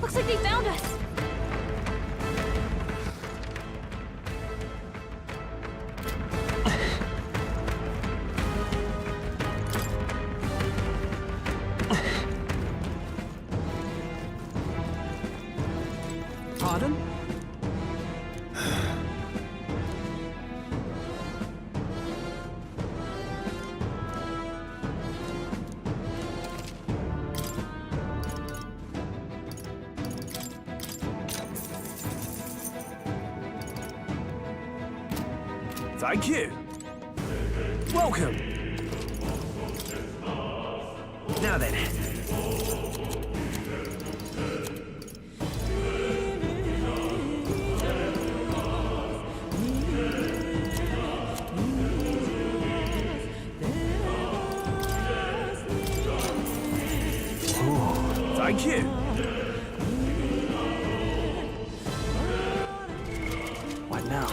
Looks like they found us! Pardon? Thank you. Welcome. Now then. Thank you. What now?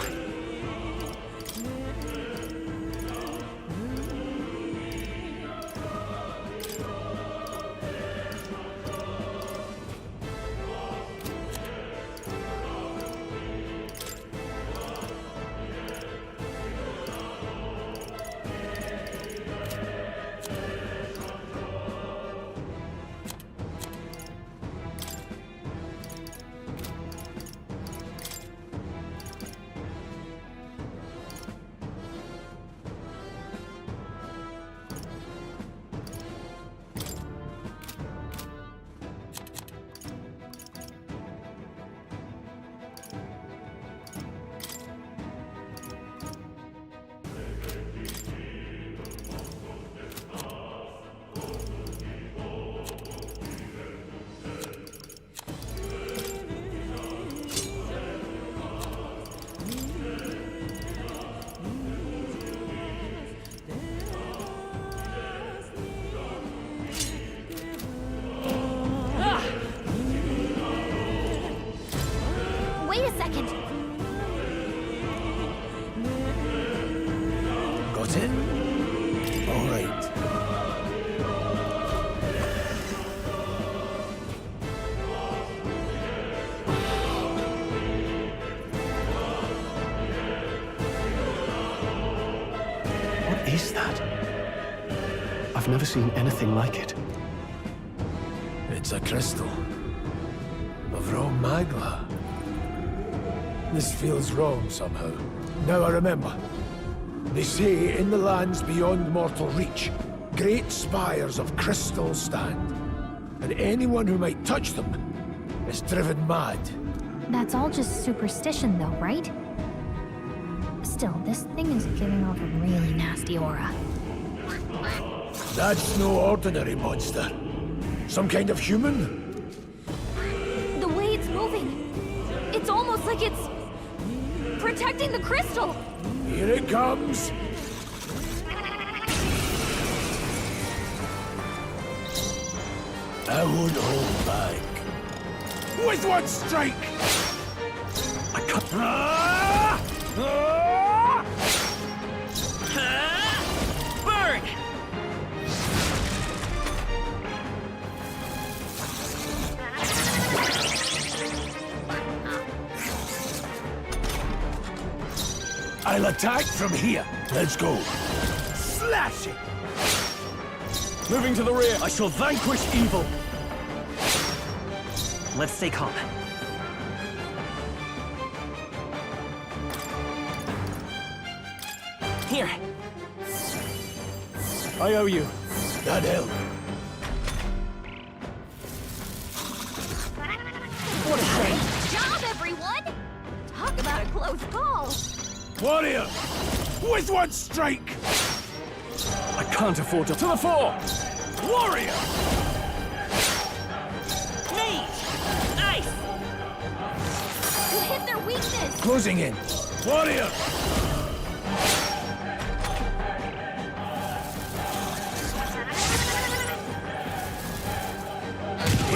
Wait a second. Got it? All right. What is that? I've never seen anything like it. It's a crystal. Of raw magma. This feels wrong somehow. Now I remember. They say in the lands beyond mortal reach, great spires of crystal stand. And anyone who might touch them is driven mad. That's all just superstition though, right? Still, this thing is giving off a really nasty aura. That's no ordinary monster. Some kind of human? The way it's moving, it's almost like it's protecting the crystal. Here it comes. I won't hold back. With one strike! I can't. Burn! I'll attack from here. Let's go. Slash it! Moving to the rear, I shall vanquish evil. Let's stay calm. Here. I owe you. That helped. What a shame. Great job, everyone! Talk about a close call. Warrior! With one strike! I can't afford to the fore! Warrior! Mage! Ice! You hit their weakness! Closing in. Warrior!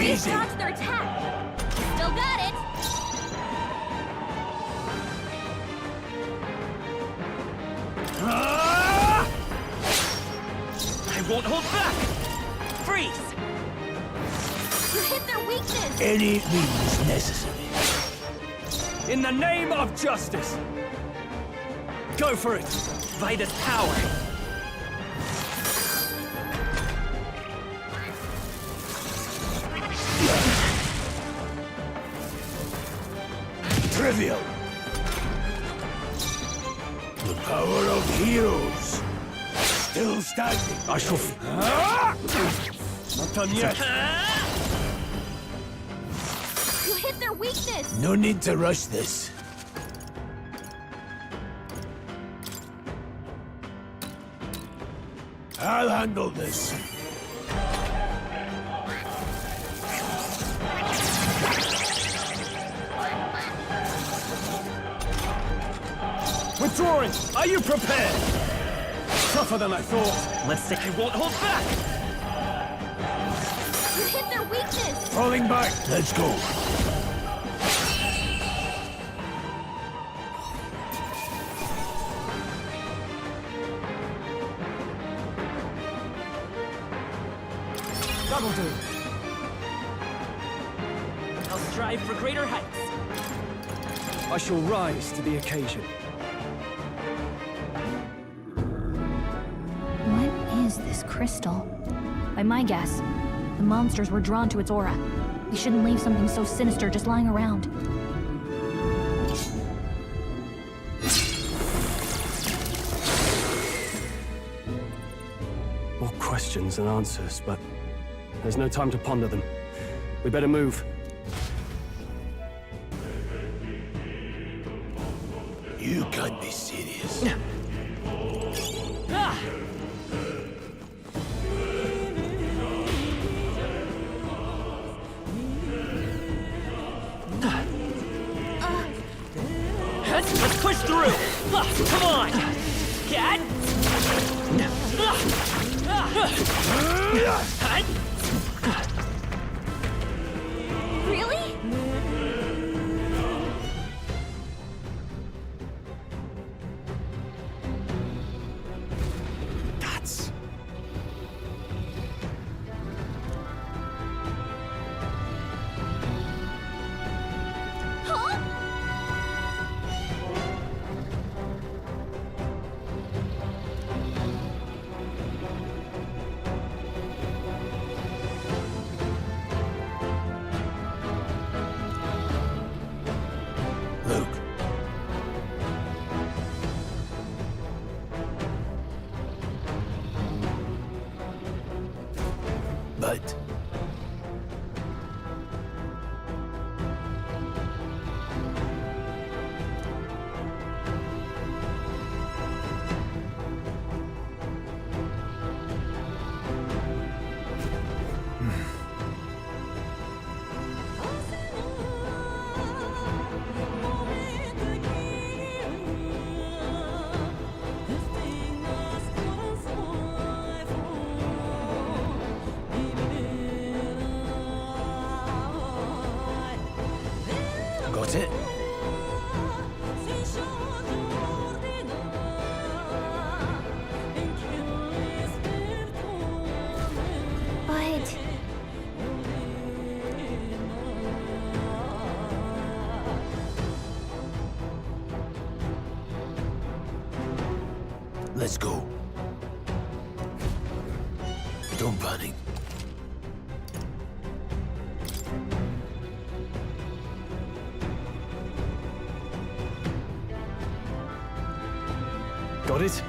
Easy. Dodge their attack. Still got it. I won't hold back! Freeze! You hit their weakness! Any means necessary. In the name of justice! Go for it! Vida's power! Trivial. The power of heroes. Still standing. I shall... Not done yet. You hit their weakness! No need to rush this. I'll handle this. Withdrawing! Are you prepared? Tougher than I thought. Let's see. I won't hold back! You hit their weakness! Falling back. Let's go. That'll do. I'll strive for greater heights. I shall rise to the occasion. What is this crystal? By my guess, the monsters were drawn to its aura. We shouldn't leave something so sinister just lying around. More questions than answers, but there's no time to ponder them. We better move. You can't be serious. Ah! Let's push through! Come on! Cat! Really? That's... Huh? Luke. But... Got it? But... Let's go. Don't panic. Got it?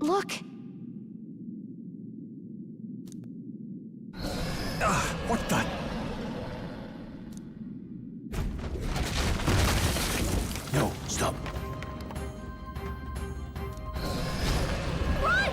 Look! What the? No, stop. Run!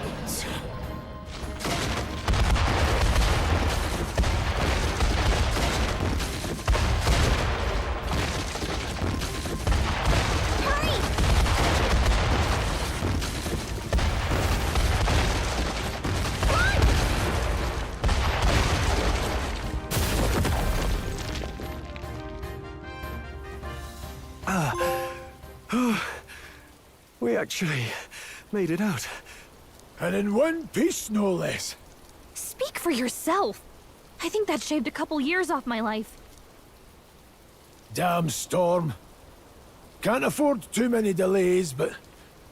We actually made it out. And in one piece, no less. Speak for yourself. I think that shaved a couple years off my life. Damn storm. Can't afford too many delays, but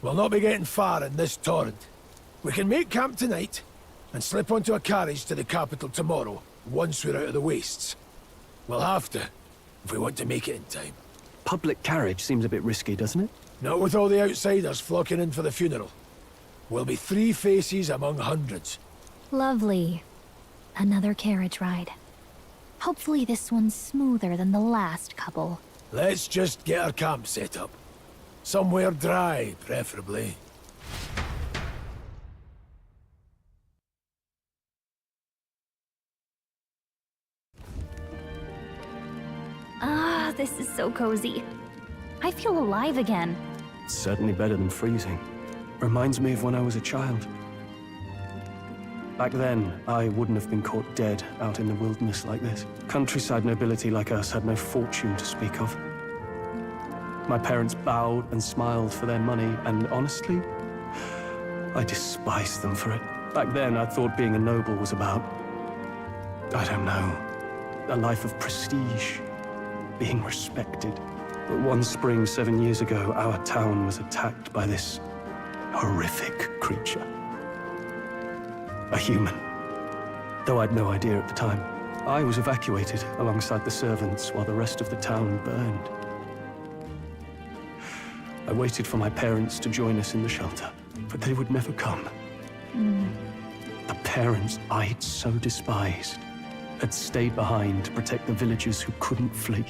we'll not be getting far in this torrent. We can make camp tonight, and slip onto a carriage to the capital tomorrow, once we're out of the wastes. We'll have to, if we want to make it in time. Public carriage seems a bit risky, doesn't it? Not with all the outsiders flocking in for the funeral. We'll be 3 faces among hundreds. Lovely. Another carriage ride. Hopefully this one's smoother than the last couple. Let's just get our camp set up. Somewhere dry, preferably. Ah, this is so cozy. I feel alive again. Certainly better than freezing. Reminds me of when I was a child. Back then, I wouldn't have been caught dead out in the wilderness like this. Countryside nobility like us had no fortune to speak of. My parents bowed and smiled for their money, and honestly, I despised them for it. Back then, I thought being a noble was about, I don't know, a life of prestige, being respected. But one spring 7 years ago, our town was attacked by this horrific creature. A human. Though I'd no idea at the time. I was evacuated alongside the servants while the rest of the town burned. I waited for my parents to join us in the shelter, but they would never come. The parents I'd so despised had stayed behind to protect the villagers who couldn't flee.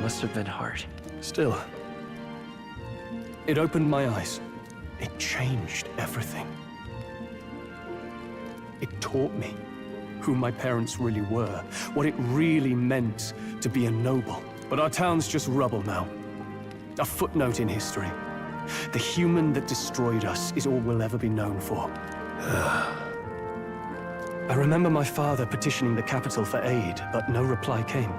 must have been hard. Still, it opened my eyes. It changed everything. It taught me who my parents really were, what it really meant to be a noble. But our town's just rubble now. A footnote in history. The human that destroyed us is all we'll ever be known for. I remember my father petitioning the capital for aid, but no reply came.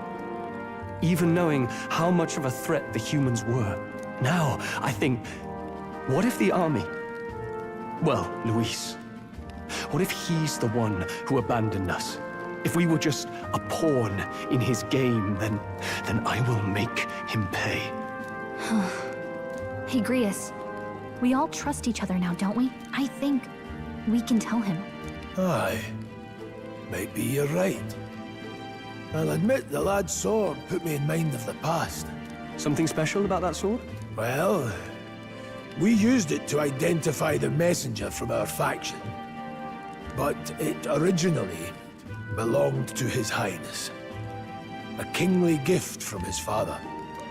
Even knowing how much of a threat the humans were. Now, I think, what if the army? Well, Luis. What if he's the one who abandoned us? If we were just a pawn in his game, then I will make him pay. Hey, Grius. We all trust each other now, don't we? I think we can tell him. Aye. Maybe you're right. I'll admit the lad's sword put me in mind of the past. Something special about that sword? Well, we used it to identify the messenger from our faction. But it originally belonged to His Highness. A kingly gift from his father.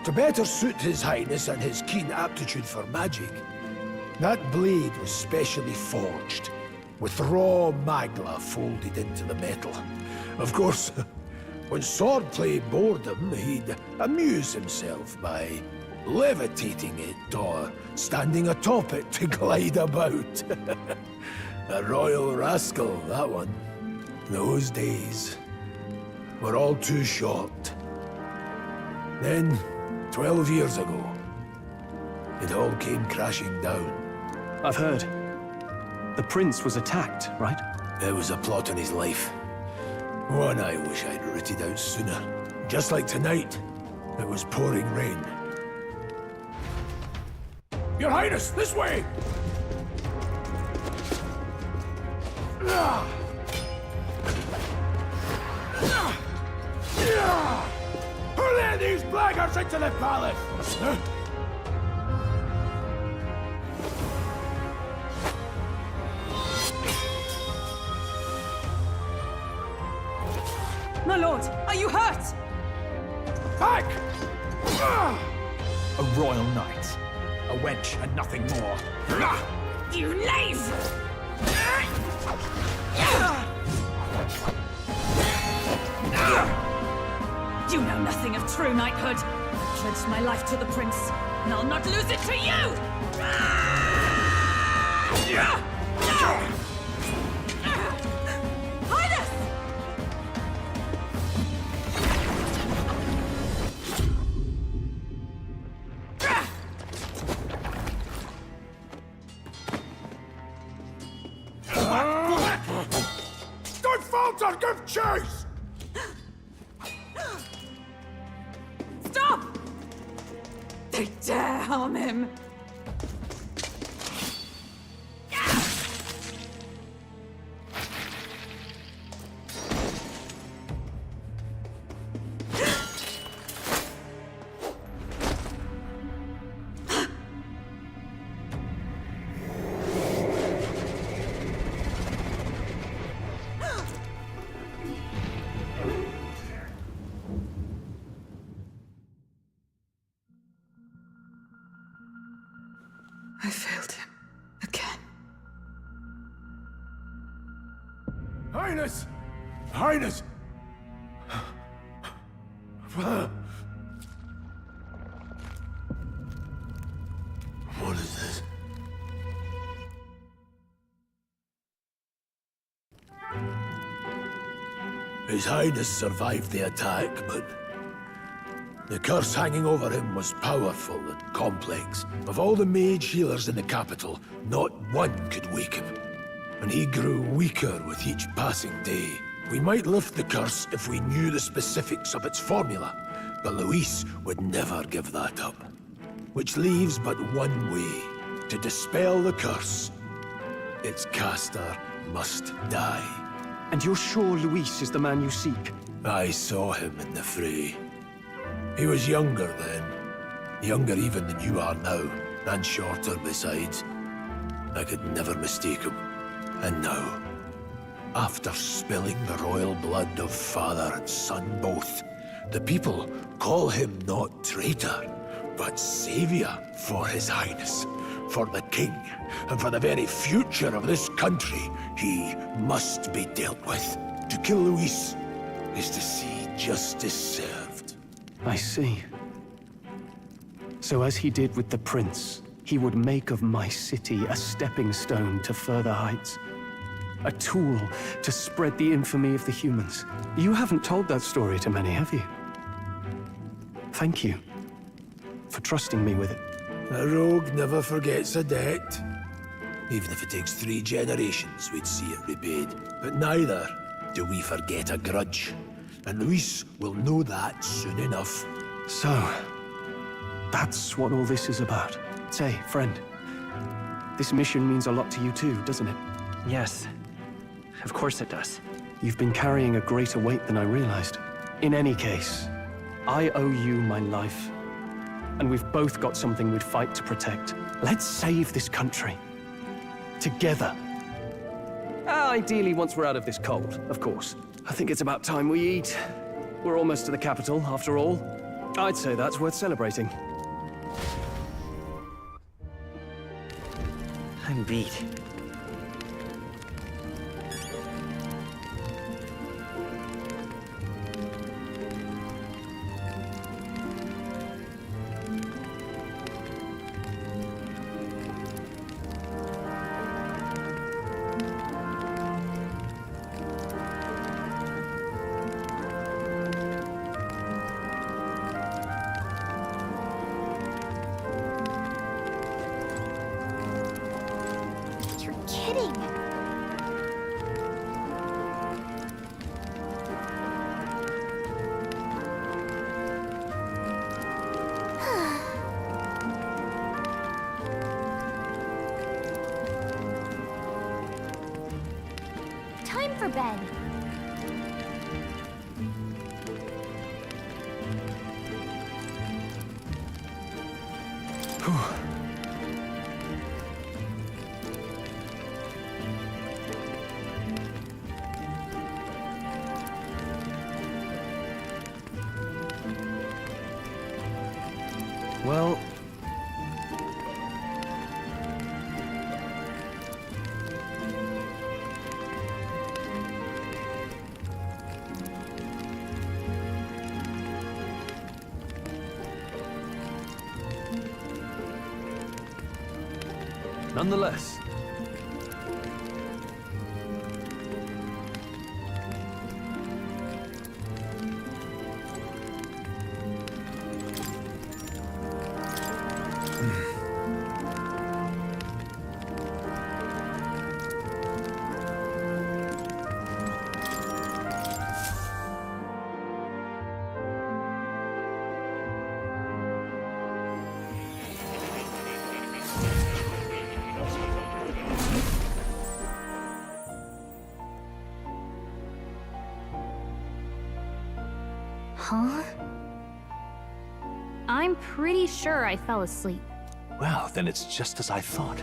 To better suit His Highness and his keen aptitude for magic, that blade was specially forged, with raw magla folded into the metal. Of course, when swordplay bored him, he'd amuse himself by levitating it or standing atop it to glide about. A royal rascal, that one. Those days were all too short. Then, 12 years ago, it all came crashing down. I've heard. The prince was attacked, right? There was a plot on his life. One I wish I'd rooted out sooner. Just like tonight, it was pouring rain. Your Highness, this way! Who let these blackguards into the palace? My lord, are you hurt? Back! A royal knight. A wench and nothing more. You knave! You know nothing of true knighthood. I pledged my life to the prince, and I'll not lose it to you! Highness! Don't falter, give chase! Stop! They dare harm him! I failed him. Again. Highness! Highness! What is this? His Highness survived the attack, but the curse hanging over him was powerful and complex. Of all the mage healers in the capital, not one could wake him. And he grew weaker with each passing day. We might lift the curse if we knew the specifics of its formula, but Luis would never give that up. Which leaves but one way to dispel the curse. Its caster must die. And you're sure Luis is the man you seek? I saw him in the fray. He was younger then. Younger even than you are now, and shorter besides. I could never mistake him. And now, after spilling the royal blood of father and son both, The people call him not traitor, but savior for his highness. For the king, and for the very future of this country, he must be dealt with. To kill Luis is to see justice served. I see. So as he did with the prince, he would make of my city a stepping stone to further heights. A tool to spread the infamy of the humans. You haven't told that story to many, have you? Thank you for trusting me with it. A rogue never forgets a debt. Even if it takes 3 generations, we'd see it repaid. But neither do we forget a grudge. And Luis will know that soon enough. So, that's what all this is about. Say, friend, this mission means a lot to you too, doesn't it? Yes, of course it does. You've been carrying a greater weight than I realized. In any case, I owe you my life. And we've both got something we'd fight to protect. Let's save this country. Together. Ideally, once we're out of this cold, of course. I think it's about time we eat. We're almost to the capital, after all. I'd say that's worth celebrating. I'm beat. Time for bed. Well... Nonetheless. Huh? I'm pretty sure I fell asleep. Well, then it's just as I thought.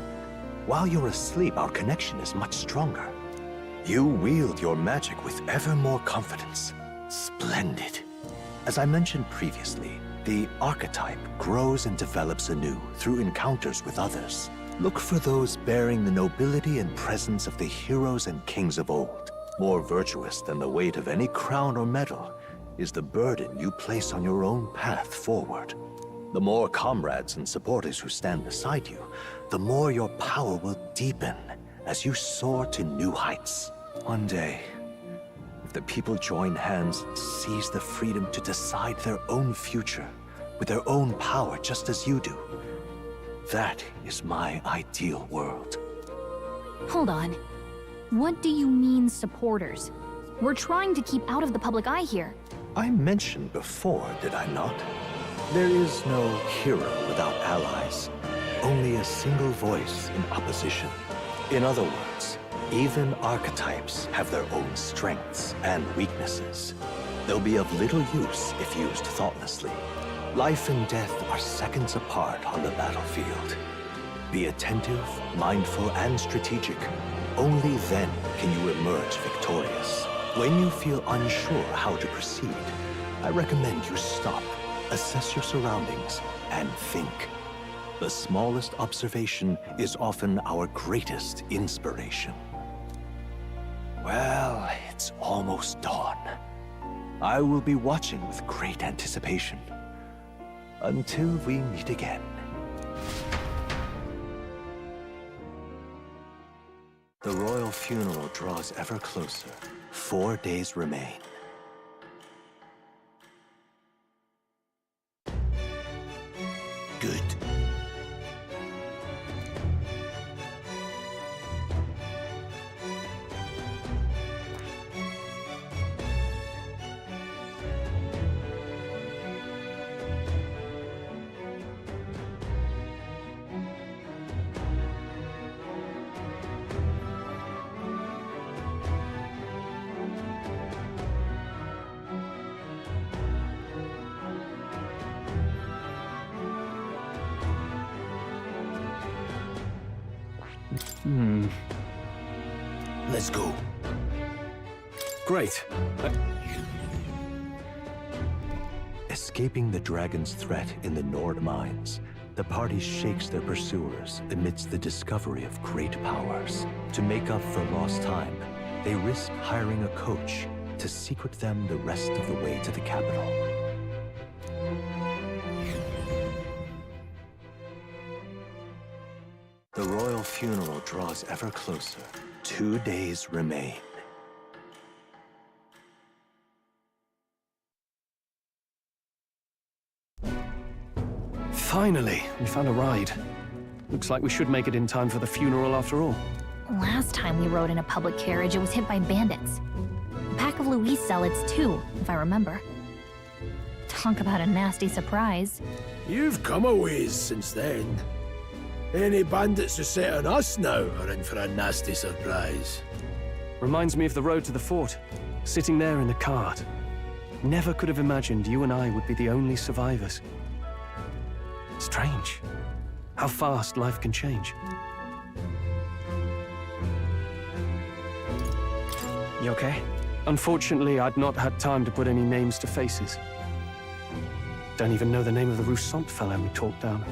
While you're asleep, our connection is much stronger. You wield your magic with ever more confidence. Splendid. As I mentioned previously, the archetype grows and develops anew through encounters with others. Look for those bearing the nobility and presence of the heroes and kings of old. More virtuous than the weight of any crown or medal is the burden you place on your own path forward. The more comrades and supporters who stand beside you, the more your power will deepen as you soar to new heights. One day, if the people join hands and seize the freedom to decide their own future with their own power just as you do, that is my ideal world. Hold on. What do you mean, supporters? We're trying to keep out of the public eye here. I mentioned before, did I not? There is no hero without allies. Only a single voice in opposition. In other words, even archetypes have their own strengths and weaknesses. They'll be of little use if used thoughtlessly. Life and death are seconds apart on the battlefield. Be attentive, mindful, and strategic. Only then can you emerge victorious. When you feel unsure how to proceed, I recommend you stop, assess your surroundings, and think. The smallest observation is often our greatest inspiration. Well, it's almost dawn. I will be watching with great anticipation. Until we meet again. The royal funeral draws ever closer. 4 days remain. Good. Let's go. Great. Escaping the dragon's threat in the Nord mines, the party shakes their pursuers amidst the discovery of great powers. To make up for lost time, they risk hiring a coach to secret them the rest of the way to the capital. The royal funeral draws ever closer. 2 days remain. Finally, we found a ride. Looks like we should make it in time for the funeral after all. Last time we rode in a public carriage, it was hit by bandits. A pack of Louis zealots, too, if I remember. Talk about a nasty surprise. You've come a ways since then. Any bandits who set on us now are in for a nasty surprise. Reminds me of the road to the fort, sitting there in the cart. Never could have imagined you and I would be the only survivors. Strange. How fast life can change. You okay? Unfortunately, I'd not had time to put any names to faces. Don't even know the name of the Roussant fellow we talked down.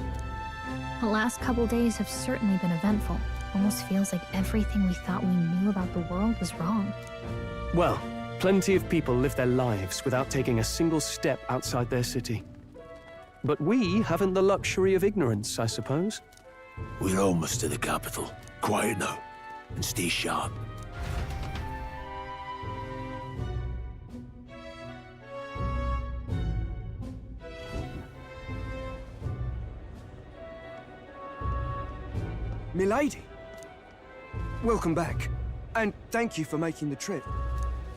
The last couple days have certainly been eventful. Almost feels like everything we thought we knew about the world was wrong. Well, plenty of people live their lives without taking a single step outside their city. But we haven't the luxury of ignorance, I suppose. We're almost to the capital. Quiet now, and stay sharp. Milady! Welcome back, and thank you for making the trip.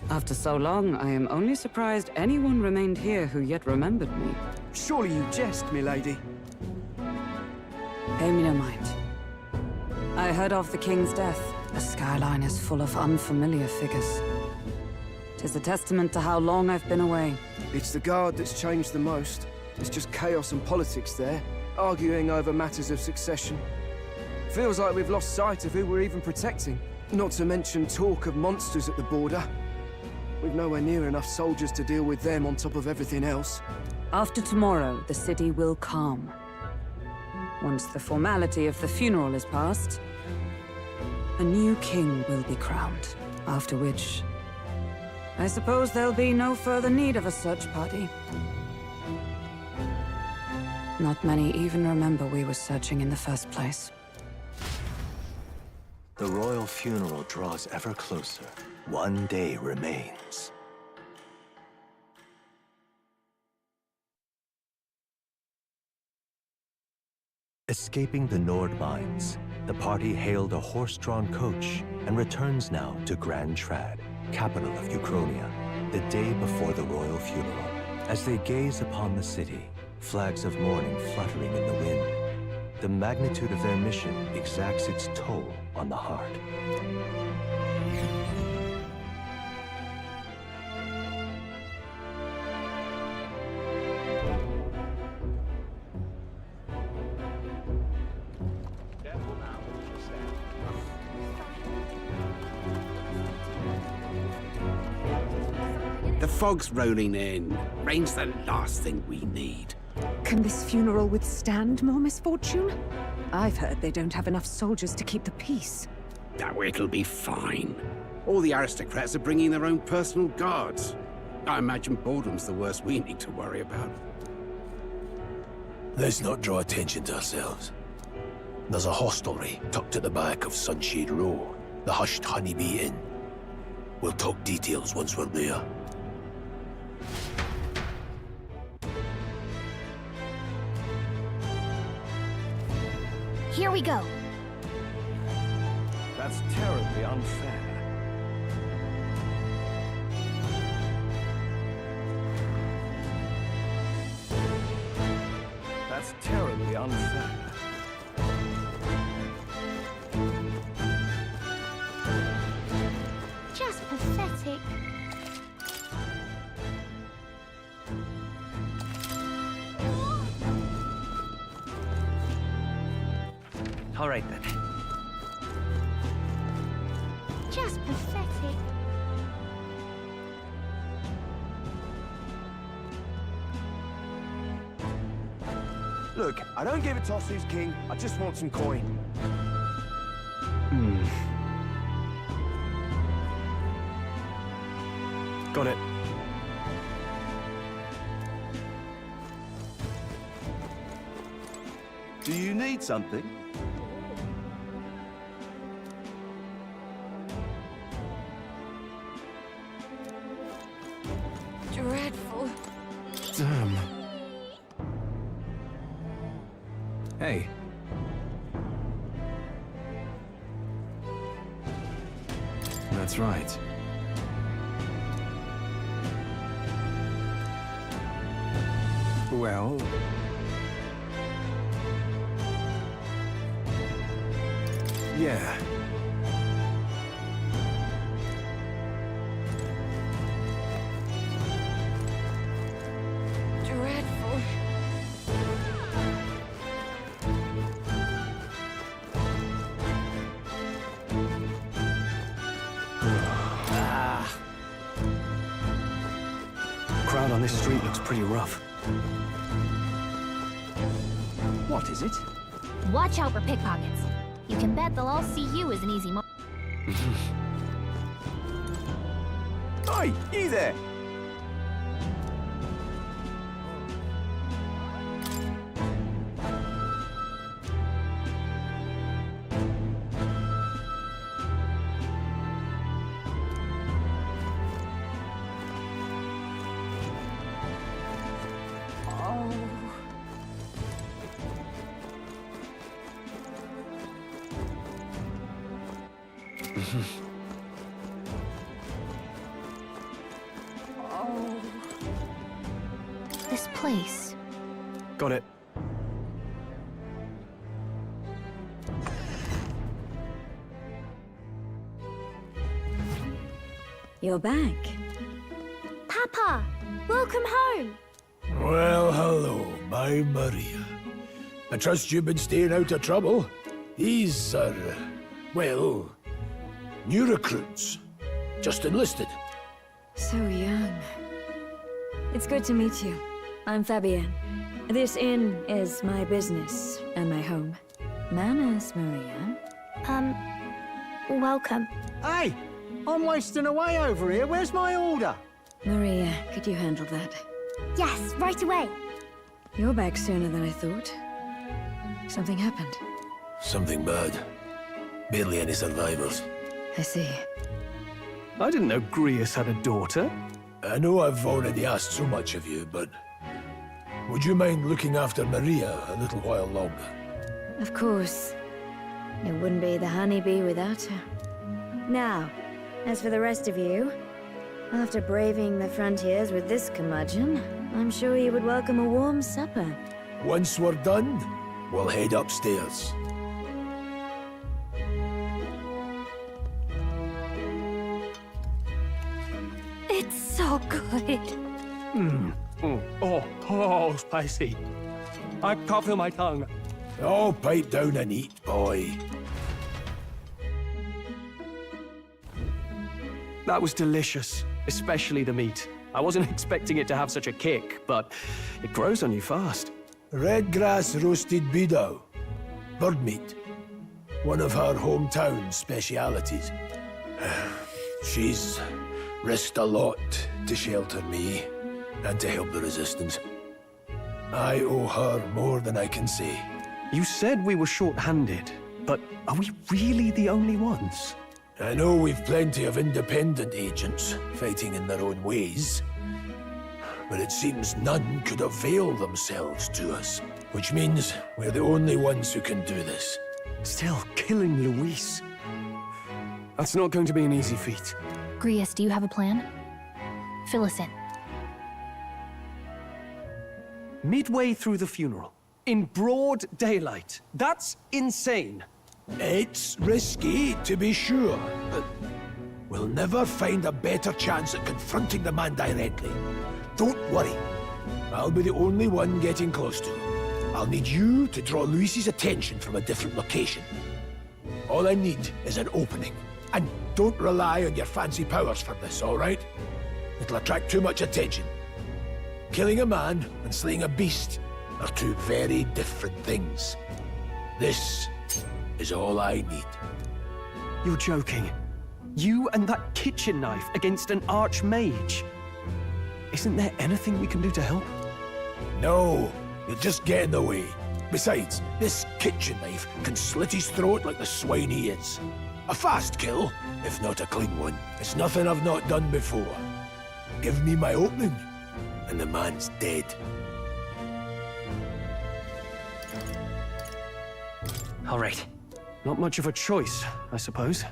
After so long, I am only surprised anyone remained here who yet remembered me. Surely you jest, milady. Pay me no mind. I heard of the king's death. The skyline is full of unfamiliar figures. 'Tis a testament to how long I've been away. It's the guard that's changed the most. It's just chaos and politics there, arguing over matters of succession. Feels like we've lost sight of who we're even protecting. Not to mention talk of monsters at the border. We've nowhere near enough soldiers to deal with them on top of everything else. After tomorrow, the city will calm. Once the formality of the funeral is past, a new king will be crowned. After which, I suppose there'll be no further need of a search party. Not many even remember we were searching in the first place. The royal funeral draws ever closer. 1 day remains. Escaping the Nord mines, the party hailed a horse-drawn coach and returns now to Grand Trad, capital of Uchronia, the day before the royal funeral. As they gaze upon the city, flags of mourning fluttering in the wind, the magnitude of their mission exacts its toll on the heart. The fog's rolling in. Rain's the last thing we need. Can this funeral withstand more misfortune? I've heard they don't have enough soldiers to keep the peace. Oh, it'll be fine. All the aristocrats are bringing their own personal guards. I imagine boredom's the worst we need to worry about. Let's not draw attention to ourselves. There's a hostelry tucked at the back of Sunshade Row, the hushed Honeybee Inn. We'll talk details once we're there. Here we go. That's terribly unfair. That's terribly unfair. Just pathetic. All right, then. Just pathetic. Look, I don't give a toss who's king. I just want some coin. Got it. Do you need something? Dreadful. Damn. Hey. That's right. Well... yeah. Dreadful. Crowd on this street looks pretty rough. What is it? Watch out for pickpockets. You can bet they'll all see you as an easy mark. Oi, you there! This place. Got it. You're back. Papa! Welcome home! Well, hello, my Maria. I trust you've been staying out of trouble. These are, well, new recruits. Just enlisted. So young. It's good to meet you. I'm Fabienne. This inn is my business and my home. Manners, Maria. Welcome. Hey! I'm wasting away over here. Where's my order? Maria, could you handle that? Yes, right away. You're back sooner than I thought. Something happened. Something bad. Barely any survivors. I see. I didn't know Grius had a daughter. I know I've already asked so much of you, but would you mind looking after Maria a little while longer? Of course. It wouldn't be the honeybee without her. Now, as for the rest of you, after braving the frontiers with this curmudgeon, I'm sure you would welcome a warm supper. Once we're done, we'll head upstairs. It's so good. Oh, spicy. I can't feel my tongue. Oh, pipe down and eat, boy. That was delicious, especially the meat. I wasn't expecting it to have such a kick, but it grows on you fast. Red grass roasted beedow. Bird meat. One of her hometown specialities. She's risked a lot to shelter me and to help the resistance. I owe her more than I can say. You said we were short-handed, but are we really the only ones? I know we've plenty of independent agents fighting in their own ways, but it seems none could avail themselves to us, which means we're the only ones who can do this. Still, killing Luis. That's not going to be an easy feat. Grius, do you have a plan? Fill us in. Midway through the funeral, in broad daylight. That's insane. It's risky, to be sure, but we'll never find a better chance at confronting the man directly. Don't worry. I'll be the only one getting close to him. I'll need you to draw Luis's attention from a different location. All I need is an opening. And don't rely on your fancy powers for this, all right? It'll attract too much attention. Killing a man and slaying a beast are two very different things. This is all I need. You're joking. You and that kitchen knife against an archmage. Isn't there anything we can do to help? No, you'll just get in the way. Besides, this kitchen knife can slit his throat like the swine he is. A fast kill, if not a clean one. It's nothing I've not done before. Give me my opening, and the man's dead. All right. Not much of a choice, I suppose.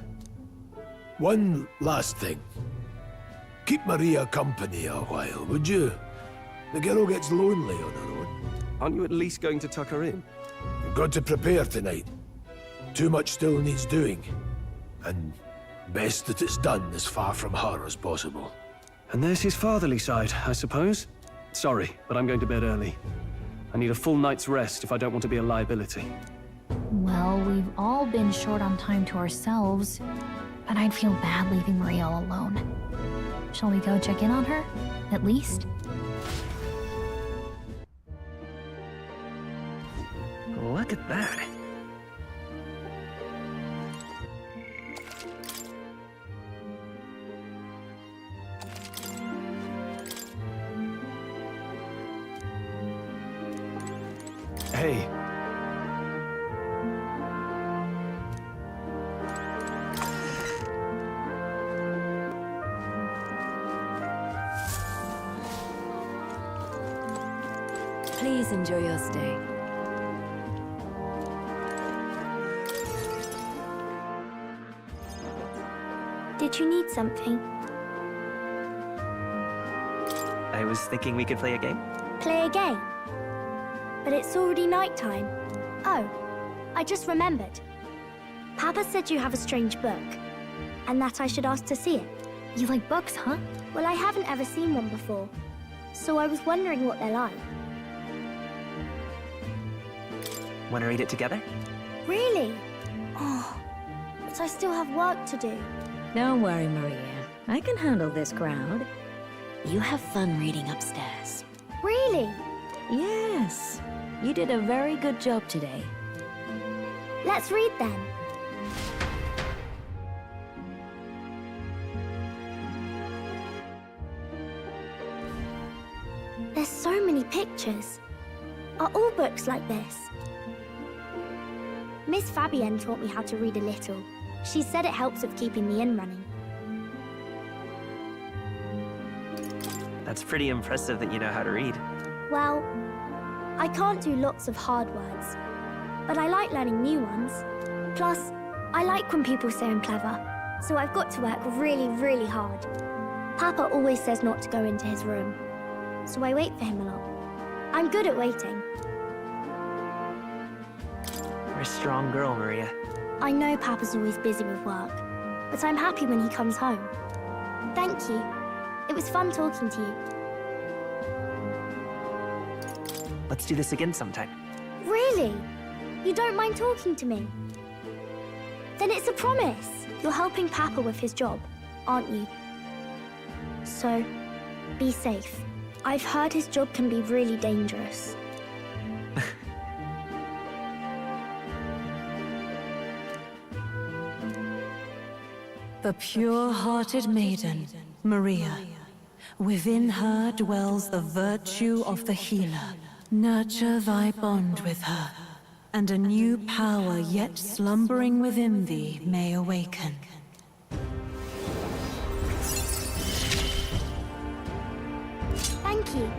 One last thing. Keep Maria company a while, would you? The girl gets lonely on her own. Aren't you at least going to tuck her in? You've got to prepare tonight. Too much still needs doing. And best that it's done as far from her as possible. And there's his fatherly side, I suppose. Sorry, but I'm going to bed early. I need a full night's rest if I don't want to be a liability. Well, we've all been short on time to ourselves, but I'd feel bad leaving Maria all alone. Shall we go check in on her, at least? Look at that. Hey. Please enjoy your stay. Did you need something? I was thinking we could play a game. Play a game? But it's already nighttime. Oh, I just remembered. Papa said you have a strange book, and that I should ask to see it. You like books, huh? Well, I haven't ever seen one before, so I was wondering what they're like. Want to read it together? Really? Oh, but I still have work to do. Don't worry, Maria. I can handle this crowd. You have fun reading upstairs. Really? Yes. You did a very good job today. Let's read then. There's so many pictures. Are all books like this? Miss Fabienne taught me how to read a little. She said it helps with keeping the inn running. That's pretty impressive that you know how to read. Well, I can't do lots of hard words, but I like learning new ones. Plus, I like when people say I'm clever, so I've got to work really, really hard. Papa always says not to go into his room, so I wait for him a lot. I'm good at waiting. You're a strong girl, Maria. I know Papa's always busy with work, but I'm happy when he comes home. Thank you. It was fun talking to you. Let's do this again sometime. Really? You don't mind talking to me? Then it's a promise. You're helping Papa with his job, aren't you? So, Be safe. I've heard his job can be really dangerous. The pure-hearted maiden, Maria. Within her dwells the virtue of the healer. Nurture thy bond with her, and a new power yet slumbering within thee may awaken. Thank you.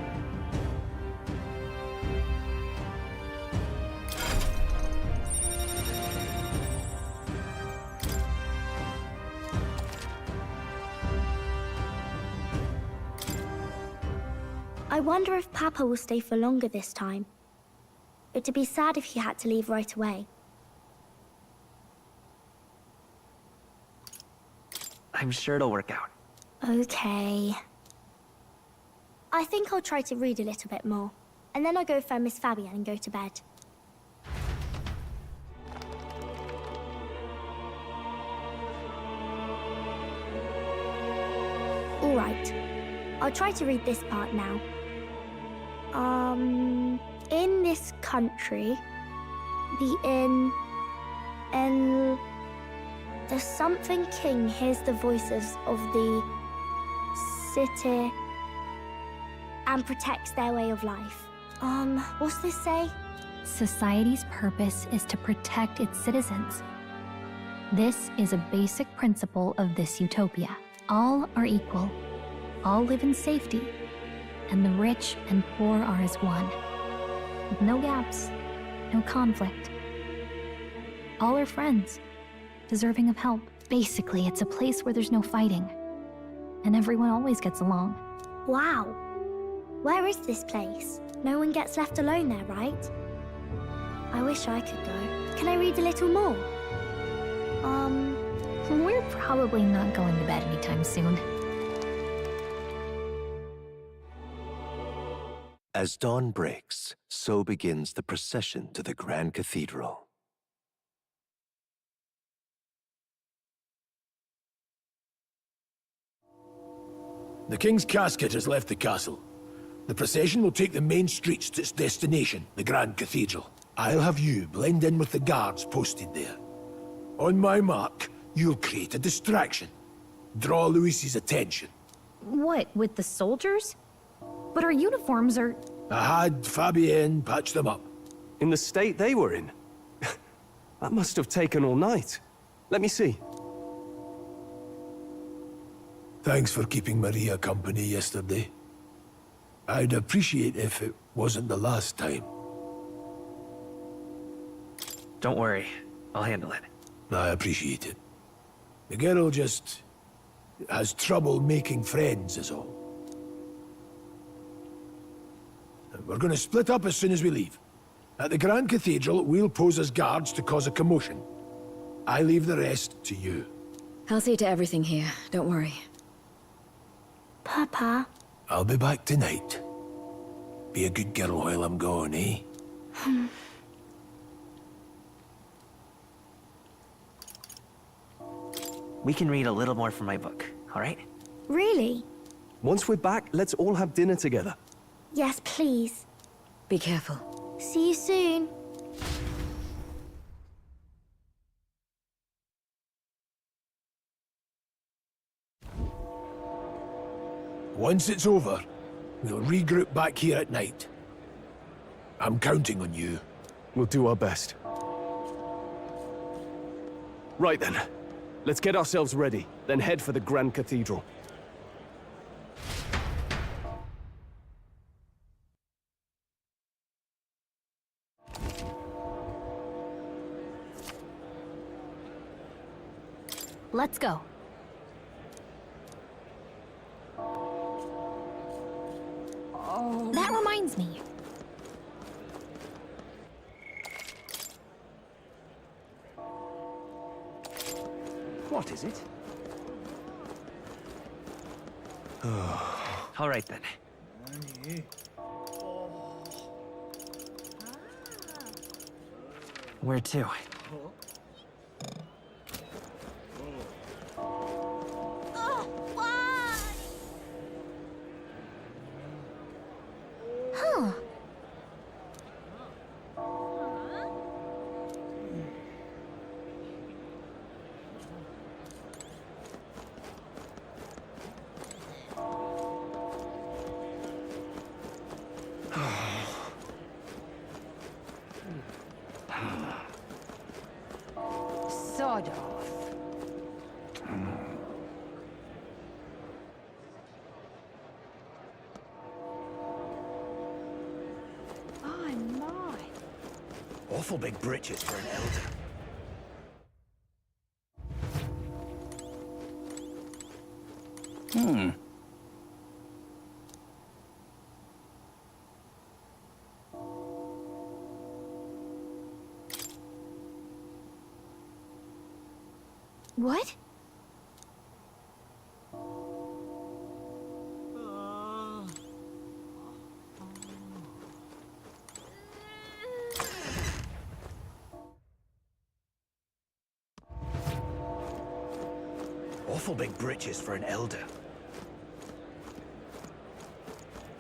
I wonder if Papa will stay for longer this time. It'd be sad if he had to leave right away. I'm sure it'll work out. Okay. I think I'll try to read a little bit more, and then I'll go find Miss Fabian and go to bed. All right. I'll try to read this part now. In this country, the something king hears the voices of the city and protects their way of life. What's this say? Society's purpose is to protect its citizens. This is a basic principle of this utopia. All are equal. All live in safety. And the rich and poor are as one. With no gaps, no conflict. All are friends, deserving of help. Basically, it's a place where there's no fighting. And everyone always gets along. Wow. Where is this place? No one gets left alone there, right? I wish I could go. Can I read a little more? We're probably not going to bed anytime soon. As dawn breaks, so begins the procession to the Grand Cathedral. The king's casket has left the castle. The procession will take the main streets to its destination, the Grand Cathedral. I'll have you blend in with the guards posted there. On my mark, you'll create a distraction. Draw Luis's attention. What, with the soldiers? But our uniforms are... I had Fabienne patch them up. In the state they were in? That must have taken all night. Let me see. Thanks for keeping Maria company yesterday. I'd appreciate if it wasn't the last time. Don't worry. I'll handle it. I appreciate it. The girl just has trouble making friends, is all. We're going to split up as soon as we leave. At the Grand Cathedral, we'll pose as guards to cause a commotion. I leave the rest to you. I'll see to everything here, don't worry. Papa? I'll be back tonight. Be a good girl while I'm gone, eh? We can read a little more from my book, all right? Really? Once we're back, let's all have dinner together. Yes, please. Be careful. See you soon. Once it's over, we'll regroup back here at night. I'm counting on you. We'll do our best. Right then. Let's get ourselves ready, then head for the Grand Cathedral. Let's go. Oh. That reminds me. What is it? All right then. Where to? Awful big britches for an elder. What? Awful big britches for an elder.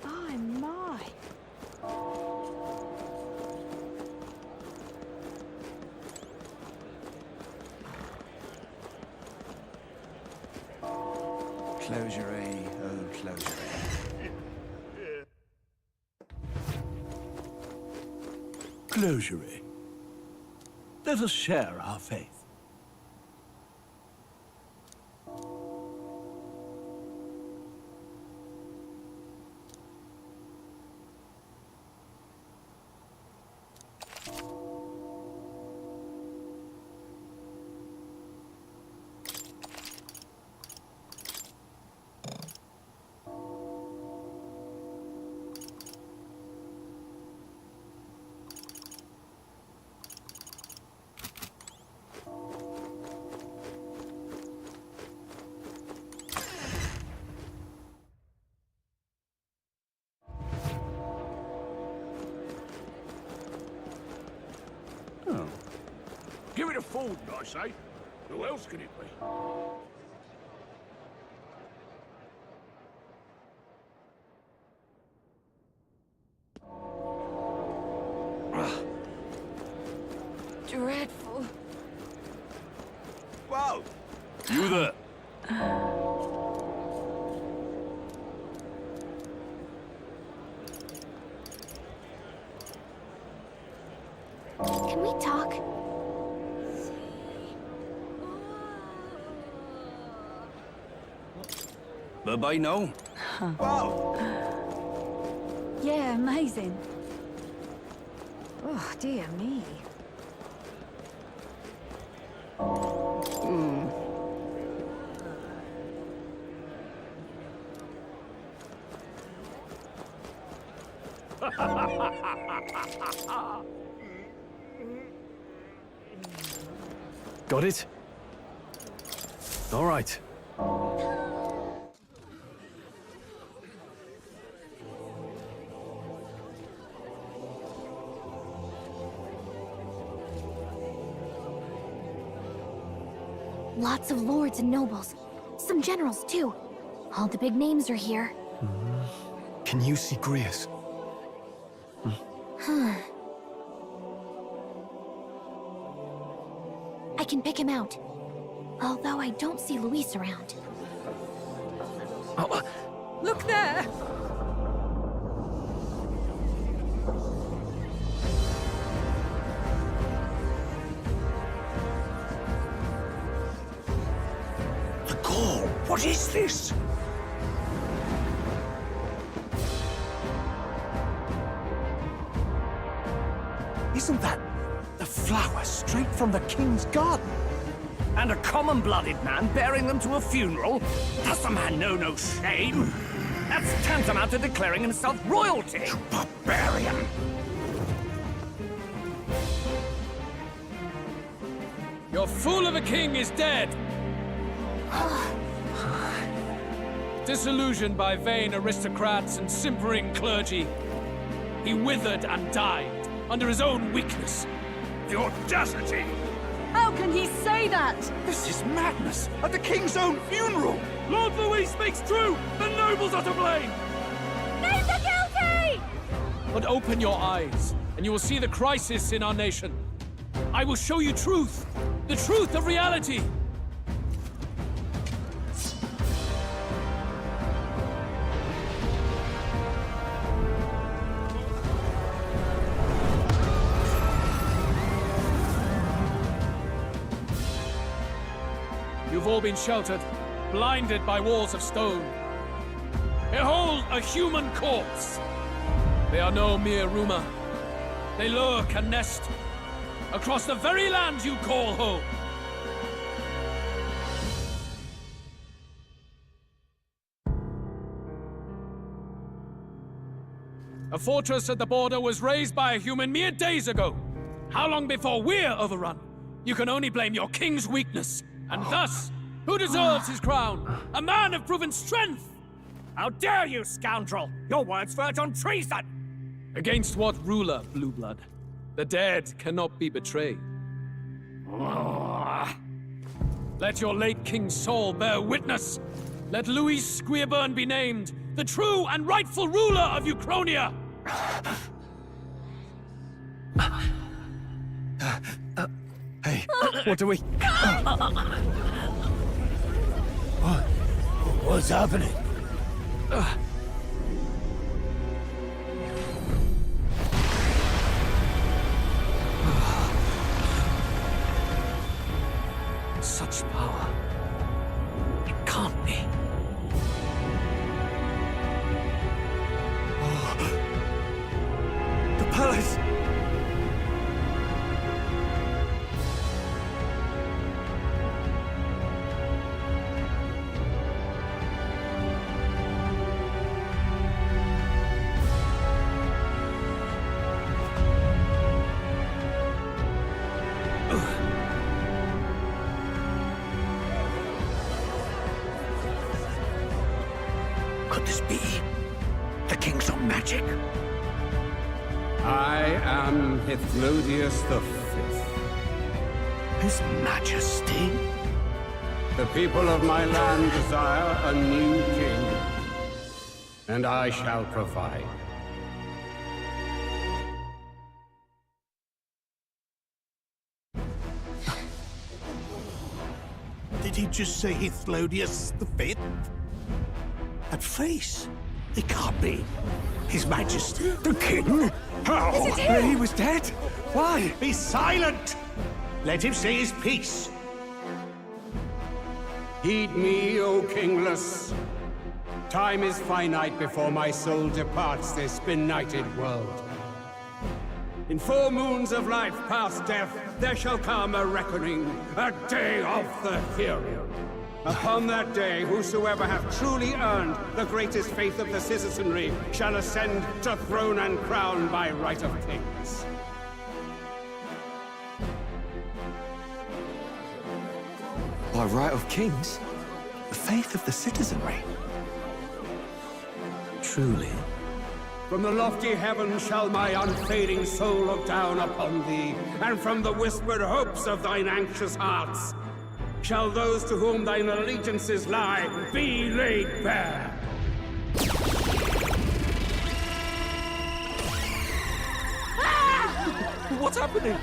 Oh my. Closure, oh closure. Closure. Let us share our faith. Give it a food, I say. Who else can it be? Dreadful. Whoa! You there? Can we talk? Bye-bye now. Whoa! Yeah, amazing. Oh, dear me. Got it? All right. Lots of lords and nobles. Some generals, too. All the big names are here. Can you see Grius? I can pick him out. Although I don't see Luis around. Oh, Look there! The call! What is this? Isn't that the flower straight from the king's garden? And a common-blooded man bearing them to a funeral? Does the man know no shame? That's tantamount to declaring himself royalty! You barbarian! Your fool of a king is dead! Disillusioned by vain aristocrats and simpering clergy, he withered and died under his own weakness. The audacity! How can he say that? This is madness! At the king's own funeral! Lord Louis speaks true! The nobles are to blame! Name the guilty! But open your eyes, and you will see the crisis in our nation. I will show you truth, the truth of reality. You've all been sheltered, blinded by walls of stone. Behold a human corpse! They are no mere rumor. They lurk and nest across the very land you call home. A fortress at the border was raised by a human mere days ago. How long before we're overrun? You can only blame your king's weakness. And thus, who deserves his crown? A man of proven strength! How dare you, scoundrel! Your words verge on treason! Against what ruler, Blueblood? The dead cannot be betrayed. Let your late king's soul bear witness. Let Louis Squeerburn be named the true and rightful ruler of Uchronia! Hey, what do we... What's happening? Such power. It can't be. The palace! Could this be the king's own magic? I am Hythlodius the Fifth. His Majesty? The people of my land desire a new king, and I shall provide. Did he just say Hythlodius the Fifth? That face? It can't be. His Majesty, the King? How? Is it him? He was dead? Why? Be silent! Let him say his piece. Heed me, O kingless. Time is finite before my soul departs this benighted world. In 4 moons of life past death, there shall come a reckoning, a day of the hero. Upon that day, whosoever hath truly earned the greatest faith of the citizenry shall ascend to throne and crown by right of kings. By right of kings? The faith of the citizenry? Truly? From the lofty heavens shall my unfading soul look down upon thee, and from the whispered hopes of thine anxious hearts shall those to whom thine allegiances lie be laid bare. What's happening?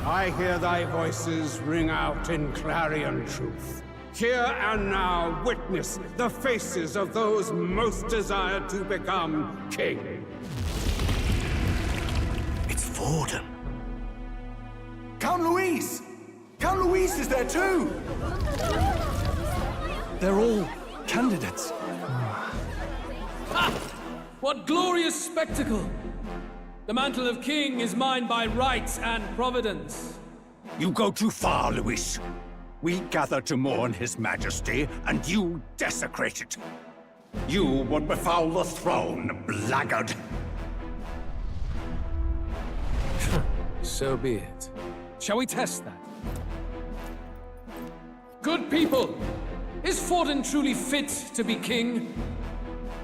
I hear thy voices ring out in clarion truth. Here and now witness the faces of those most desired to become king. It's Vorden. Count Louise! Count Louise is there too! They're all candidates. Ha! What glorious spectacle! The mantle of king is mine by right and providence. You go too far, Louis. We gather to mourn his majesty, and you desecrate it. You would befoul the throne, blackguard. So be it. Shall we test that? Good people, is Vorden truly fit to be king?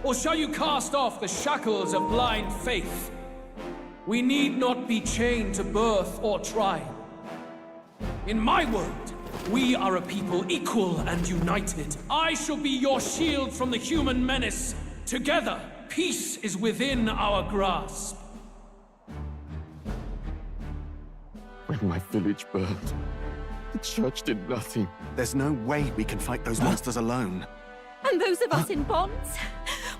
Or shall you cast off the shackles of blind faith? We need not be chained to birth or trial. In my world, we are a people equal and united. I shall be your shield from the human menace. Together, peace is within our grasp. When my village burned, the church did nothing. There's no way we can fight those monsters alone. And those of us in bonds?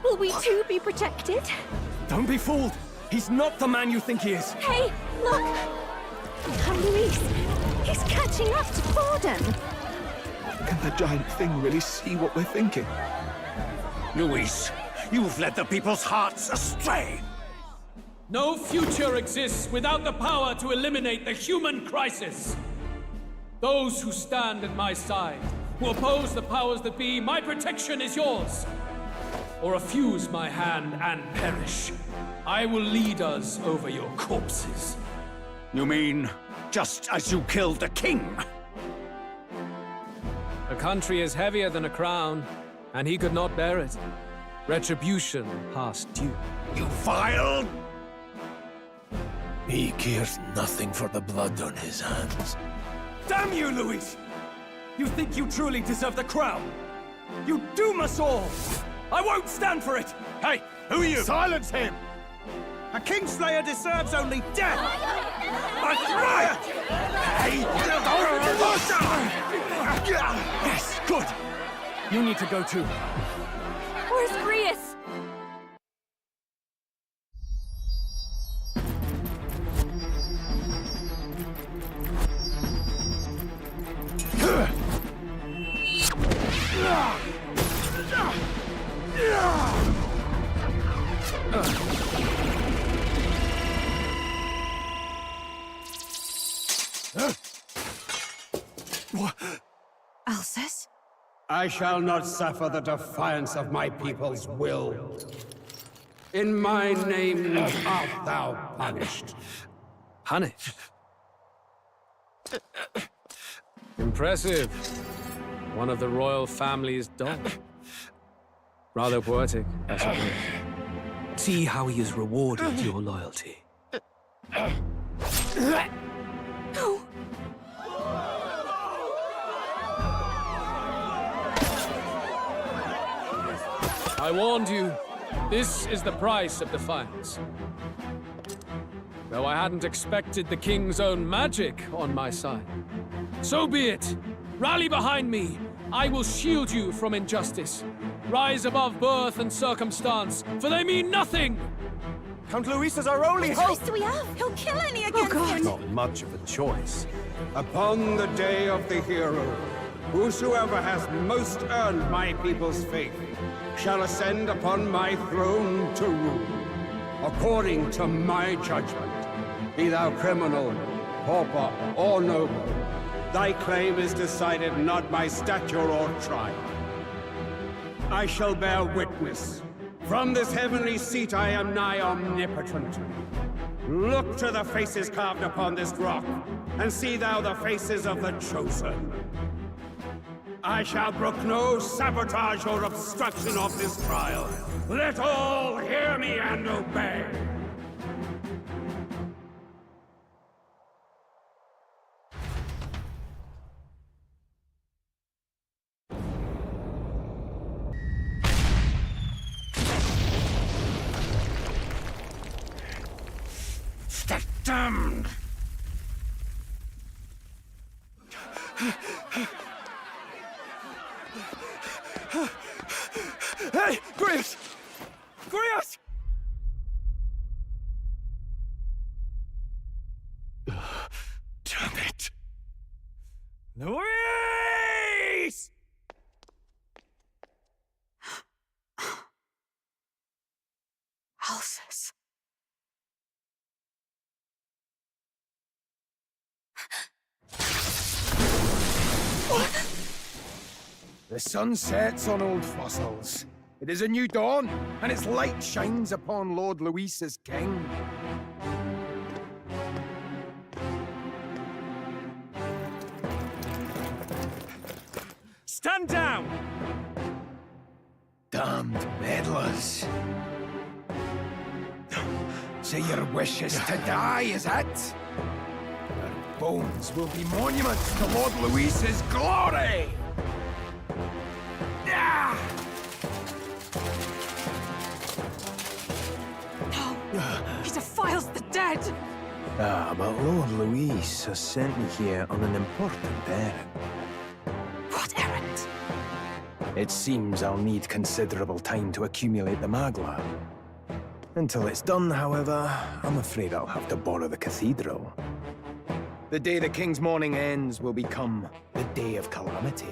Will we too be protected? Don't be fooled! He's not the man you think he is! Hey, look! Come, Luis. He's catching up to Vorden. Can the giant thing really see what we're thinking? Louis, you've led the people's hearts astray. No future exists without the power to eliminate the human crisis. Those who stand at my side, who oppose the powers that be, my protection is yours. Or refuse my hand and perish. I will lead us over your corpses. You mean, just as you killed the king? A country is heavier than a crown, and he could not bear it. Retribution past due. You vile! He cares nothing for the blood on his hands. Damn you, Luis! You think you truly deserve the crown? You doom us all! I won't stand for it! Hey, who are you? Silence him! A Kingslayer deserves only death! That's right! Hey! Yes, good! You need to go too. Where's Grius? Alcest? I shall not suffer the defiance of my people's will. In my name art thou punished. Punished? Impressive. One of the royal family's dog. Rather poetic, I suppose. See how he has rewarded your loyalty. No. I warned you. This is the price of defiance. Though I hadn't expected the king's own magic on my side. So be it. Rally behind me. I will shield you from injustice. Rise above birth and circumstance, for they mean nothing! Count Luis is our only What hope! choice do we have? He'll kill any against him! Not much of a choice. Upon the day of the hero, whosoever has most earned my people's faith shall ascend upon my throne to rule, according to my judgment. Be thou criminal, pauper, or noble, thy claim is decided not by stature or trial. I shall bear witness. From this heavenly seat I am nigh omnipotent. Look to the faces carved upon this rock, and see thou the faces of the chosen. I shall brook no sabotage or obstruction of this trial. Let all hear me and obey. Damned! Hey, Grius! Grius! Damn it! Luis! Alcest. The sun sets on old fossils. It is a new dawn, and its light shines upon Lord Luis as king. Stand down! Damned meddlers. So your wish is to die, is it? Your bones will be monuments to Lord Luis's glory! No! He defiles the dead! Ah, but Lord Luis has sent me here on an important errand. What errand? It seems I'll need considerable time to accumulate the Magla. Until it's done, however, I'm afraid I'll have to borrow the cathedral. The day the King's morning ends will become the day of Calamity.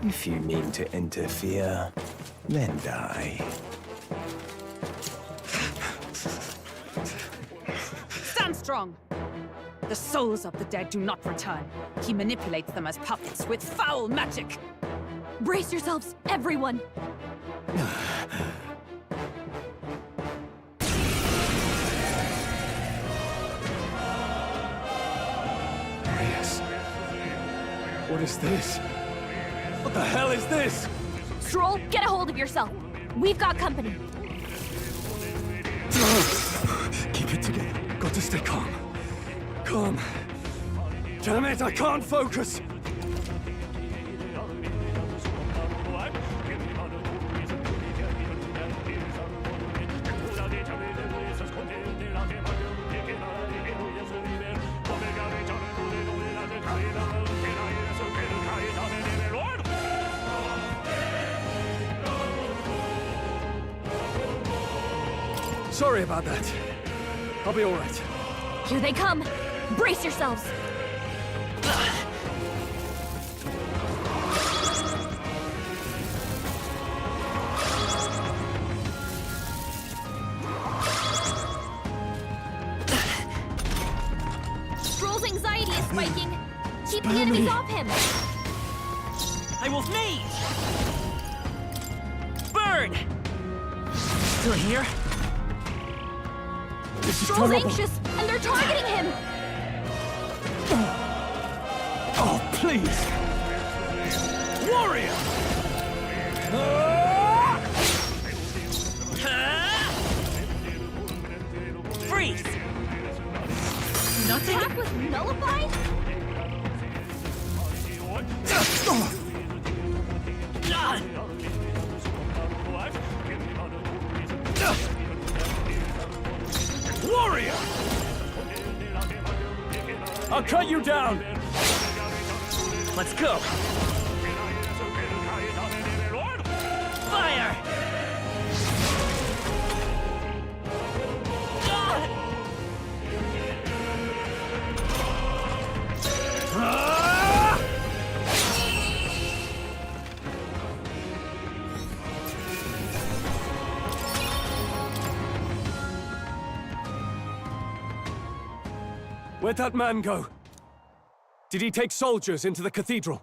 If you mean to interfere, then die. strong. The souls of the dead do not return. He manipulates them as puppets with foul magic. Brace yourselves, everyone! Yes. What is this? What the hell is this? Stroll, get a hold of yourself. We've got company. Keep it together. Got to stay calm. Calm. Damn it, I can't focus! Sorry about that. I'll be all right. Here they come. Brace yourselves. Stroll's anxiety is spiking. Keep the enemies off him. I will flee! Burn! Still here? Stroll's anxious, and they're targeting him! Oh, please! Warrior! Freeze! Nothing? Attack was nullified? Warrior! I'll cut you down! Let's go! Fire! Where'd that man go? Did he take soldiers into the cathedral?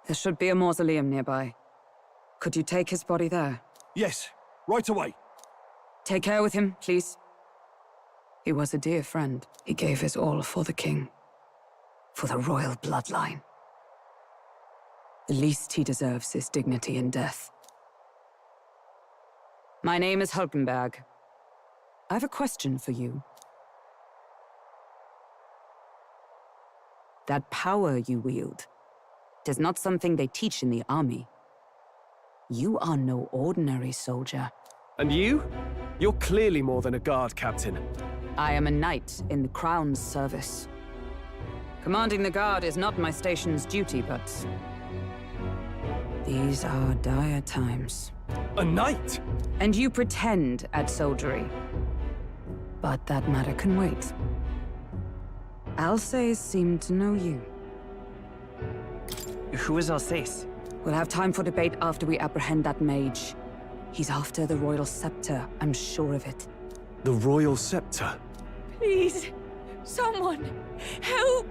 There should be a mausoleum nearby. Could you take his body there? Yes, right away. Take care with him, please. He was a dear friend. He gave his all for the king. For the royal bloodline. The least he deserves is dignity in death. My name is Hulkenberg. I have a question for you. That power you wield, it is not something they teach in the army. You are no ordinary soldier. And you? You're clearly more than a guard captain. I am a knight in the Crown's service. Commanding the guard is not my station's duty, but... these are dire times. A knight? And you pretend at soldiery. But that matter can wait. Alsace seemed to know you. Who is Alsace? We'll have time for debate after we apprehend that mage. He's after the royal scepter, I'm sure of it. The royal scepter? Please, someone, help!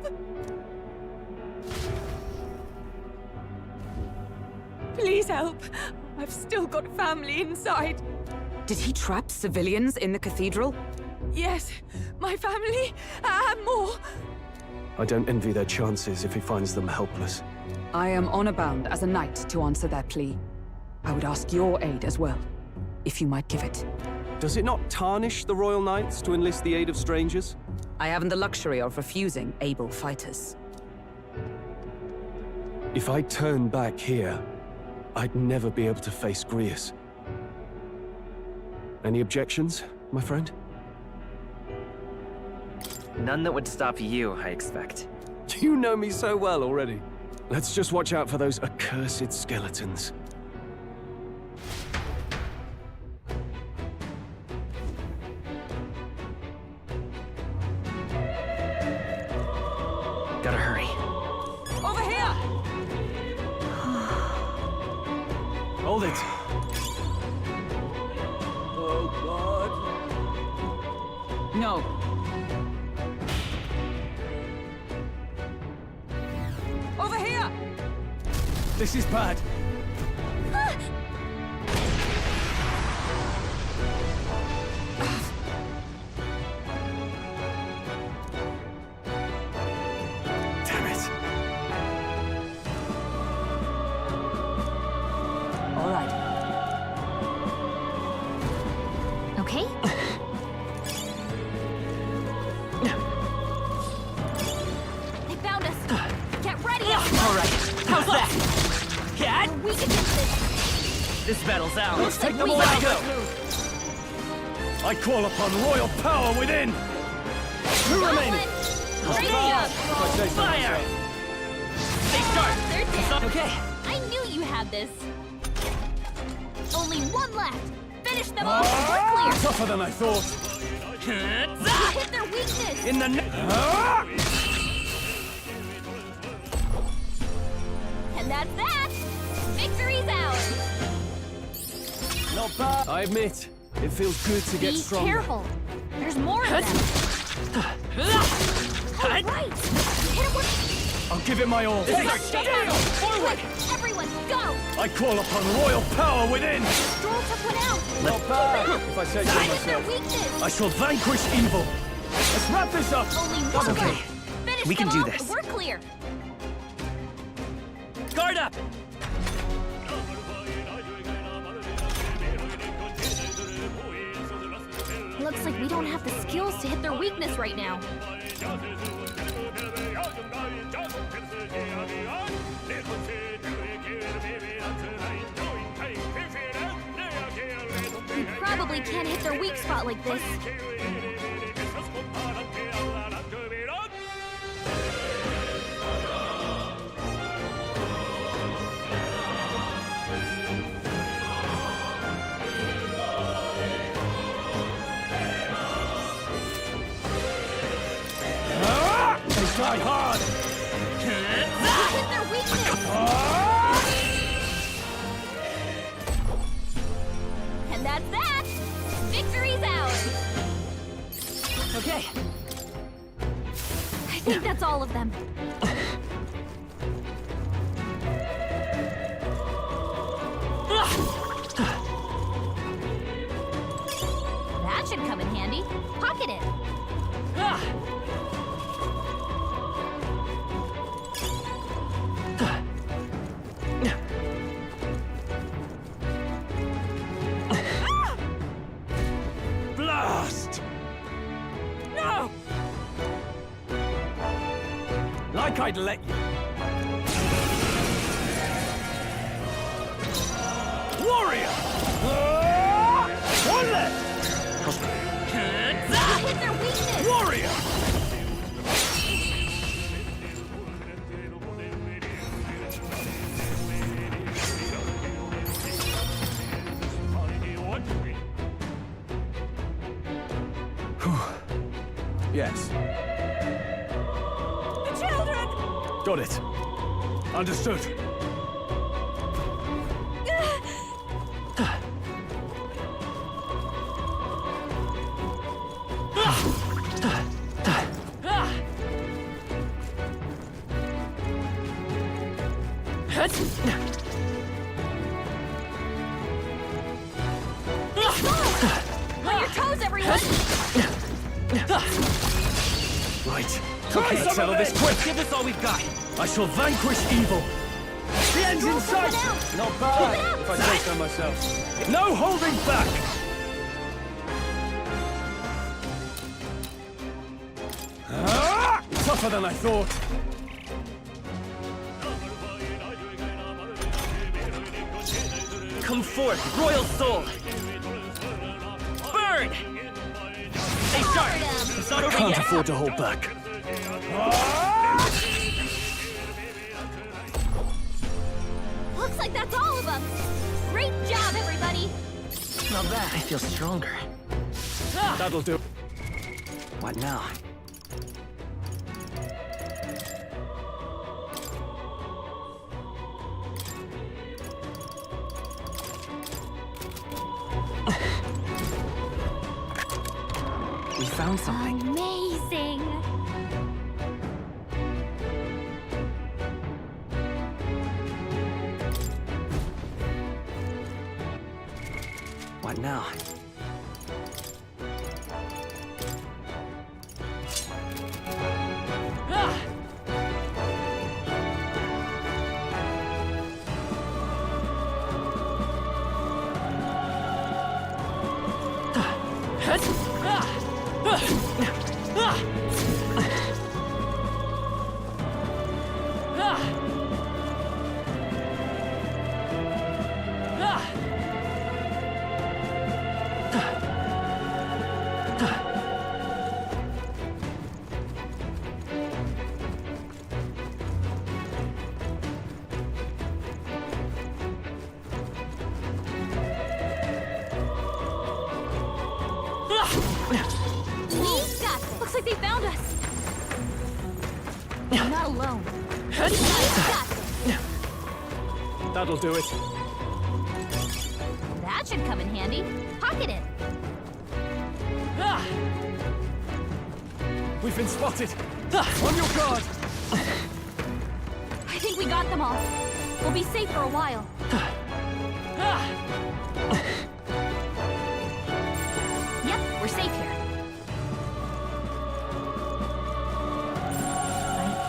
Please help. I've still got family inside. Did he trap civilians in the cathedral? Yes, my family, and more. I don't envy their chances if he finds them helpless. I am honor-bound as a knight to answer their plea. I would ask your aid as well, if you might give it. Does it not tarnish the Royal Knights to enlist the aid of strangers? I haven't the luxury of refusing able fighters. If I turn back here, I'd never be able to face Grius. Any objections, my friend? None that would stop you, I expect. You know me so well already. Let's just watch out for those accursed skeletons. Gotta hurry. Over here! Hold it. Oh, God. No. This is bad. Damn it. All right. Okay? They found us. Get ready. All right. How's that? Cat? We can do this. This battle's out. Let's take them all out. I call upon royal power within. Who remaining? Great job. Fire! Stay sharp. They're dead. Okay. I knew you had this. Only one left. Finish them off and we're clear. Tougher than I thought. You hit their weakness. In the And that's that. Victory's ours. Not bad. I admit, it feels good to get Be stronger. careful. There's more of them. Oh, right. Hit it with... I'll give it my all. Hey, forward. Everyone, go. I call upon royal power within. Stroll took one out. Not bad, if I say so Hit their myself. weakness. I shall vanquish evil. Let's wrap this up. Only one okay. left. Finish We can them do off. this. We're clear. Guard up! Looks like we don't have the skills to hit their weakness right now. We probably can't hit their weak spot like this. They try hard. Hit their weakness. And that's that. Victory's ours. Okay. I think that's all of them. That should come in handy. Pocket it. Blast! No! Like I'd let you. Warrior! One left! Hit their weakness! Warrior! Yes. The children! Got it. Understood. On your toes, everyone! Right. Okay, Let's settle this quick. Give us all we've got. I shall vanquish evil. The end's in sight. Not bad, if I say so myself. No holding back. Tougher than I thought. Come forth, royal soul. Burn! Stay sharp. It's not over Can't yet. afford to hold back. Looks like that's all of them. Great job, everybody. Not bad. I feel stronger. That'll do. What now? We found something. Amazing. What now? Looks like they found us. You're not alone. That'll do it. That should come in handy. Pocket it. We've been spotted. On your guard. I think we got them all. We'll be safe for a while. Yep, we're safe here.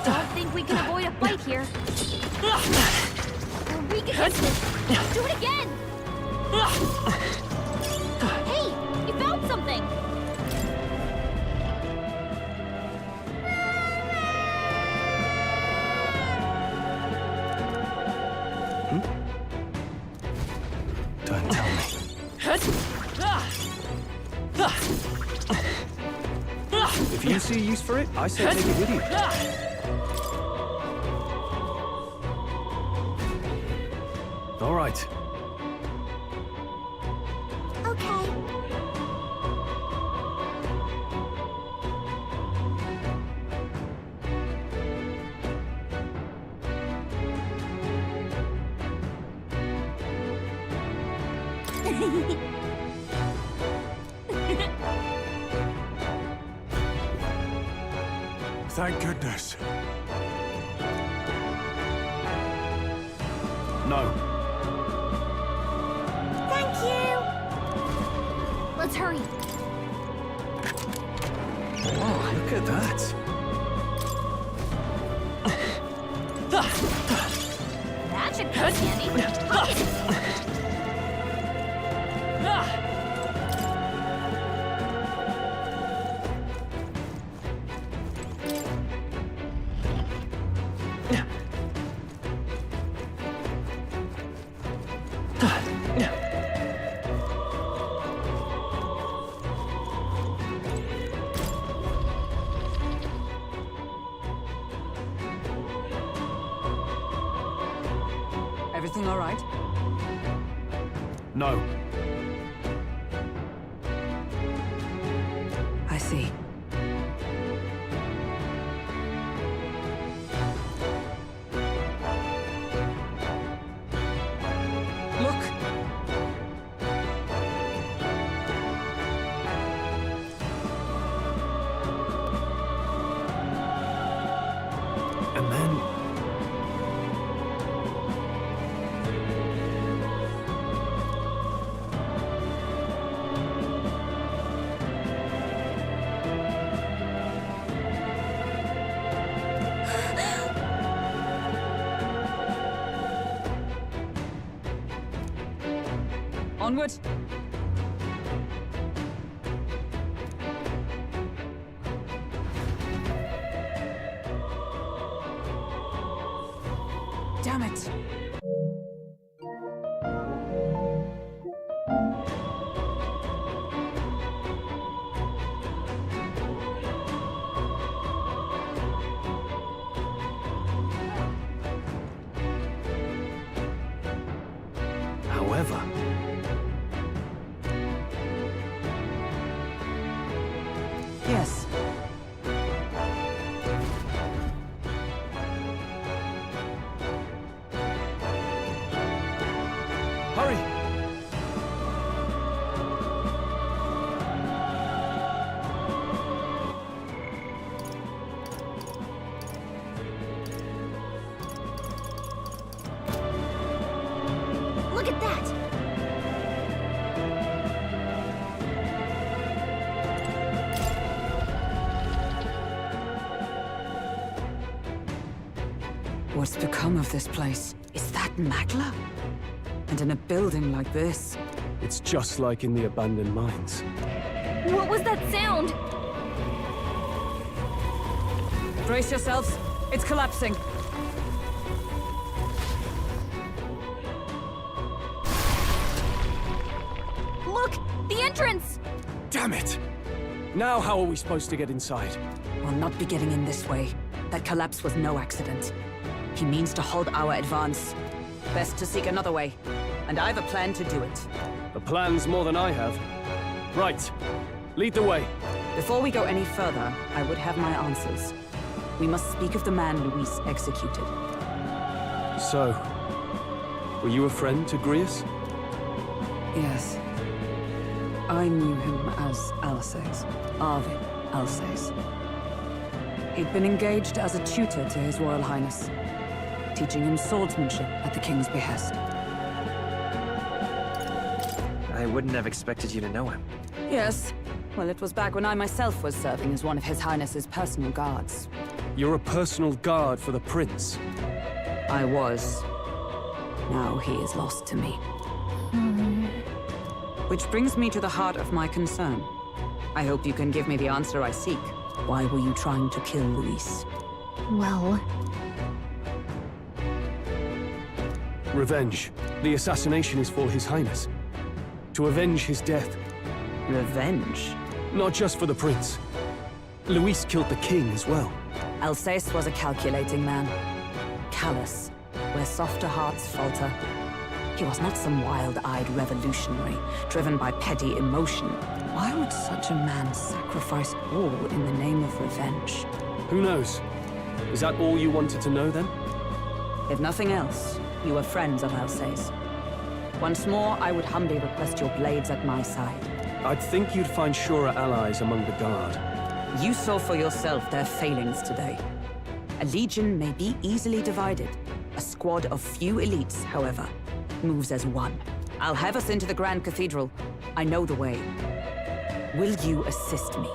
I don't think we can avoid a fight here. We're weak against this. Do it again! Hey, you found something! Don't tell me. If you see use for it, I say take it with you. All right. Okay. Thank goodness. No. Thank you. Let's hurry. Oh, look at that. That should come in handy. Pocket it. Everything all right? No. I see. Look! And then... Onward! Damn it! However... Yes. Hurry! Look at that! What's become of this place? Is that Magla? And in a building like this? It's just like in the abandoned mines. What was that sound? Brace yourselves. It's collapsing. Look! The entrance! Damn it! Now how are we supposed to get inside? We'll not be getting in this way. That collapse was no accident. He means to halt our advance. Best to seek another way. And I've a plan to do it. A plan's more than I have. Right. Lead the way. Before we go any further, I would have my answers. We must speak of the man Luis executed. So, were you a friend to Grius? Yes. I knew him as Alsace. Arvid Alsace. He'd been engaged as a tutor to His Royal Highness, teaching him swordsmanship at the King's behest. I wouldn't have expected you to know him. Yes. Well, it was back when I myself was serving as one of His Highness's personal guards. You're a personal guard for the Prince. I was. Now he is lost to me. Which brings me to the heart of my concern. I hope you can give me the answer I seek. Why were you trying to kill Luis? Well... Revenge. The assassination is for His Highness. To avenge his death. Revenge? Not just for the Prince. Luis killed the King as well. Alsace was a calculating man. Callous, where softer hearts falter. He was not some wild-eyed revolutionary, driven by petty emotion. Why would such a man sacrifice all in the name of revenge? Who knows? Is that all you wanted to know, then? If nothing else, you were friends of Alsace. Once more, I would humbly request your blades at my side. I'd think you'd find surer allies among the Guard. You saw for yourself their failings today. A legion may be easily divided. A squad of few elites, however, moves as one. I'll have us into the Grand Cathedral. I know the way. Will you assist me?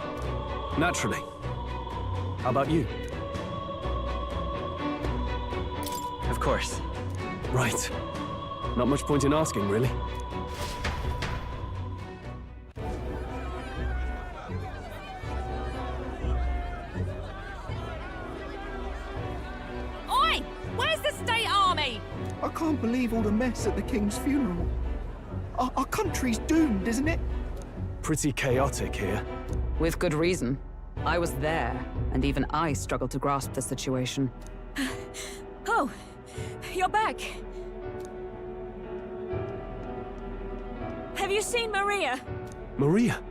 Naturally. How about you? Of course. Right. Not much point in asking, really. Oi! Where's the state army? I can't believe all the mess at the King's funeral. Our country's doomed, isn't it? Pretty chaotic here. With good reason. I was there, and even I struggled to grasp the situation. Oh, you're back. Have you seen Maria? Maria?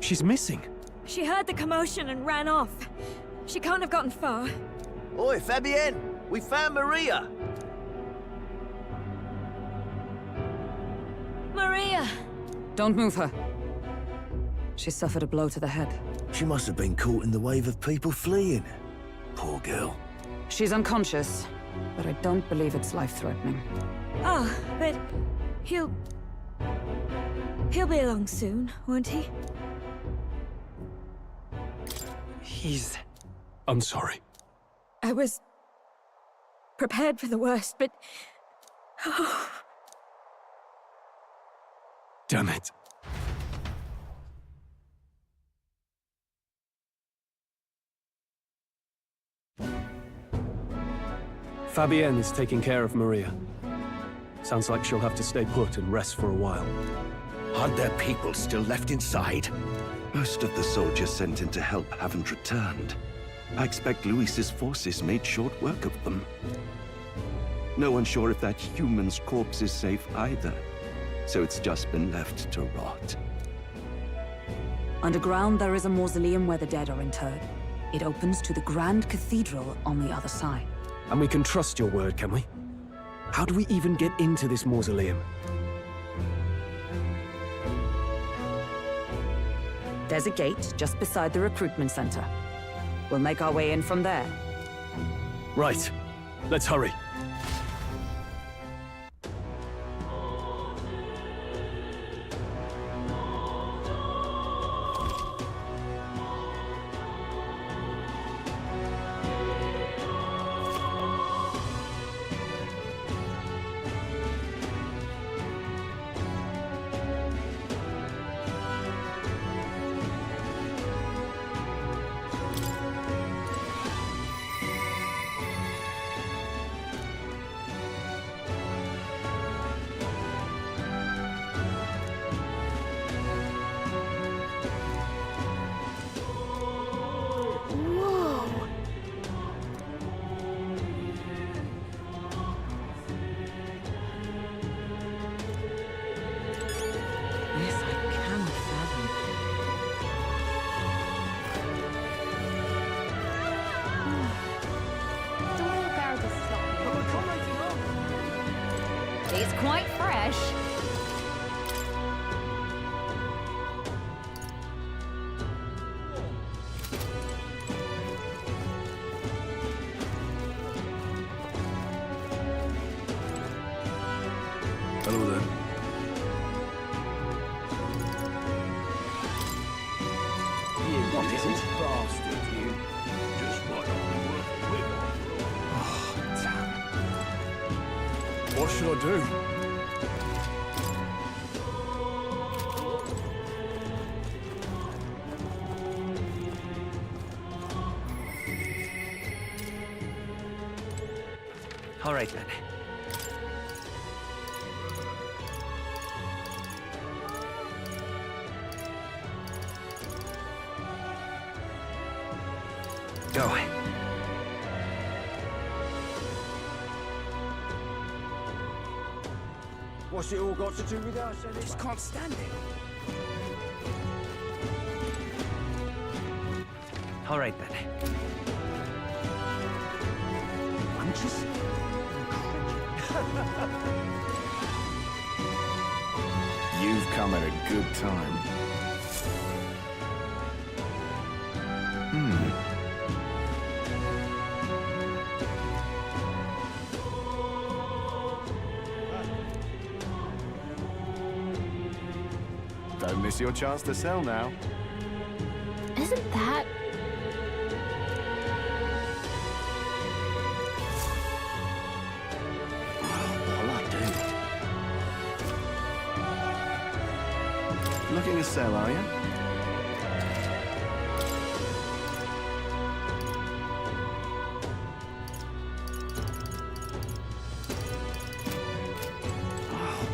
She's missing. She heard the commotion and ran off. She can't have gotten far. Oi, Fabienne! We found Maria! Maria! Don't move her. She suffered a blow to the head. She must have been caught in the wave of people fleeing. Poor girl. She's unconscious, but I don't believe it's life-threatening. Ah, but he'll be along soon, won't he? He's... I'm sorry. I was prepared for the worst, but... Oh. Damn it. Fabienne is taking care of Maria. Sounds like she'll have to stay put and rest for a while. Are there people still left inside? Most of the soldiers sent in to help haven't returned. I expect Luis's forces made short work of them. No one's sure if that human's corpse is safe either, so it's just been left to rot. Underground, there is a mausoleum where the dead are interred. It opens to the Grand Cathedral on the other side. And we can trust your word, can we? How do we even get into this mausoleum? There's a gate just beside the recruitment center. We'll make our way in from there. Right. Let's hurry. It's quite fresh. Hello there. What is it? Bastard, you. Just might not be worth a whip after all. What should I do? All right, then. Go. What's it all got to do with us, anyway? Just can't stand it. All right, then. I'm just... You've come at a good time. Don't miss your chance to sell now. Isn't that... What'll I do? Looking to sell, are you?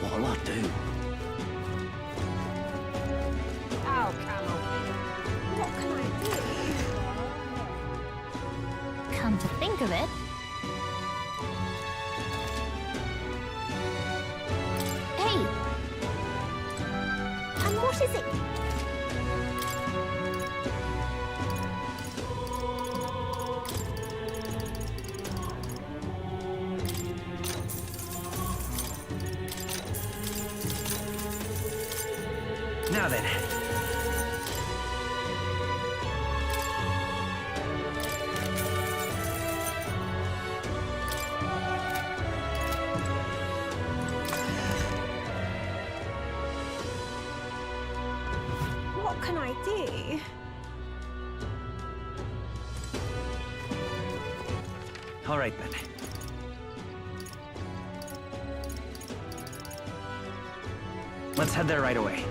What'll I do? Oh, come on. What can I do? Come to think of it... Hey! And what is it? Now then. What can I do? All right, then. Let's head there right away.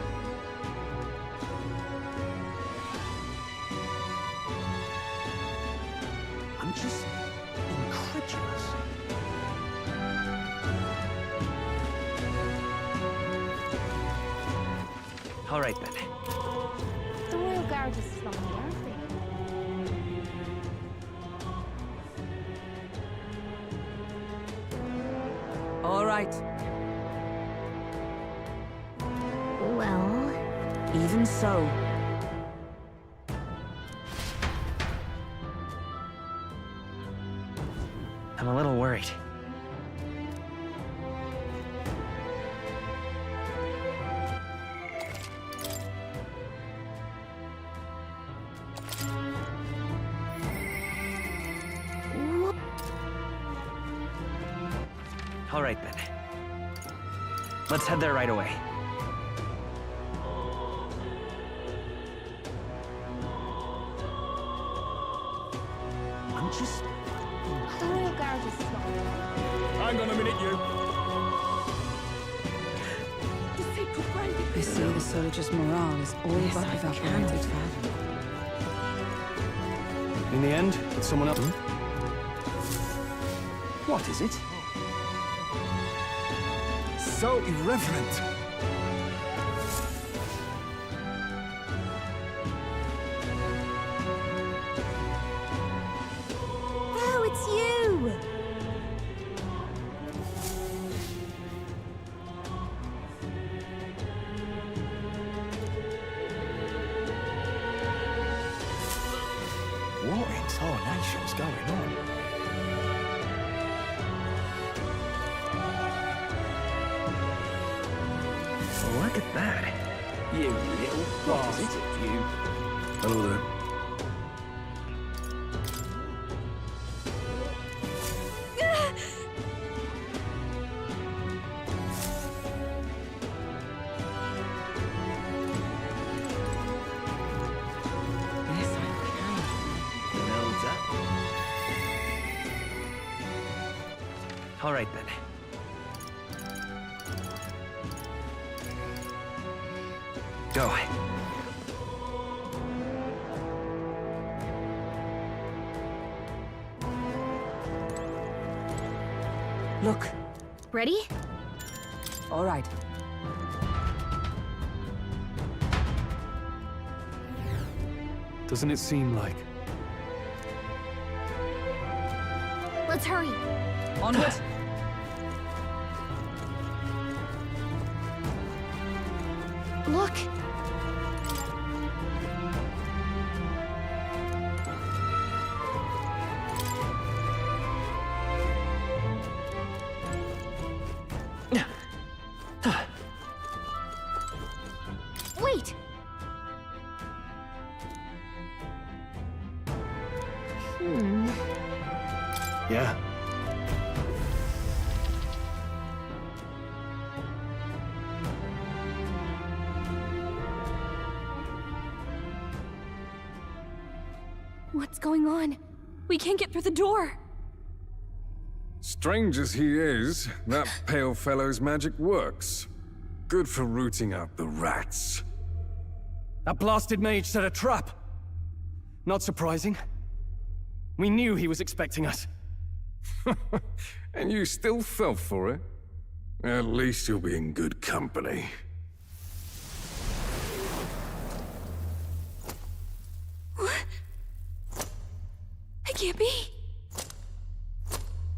I'm just incredulous. All right, then. The Royal Guard is slowly, aren't they? All right. Well... Even so. I'm a little worried. All right, then. Let's head there right away. I'm just... The Royal Guard is slowly. Hang on a minute, you. I see the soldiers' morale is all but evaporated. In the end, it's someone else. What is it? So irreverent. Oh, it's you! What in tarnation's going on? Look at that. You little bastard, you. Hello there. All right, then. Go. Look. Ready? All right. Doesn't it seem like... Let's hurry. Onward. Look. Wait. Yeah. What's going on? We can't get through the door. Strange as he is, that pale fellow's magic works. Good for rooting out the rats. That blasted mage set a trap. Not surprising. We knew he was expecting us. And you still fell for it? At least you'll be in good company. What? It can't be.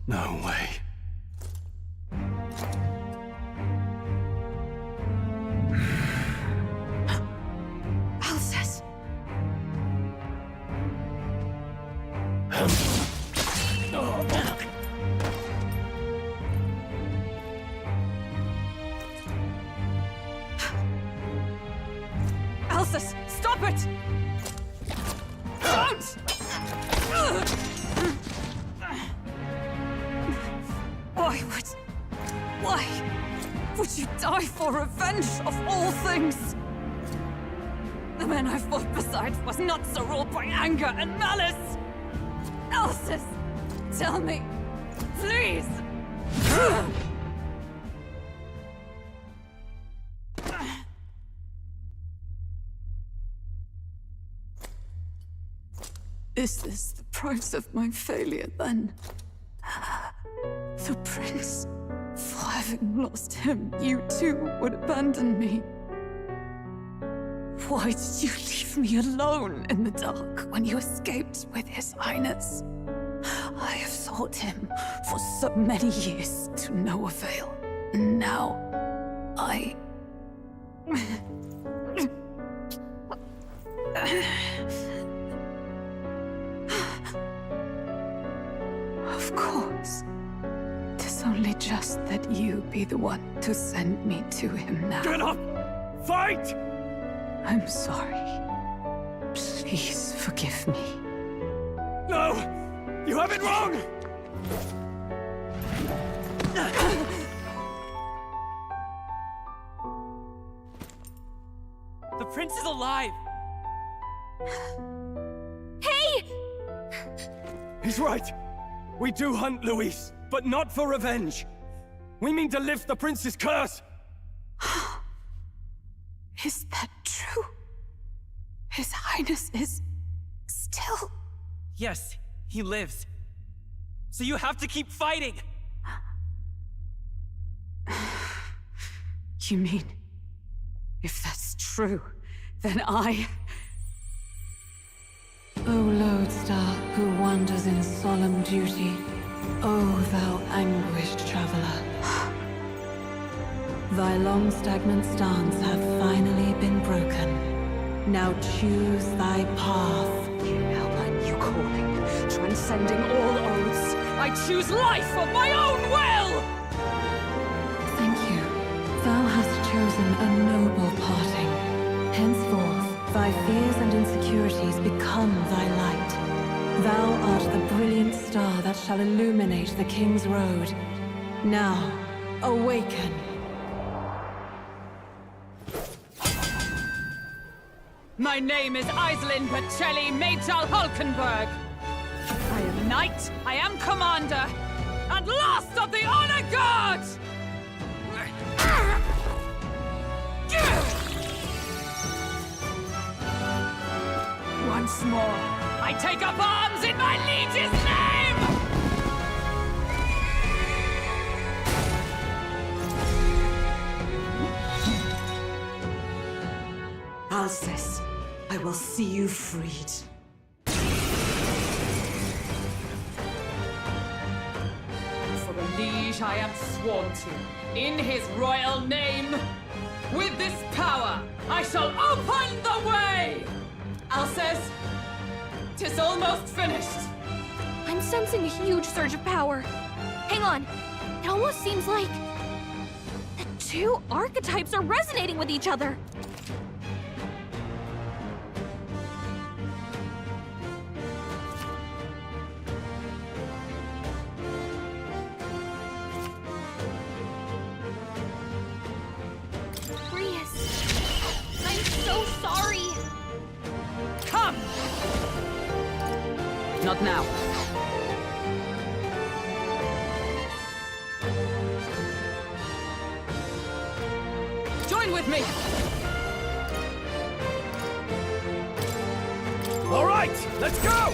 No way. Alcest. Alcest, stop it! Don't! Why would you die for revenge of all things? The men I fought beside was not so ruled by anger and malice. Alcest, tell me, please. Is this the price of my failure, then? The prince, for having lost him, you too would abandon me. Why did you leave me alone in the dark when you escaped with his highness? I have sought him for so many years to no avail. And now, I... Of course. 'Tis only just that you be the one to send me to him now. Get up! Fight! I'm sorry. Please forgive me. No! You have it wrong! The prince is alive! Hey! He's right. We do hunt Luis, but not for revenge. We mean to lift the prince's curse. Is that true? His Highness is... still... Yes, he lives. So you have to keep fighting! You mean... if that's true, then I... O lodestar who wanders in solemn duty, O thou anguished traveler. Thy long stagnant stance hath finally been broken. Now choose thy path. Now my new calling, transcending all oaths, I choose life of my own will! Thank you Thou hast chosen a noble parting. Henceforth, thy fears and insecurities become thy light. Thou art the brilliant star that shall illuminate the King's Road. Now, awaken. My name is Iselin Pacelli Majal Hulkenberg. I am knight, I am commander, and last of the Honor Guard! Once more, I take up arms in my liege's name! Alcest, I will see you freed. For the liege I am sworn to, in his royal name. With this power, I shall open the way! Alcest, 'tis almost finished. I'm sensing a huge surge of power. Hang on. It almost seems like the two archetypes are resonating with each other. I'm so sorry. Come! Not now. Join with me! All right, let's go!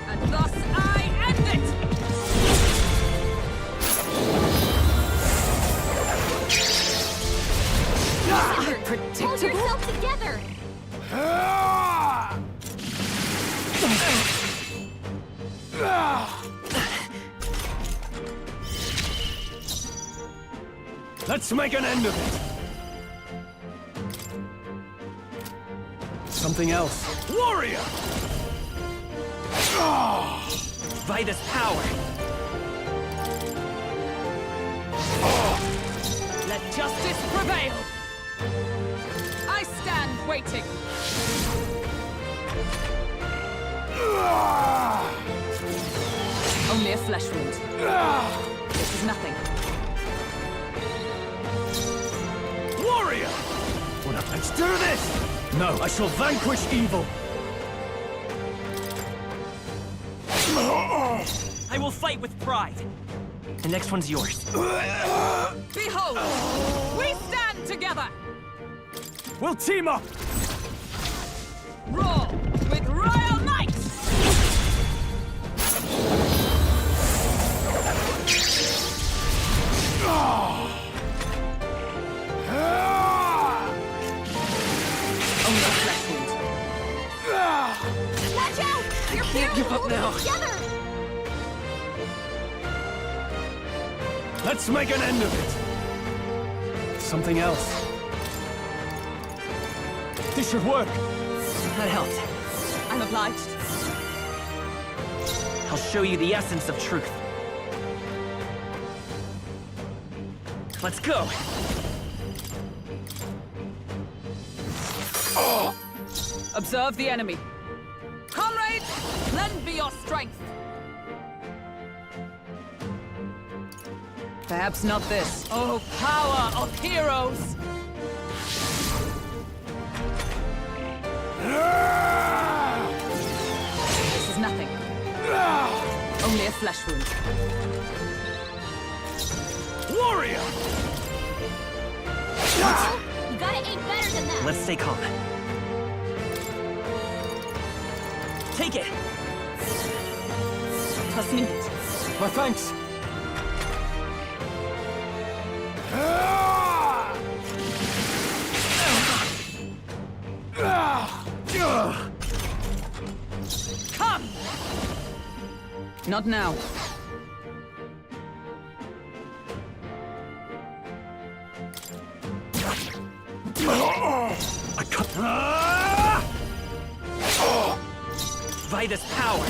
And thus I end it! Hold yourself together! Let's make an end of it! Something else. Warrior! Vitus power! Let justice prevail! I stand waiting! Only a flesh wound. This is nothing. Warrior! Let's do this! No, I shall vanquish evil! I will fight with pride. The next one's yours. Behold! We stand together! We'll team up! Roar with royal might! Only a flesh wound. Watch out! You're Can't give up now. together! Let's make an end of it! Something else. This should work! That helped. I'm obliged. I'll show you the essence of truth. Let's go! Observe the enemy. Comrades, lend me your strength. Perhaps not this. Oh, power of heroes! This is nothing. Only a flesh wound. Warrior! You gotta aim better than that! Let's stay calm. Take it! Trust me. My thanks! Come! Not now. I cut. Vitus power!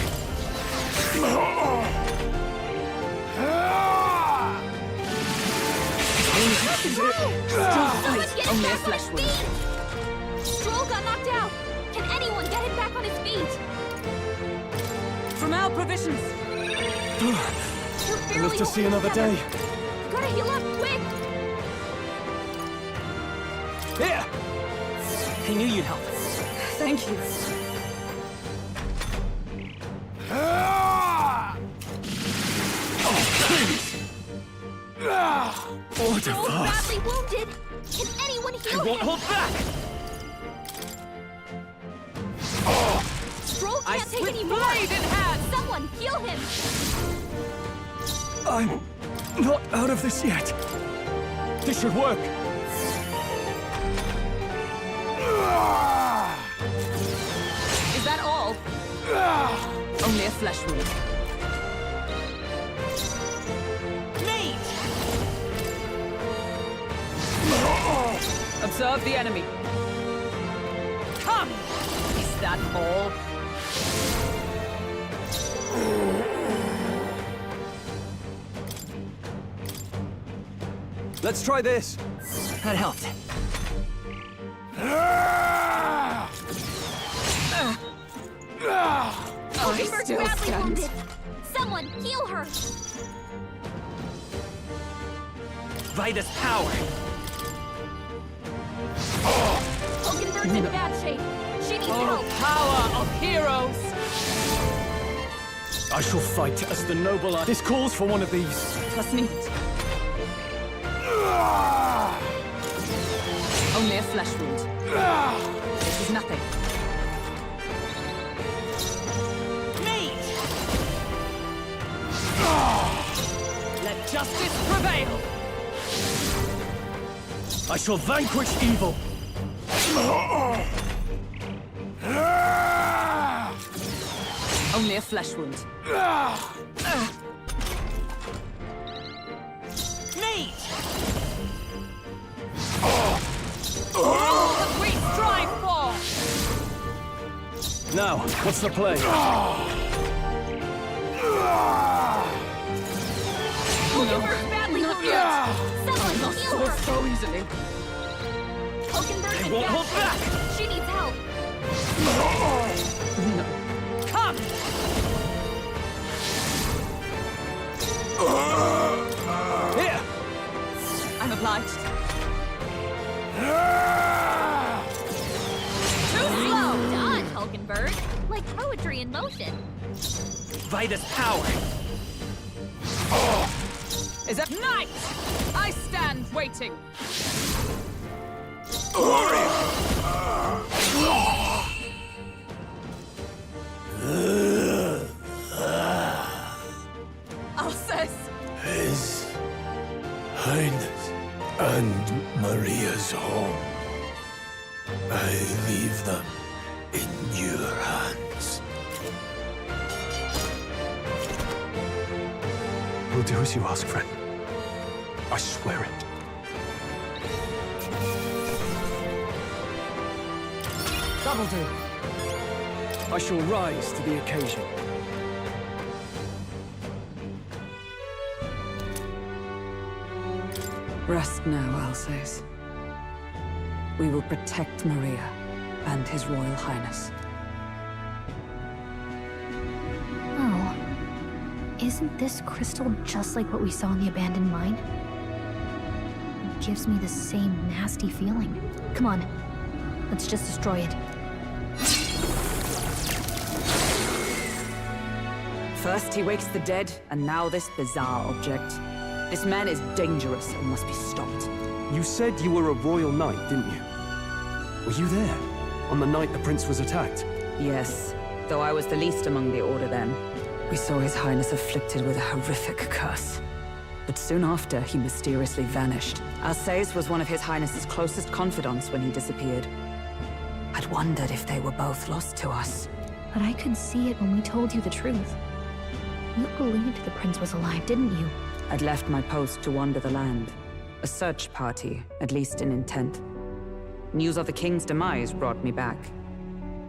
Still fight! Only a flesh wound. Stroll got knocked out. Can anyone get him back on his feet? From our provisions. You're Live to see another day. Gotta heal up, quick! Here! I knew you'd help. Thank you. What a Stroll's fuss! badly wounded. Can anyone heal I won't him? hold back! Stroll can't take any more. blade in hand. Someone heal him. I'm not out of this yet. This should work. Is that all? Only a flesh wound. Observe the enemy. Come! Is that all? Let's try this. That helped. Oakenberg's still badly stand. wounded. Someone heal her. Vitus power. Oakenberg's in bad shape. She needs help. Power of heroes! I shall fight as the noble art. This calls for one of these. Trust me. Only a flesh wound. This is nothing. Let justice prevail! I shall vanquish evil. Only a flesh wound. All that we strive for! Now, what's the play? Oakenberg's badly wounded. Someone heal her. So easily. Oakenberg's in won't bad hold shape. back. She needs help. Come! Here! I'm obliged. Too slow. Dodge, Hulkenberg. Like poetry in motion. Vitus power. Is it night? I stand waiting. Alsace! His Highness and Maria's home. I leave them in your hands. We'll do as you ask, friend. I swear it. That'll do. I shall rise to the occasion. Rest now, Alsace. We will protect Maria and His Royal Highness. Oh. Isn't this crystal just like what we saw in the abandoned mine? It gives me the same nasty feeling. Come on. Let's just destroy it. First he wakes the dead, and now this bizarre object. This man is dangerous and must be stopped. You said you were a royal knight, didn't you? Were you there? On the night the prince was attacked? Yes, though I was the least among the Order then. We saw His Highness afflicted with a horrific curse. But soon after, he mysteriously vanished. Alsace was one of His Highness's closest confidants when he disappeared. I'd wondered if they were both lost to us. But I could see it when we told you the truth. You believed the prince was alive, didn't you? I'd left my post to wander the land. A search party, at least in intent. News of the king's demise brought me back.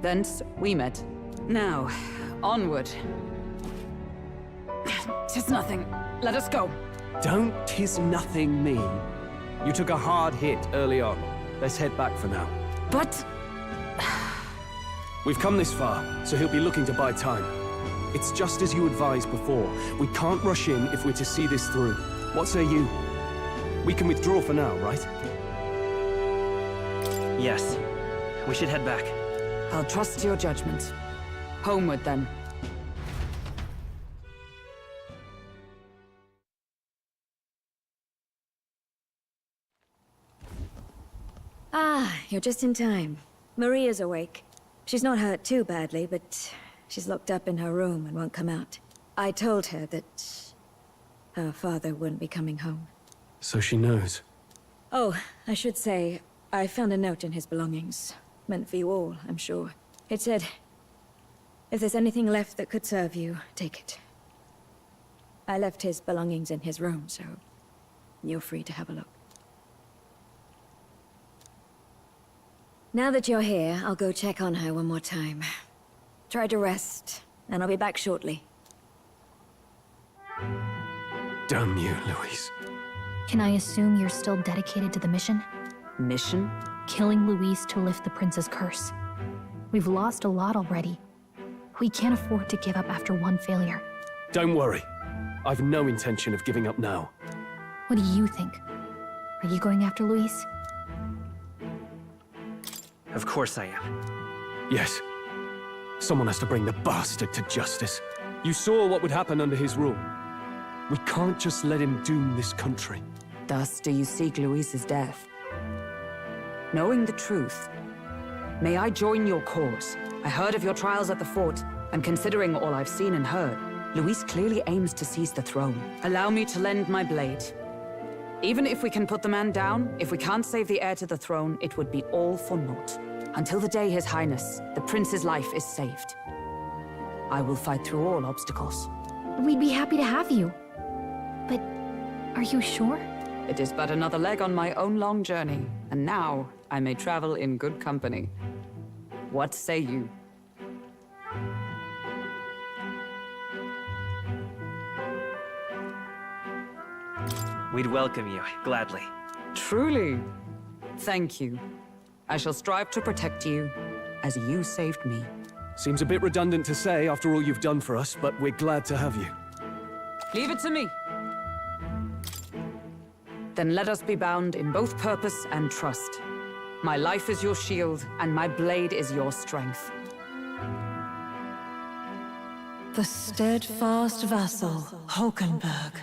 Thence, we met. Now, onward. 'Tis nothing. Let us go. Don't 'tis nothing me. You took a hard hit early on. Let's head back for now. But... We've come this far, so he'll be looking to buy time. It's just as you advised before. We can't rush in if we're to see this through. What say you? We can withdraw for now, right? Yes. We should head back. I'll trust your judgment. Homeward, then. Ah, you're just in time. Maria's awake. She's not hurt too badly, but she's locked up in her room and won't come out. I told her that her father wouldn't be coming home. So she knows. Oh, I should say, I found a note in his belongings. Meant for you all, I'm sure. It said, if there's anything left that could serve you, take it. I left his belongings in his room, so you're free to have a look. Now that you're here, I'll go check on her one more time. Try to rest, and I'll be back shortly. Damn you, Louise. Can I assume you're still dedicated to the mission? Mission? Killing Louise to lift the prince's curse. We've lost a lot already. We can't afford to give up after one failure. Don't worry. I've no intention of giving up now. What do you think? Are you going after Louise? Of course I am. Yes. Someone has to bring the bastard to justice. You saw what would happen under his rule. We can't just let him doom this country. Thus do you seek Louise's death. Knowing the truth, may I join your cause? I heard of your trials at the fort, and considering all I've seen and heard, Louise clearly aims to seize the throne. Allow me to lend my blade. Even if we can put the man down, if we can't save the heir to the throne, it would be all for naught. Until the day His Highness, the prince's life is saved. I will fight through all obstacles. We'd be happy to have you. But are you sure? It is but another leg on my own long journey, and now I may travel in good company. What say you? We'd welcome you, gladly. Truly? Thank you. I shall strive to protect you, as you saved me. Seems a bit redundant to say after all you've done for us, but we're glad to have you. Leave it to me. Then let us be bound in both purpose and trust. My life is your shield, and my blade is your strength. The steadfast vassal, Hulkenberg.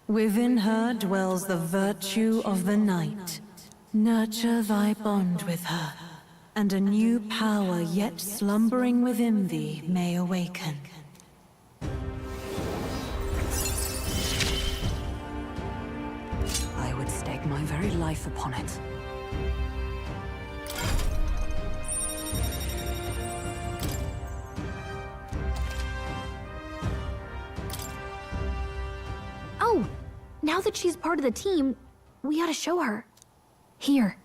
Within her dwells the virtue of the knight. Nurture thy bond with her, and a new power yet slumbering within thee may awaken. I would stake my very life upon it. Oh, now that she's part of the team, we ought to show her. Here.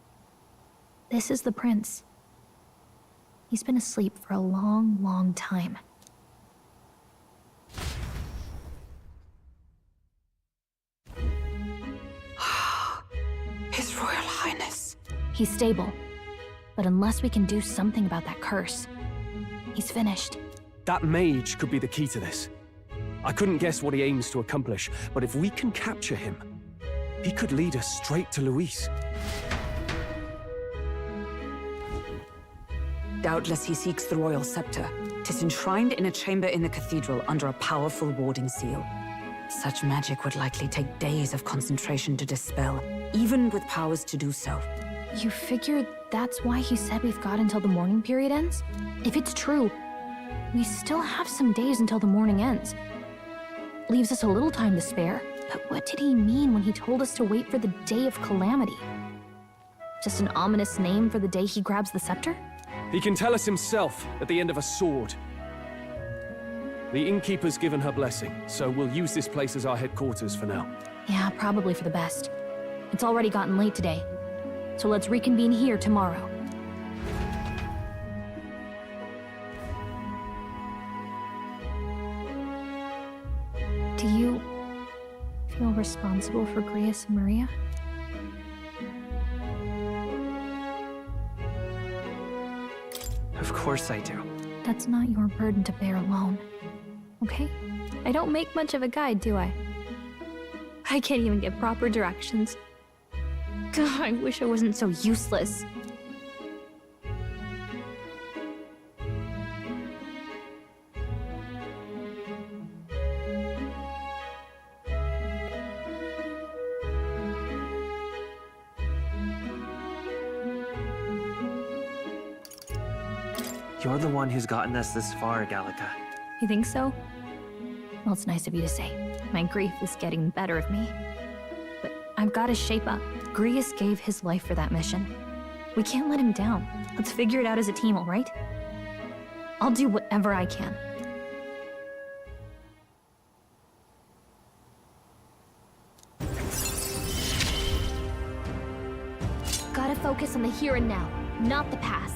This is the prince. He's been asleep for a long, long time. His Royal Highness. He's stable. But unless we can do something about that curse, he's finished. That mage could be the key to this. I couldn't guess what he aims to accomplish, but if we can capture him, he could lead us straight to Louise. Doubtless he seeks the royal scepter. 'Tis enshrined in a chamber in the cathedral under a powerful warding seal. Such magic would likely take days of concentration to dispel, even with powers to do so. You figure that's why he said we've got until the mourning period ends? If it's true, we still have some days until the mourning ends. Leaves us a little time to spare. But what did he mean when he told us to wait for the day of Calamity? Just an ominous name for the day he grabs the scepter? He can tell us himself at the end of a sword. The innkeeper's given her blessing, so we'll use this place as our headquarters for now. Yeah, probably for the best. It's already gotten late today, so let's reconvene here tomorrow. Do you feel responsible for Grius and Maria? course I do. That's not your burden to bear alone. Okay? I don't make much of a guide, do I? I can't even get proper directions. God, I wish I wasn't so useless. You're the one who's gotten us this far, Gallica. You think so? Well, it's nice of you to say. My grief is getting the better of me. But I've got to shape up. Grius gave his life for that mission. We can't let him down. Let's figure it out as a team, all right? I'll do whatever I can. Gotta focus on the here and now, not the past.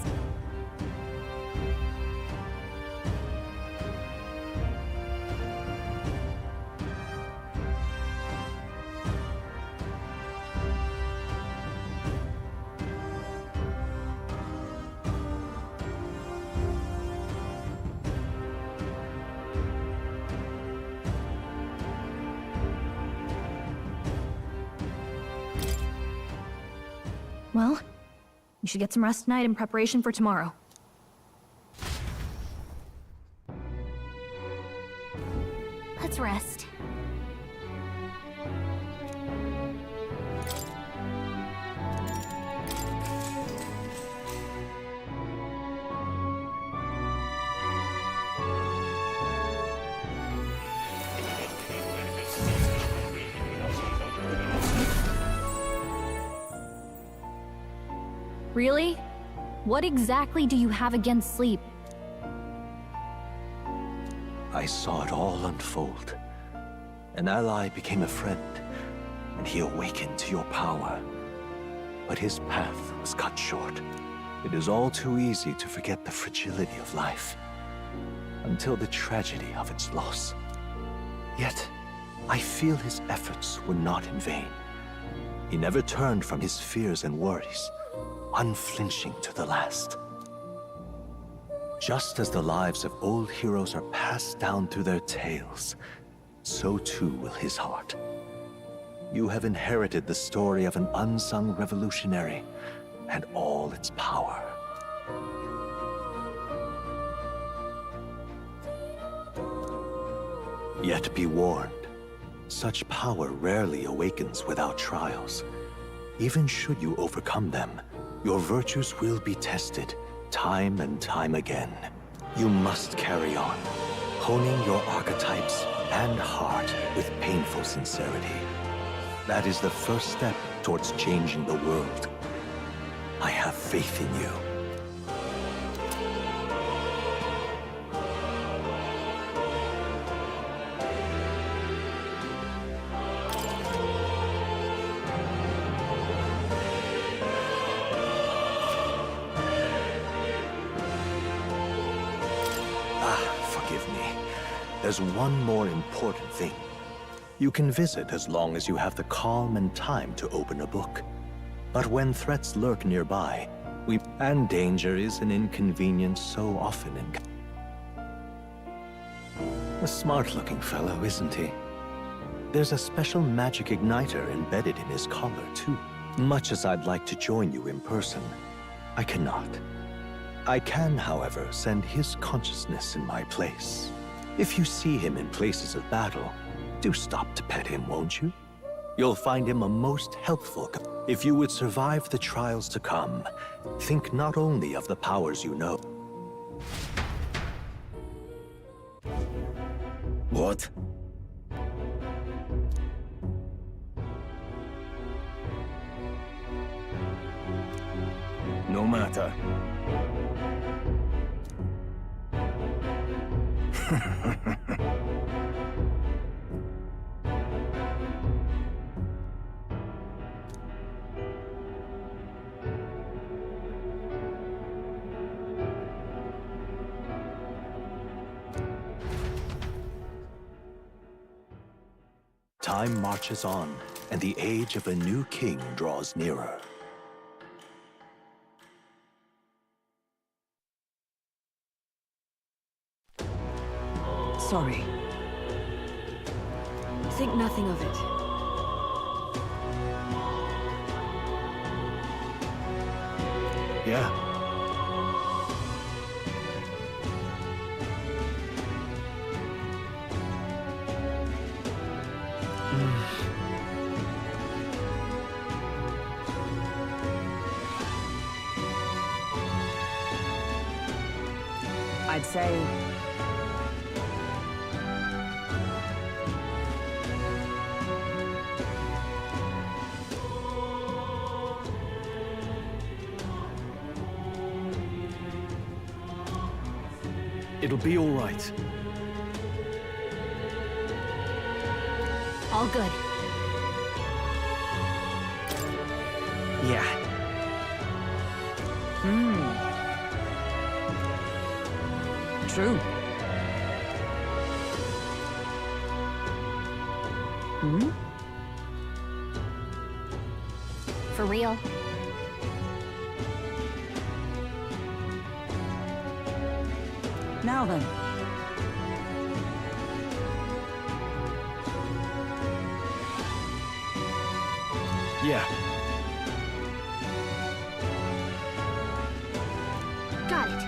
Well, you should get some rest tonight in preparation for tomorrow. Let's rest. Really? What exactly do you have against sleep? I saw it all unfold. An ally became a friend, and he awakened to your power. But his path was cut short. It is all too easy to forget the fragility of life, until the tragedy of its loss. Yet, I feel his efforts were not in vain. He never turned from his fears and worries, unflinching to the last. Just as the lives of old heroes are passed down through their tales, so too will his heart. You have inherited the story of an unsung revolutionary and all its power. Yet be warned, such power rarely awakens without trials. Even should you overcome them, your virtues will be tested, time and time again. You must carry on, honing your archetypes and heart with painful sincerity. That is the first step towards changing the world. I have faith in you. There's one more important thing. You can visit as long as you have the calm and time to open a book. But when threats lurk nearby, and danger is an inconvenience so often A smart-looking fellow, isn't he? There's a special magic igniter embedded in his collar, too. Much as I'd like to join you in person, I cannot. I can, however, send his consciousness in my place. If you see him in places of battle, do stop to pet him, won't you? You'll find him a most helpful. If you would survive the trials to come, think not only of the powers you know. What? No matter. Time marches on, and the age of a new king draws nearer. sorry. Think nothing of it. Yeah. I'd say... It'll be all right. All good. Yeah. True. For real. Now then. Yeah. Got it.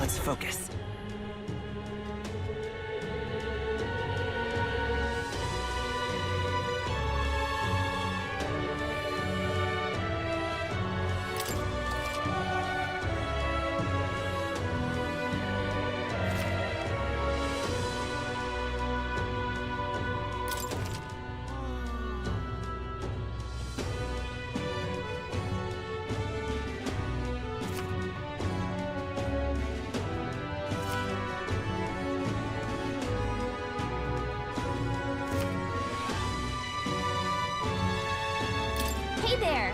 Let's focus. Hey there!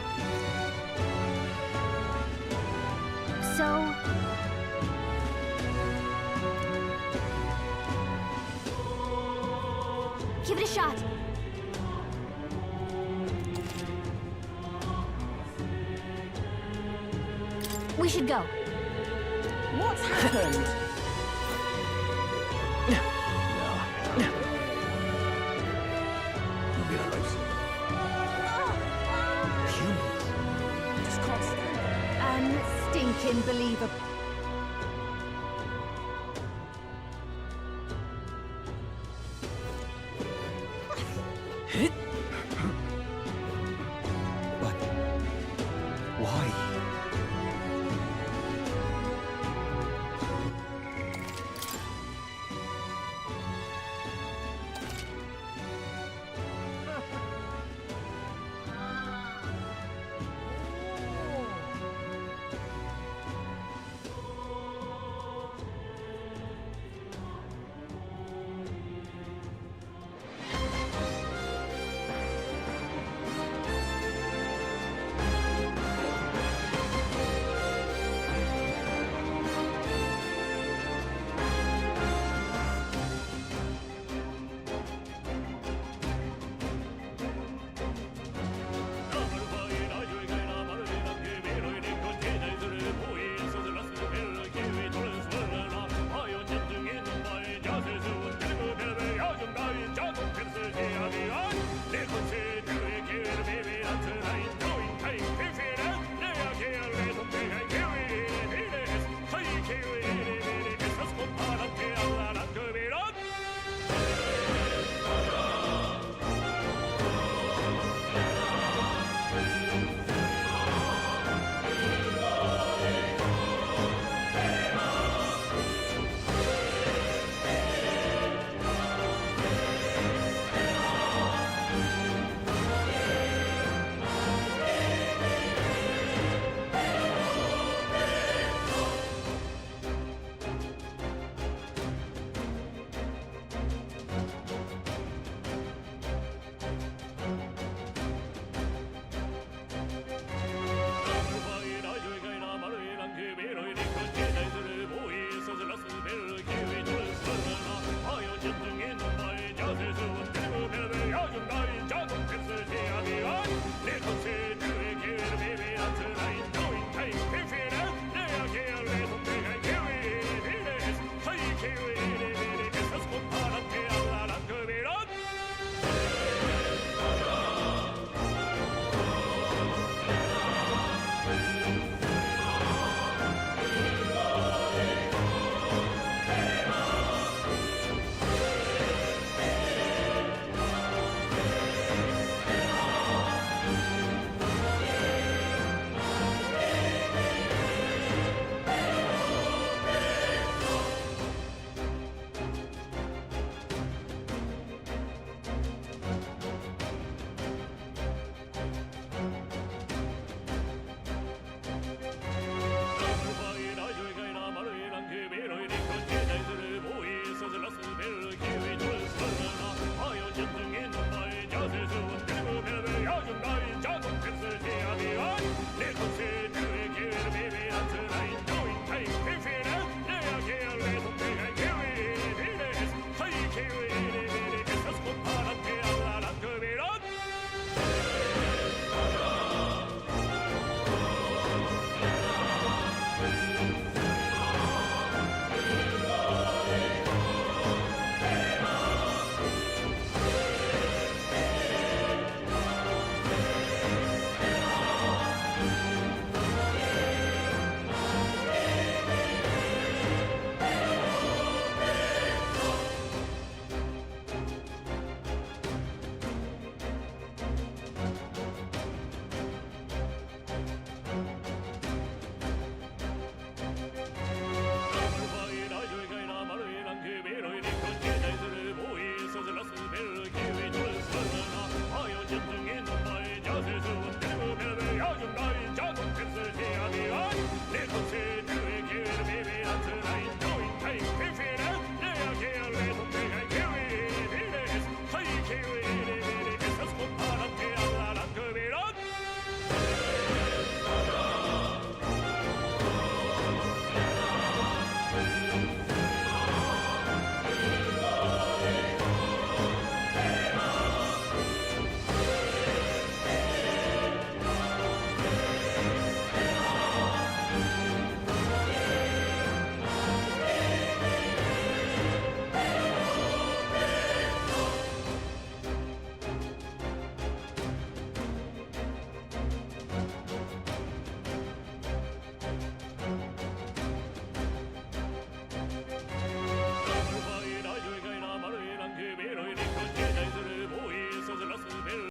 So... give it a shot. We should go. What's happened? Unstinking believer.